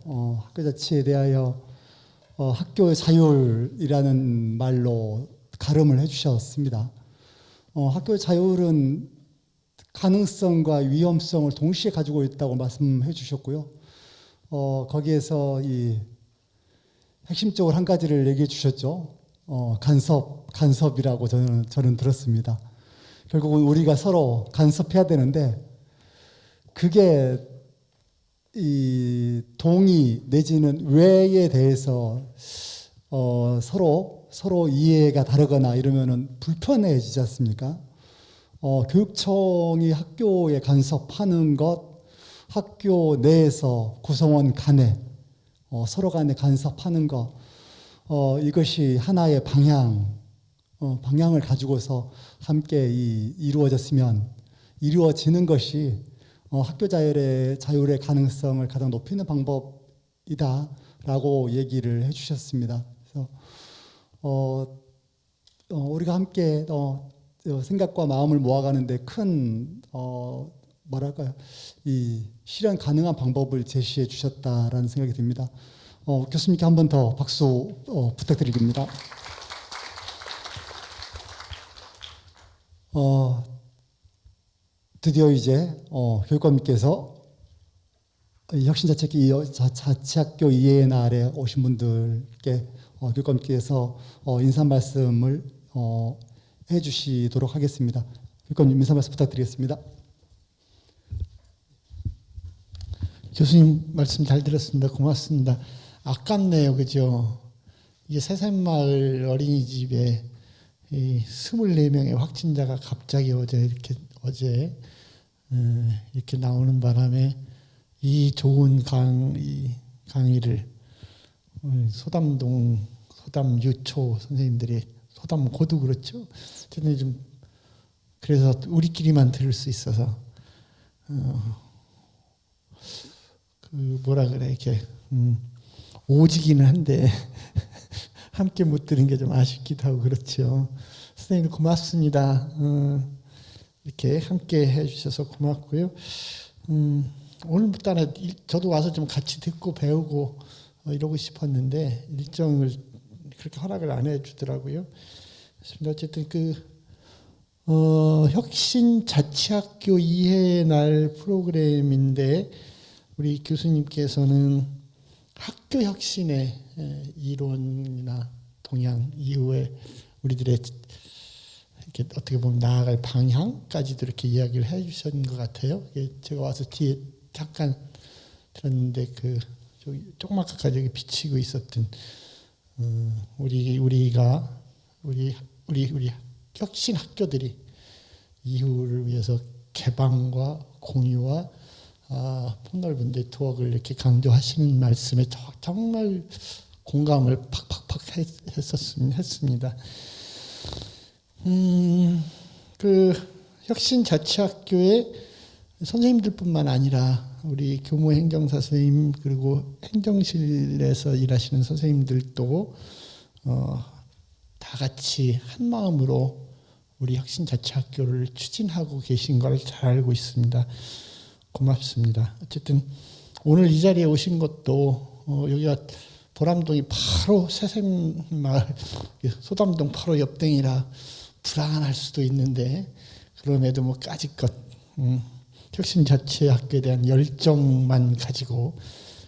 학교의 자율이라는 말로 가름을 해주셨습니다. 학교의 자율은 가능성과 위험성을 동시에 가지고 있다고 말씀해 주셨고요. 거기에서 이 핵심적으로 한 가지를 얘기해 주셨죠. 간섭이라고 저는 들었습니다. 결국은 우리가 서로 간섭해야 되는데 그게 이 동의 내지는 왜에 대해서 서로 이해가 다르거나 이러면은 불편해지지 않습니까? 교육청이 학교에 간섭하는 것, 학교 내에서 구성원 간에 서로 간에 간섭하는 것, 이것이 하나의 방향을 가지고서 함께 이루어지는 것이 학교 자율의 가능성을 가장 높이는 방법이다라고 얘기를 해주셨습니다. 그래서 우리가 함께 생각과 마음을 모아가는데 큰 이 실현 가능한 방법을 제시해 주셨다라는 생각이 듭니다. 교수님께 한 번 더 박수 부탁드립니다. 드디어 이제 교육감님께서 혁신자치학교 이해의 날에 오신 분들께 교육감님께서 인사 말씀을 해주시도록 하겠습니다. 교육감님 인사 말씀 부탁드리겠습니다. 교수님 말씀 잘 들었습니다. 고맙습니다. 아깝네요, 그죠? 이게 새샘마을 어린이집에 이 24명의 확진자가 갑자기 어제 이렇게 나오는 바람에 이 좋은 강의를 소담동 소담유초 선생님들이 소담고도 그렇죠. 저는 좀 그래서 우리끼리만 들을 수 있어서 이렇게 오지기는 한데 함께 못 들은 게 좀 아쉽기도 하고 그렇죠. 선생님 고맙습니다. 이렇게 함께 해주셔서 고맙고요. 오늘부터는 저도 와서 좀 같이 듣고 배우고 이러고 싶었는데 일정을 그렇게 허락을 안 해주더라고요. 어쨌든 혁신자치학교 이해의 날 프로그램인데 우리 교수님께서는 학교 혁신의 이론이나 동향 이후에 우리들의 이렇게 어떻게 보면 나아갈 방향까지도 이렇게 이야기를 해주신 것 같아요. 제가 와서 뒤에 잠깐 들었는데 조그맣게까지 여기 비치고 있었던 우리 혁신 학교들이 이후를 위해서 개방과 공유와 폭넓은 네트워크를 이렇게 강조하시는 말씀에 정말 공감을 팍팍팍 했습니다. 혁신자치학교의 선생님들뿐만 아니라 우리 교무 행정사 선생님 그리고 행정실에서 일하시는 선생님들도 다 같이 한 마음으로 우리 혁신자치학교를 추진하고 계신 걸 잘 알고 있습니다. 고맙습니다. 어쨌든 오늘 이 자리에 오신 것도 여기가 보람동이 바로 새샘마을 소담동 바로 옆동이라 불안할 수도 있는데 그럼에도 뭐 까짓것 혁신자치학교에 대한 열정만 가지고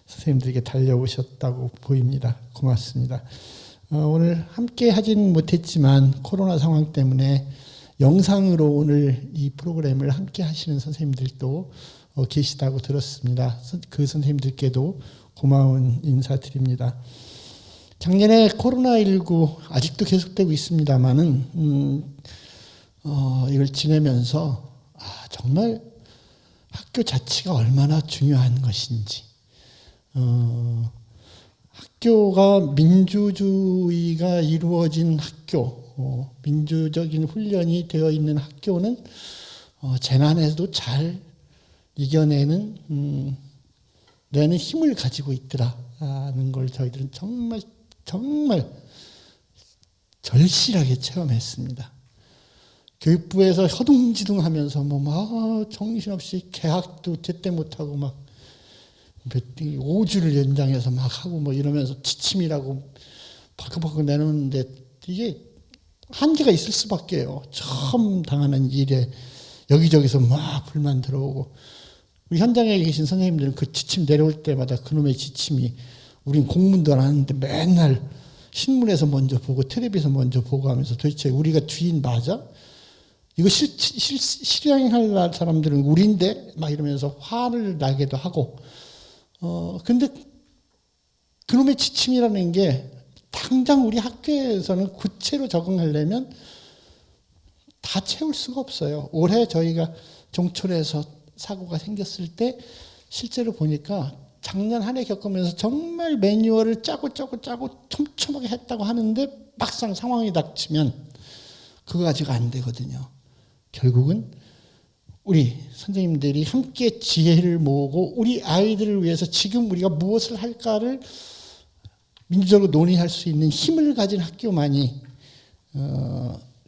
선생님들에게 달려오셨다고 보입니다. 고맙습니다. 오늘 함께 하진 못했지만 코로나 상황 때문에 영상으로 오늘 이 프로그램을 함께 하시는 선생님들도 계시다고 들었습니다. 그 선생님들께도 고마운 인사드립니다. 작년에 코로나19 아직도 계속되고 있습니다만은 이걸 지내면서 정말 학교 자체가 얼마나 중요한 것인지 학교가 민주주의가 이루어진 학교, 민주적인 훈련이 되어 있는 학교는 재난에도 잘 이겨내는 내는 힘을 가지고 있더라는 걸 저희들은 정말 절실하게 체험했습니다. 교육부에서 허둥지둥하면서 막 정신없이 개학도 제때 못하고 막 5주를 연장해서 막 하고 뭐 이러면서 지침이라고 바꿔 내놓는데 이게 한계가 있을 수밖에요. 처음 당하는 일에 여기저기서 막 불만 들어오고 우리 현장에 계신 선생님들은 그 지침 내려올 때마다 그놈의 지침이 우린 공문도 안 하는데 맨날 신문에서 먼저 보고 텔레비에서 먼저 보고 하면서 도대체 우리가 주인 맞아? 이거 실행할 사람들은 우린데 막 이러면서 화를 나기도 하고 근데 그놈의 지침이라는 게 당장 우리 학교에서는 구체로 적응하려면 다 채울 수가 없어요. 올해 저희가 종촌에서 사고가 생겼을 때 실제로 보니까 작년 한 해 겪으면서 정말 매뉴얼을 짜고 촘촘하게 했다고 하는데 막상 상황이 닥치면 그거 가지고 안 되거든요. 결국은 우리 선생님들이 함께 지혜를 모으고 우리 아이들을 위해서 지금 우리가 무엇을 할까를 민주적으로 논의할 수 있는 힘을 가진 학교만이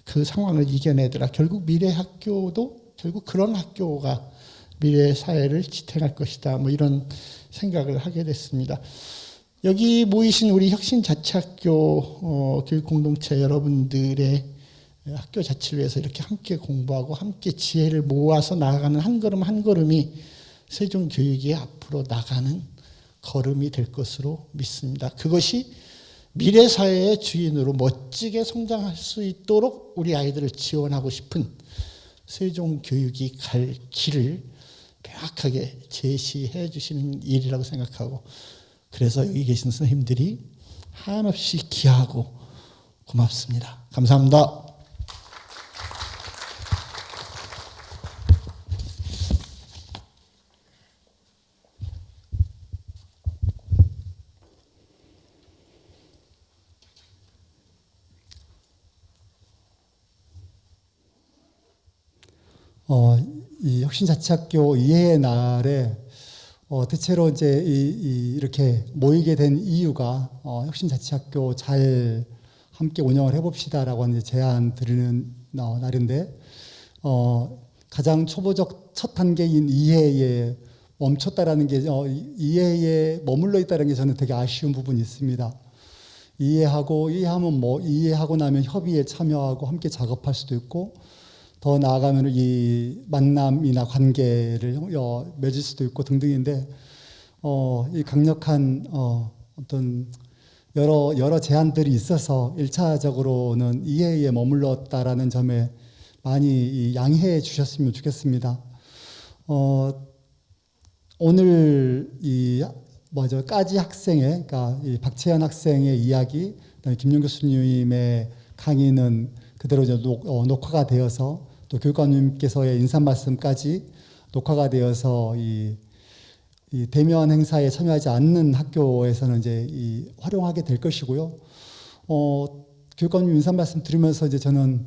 그 상황을 이겨내더라. 결국 미래 학교도 결국 그런 학교가 미래 사회를 지탱할 것이다. 뭐 이런 생각을 하게 됐습니다. 여기 모이신 우리 혁신자치학교 교육공동체 여러분들의 학교 자치를 위해서 이렇게 함께 공부하고 함께 지혜를 모아서 나아가는 한 걸음 한 걸음이 세종교육이 앞으로 나가는 걸음이 될 것으로 믿습니다. 그것이 미래 사회의 주인으로 멋지게 성장할 수 있도록 우리 아이들을 지원하고 싶은 세종교육이 갈 길을 명확하게 제시해 주시는 일이라고 생각하고 그래서 여기 계신 선생님들이 한없이 귀하고 고맙습니다. 감사합니다. 이 혁신자치학교 이해의 날에 대체로 이제 이렇게 모이게 된 이유가 혁신자치학교 잘 함께 운영을 해봅시다라고 하는 제안 드리는 날인데 가장 초보적 첫 단계인 이해에 멈췄다라는 게 이해에 머물러 있다는 게 저는 되게 아쉬운 부분이 있습니다. 이해하면 뭐 이해하고 나면 협의에 참여하고 함께 작업할 수도 있고 더 나아가면 이 만남이나 관계를 맺을 수도 있고 등등인데 이 강력한 어떤 여러 제안들이 있어서 1차적으로는 이해에 머물렀다라는 점에 많이 양해해 주셨으면 좋겠습니다. 오늘 까지 학생의, 그러니까 이 박채연 학생의 이야기, 그다음에 김용 교수님의 강의는 그대로 이제 녹화가 되어서 또 교육감님께서의 인사 말씀까지 녹화가 되어서 이 대면 행사에 참여하지 않는 학교에서는 이제 활용하게 될 것이고요. 교육감님 인사 말씀 들으면서 이제 저는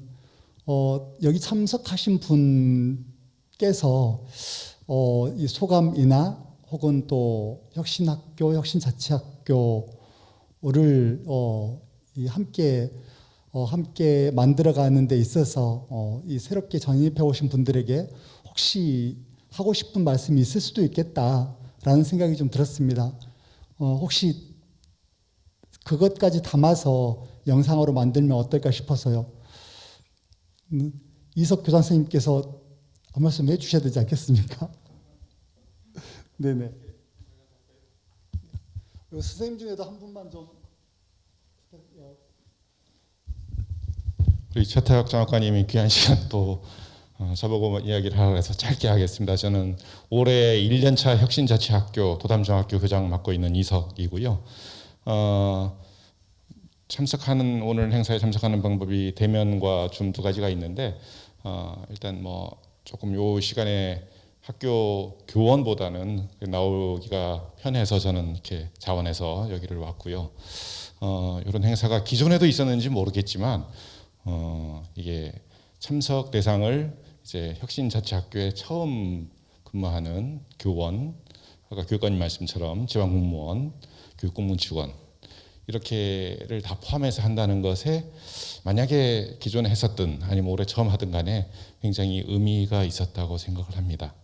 여기 참석하신 분께서 이 소감이나 혹은 또 혁신학교, 혁신자치학교를 함께 만들어가는 데 있어서 이 새롭게 전입해 오신 분들에게 혹시 하고 싶은 말씀이 있을 수도 있겠다라는 생각이 좀 들었습니다. 혹시 그것까지 담아서 영상으로 만들면 어떨까 싶어서요. 이석 교장 선생님께서 한 말씀 해주셔야 되지 않겠습니까? 네네. 그리고 선생님 중에도 한 분만 좀. 우리 최태학 장학관님이 귀한 시간 또 저보고 이야기를 하라 해서 짧게 하겠습니다. 저는 올해 1년차 혁신자치학교 도담중학교 교장 맡고 있는 이석이고요. 참석하는 오늘 행사에 참석하는 방법이 대면과 줌 두 가지가 있는데 일단 뭐 조금 요 시간에 학교 교원보다는 나오기가 편해서 저는 이렇게 자원해서 여기를 왔고요. 이런 행사가 기존에도 있었는지 모르겠지만 이게 참석 대상을 이제 혁신자치학교에 처음 근무하는 교원, 아까 교육관님 말씀처럼 지방공무원, 교육공무직원 이렇게를 다 포함해서 한다는 것에 만약에 기존에 했었든 아니면 올해 처음 하든 간에 굉장히 의미가 있었다고 생각을 합니다.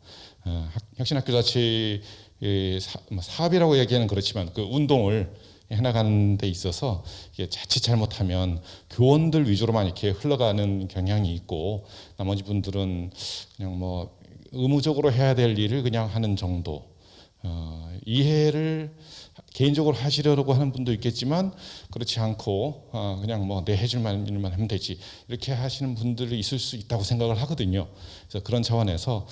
혁신학교 자치 사업이라고 얘기하는 그렇지만 그 운동을 해나가는 데 있어서 이게 자칫 잘못하면 교원들 위주로만 이렇게 흘러가는 경향이 있고 나머지 분들은 그냥 뭐 의무적으로 해야 될 일을 그냥 하는 정도 이해를 개인적으로 하시려고 하는 분도 있겠지만 그렇지 않고 그냥 뭐 내 해줄 일만 하면 되지 이렇게 하시는 분들이 있을 수 있다고 생각을 하거든요. 그래서 그런 차원에서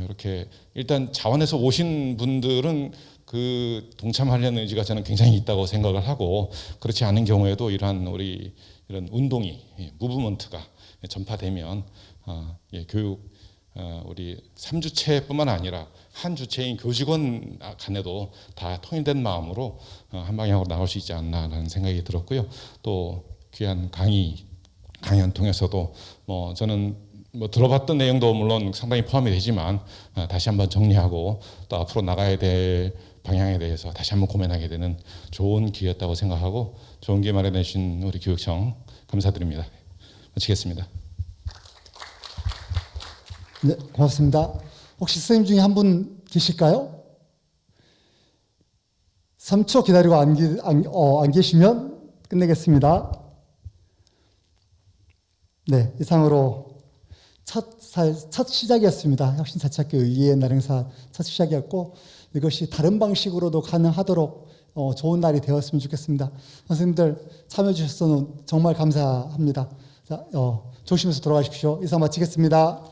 이렇게 일단 자원에서 오신 분들은 그 동참하려는 의지가 저는 굉장히 있다고 생각을 하고 그렇지 않은 경우에도 이러한 우리 이런 운동이 무브먼트가 전파되면 교육 우리 3주체뿐만 아니라 한 주체인 교직원 간에도 다 통일된 마음으로 한 방향으로 나올 수 있지 않나라는 생각이 들었고요. 또 귀한 강연 통해서도 뭐 저는 뭐 들어봤던 내용도 물론 상당히 포함이 되지만 다시 한번 정리하고 또 앞으로 나가야 될 방향에 대해서 다시 한번 고민하게 되는 좋은 기회였다고 생각하고 좋은 기회 마련해 주신 우리 교육청 감사드립니다. 마치겠습니다. 네, 고맙습니다. 혹시 선생님 중에 한 분 계실까요? 3초 기다리고 안 계시면 끝내겠습니다. 네, 이상으로 첫 시작이었습니다. 혁신자치학교 2회 날 행사 첫 시작이었고 이것이 다른 방식으로도 가능하도록 좋은 날이 되었으면 좋겠습니다. 선생님들 참여해 주셔서 정말 감사합니다. 자, 조심해서 돌아가십시오. 이상 마치겠습니다.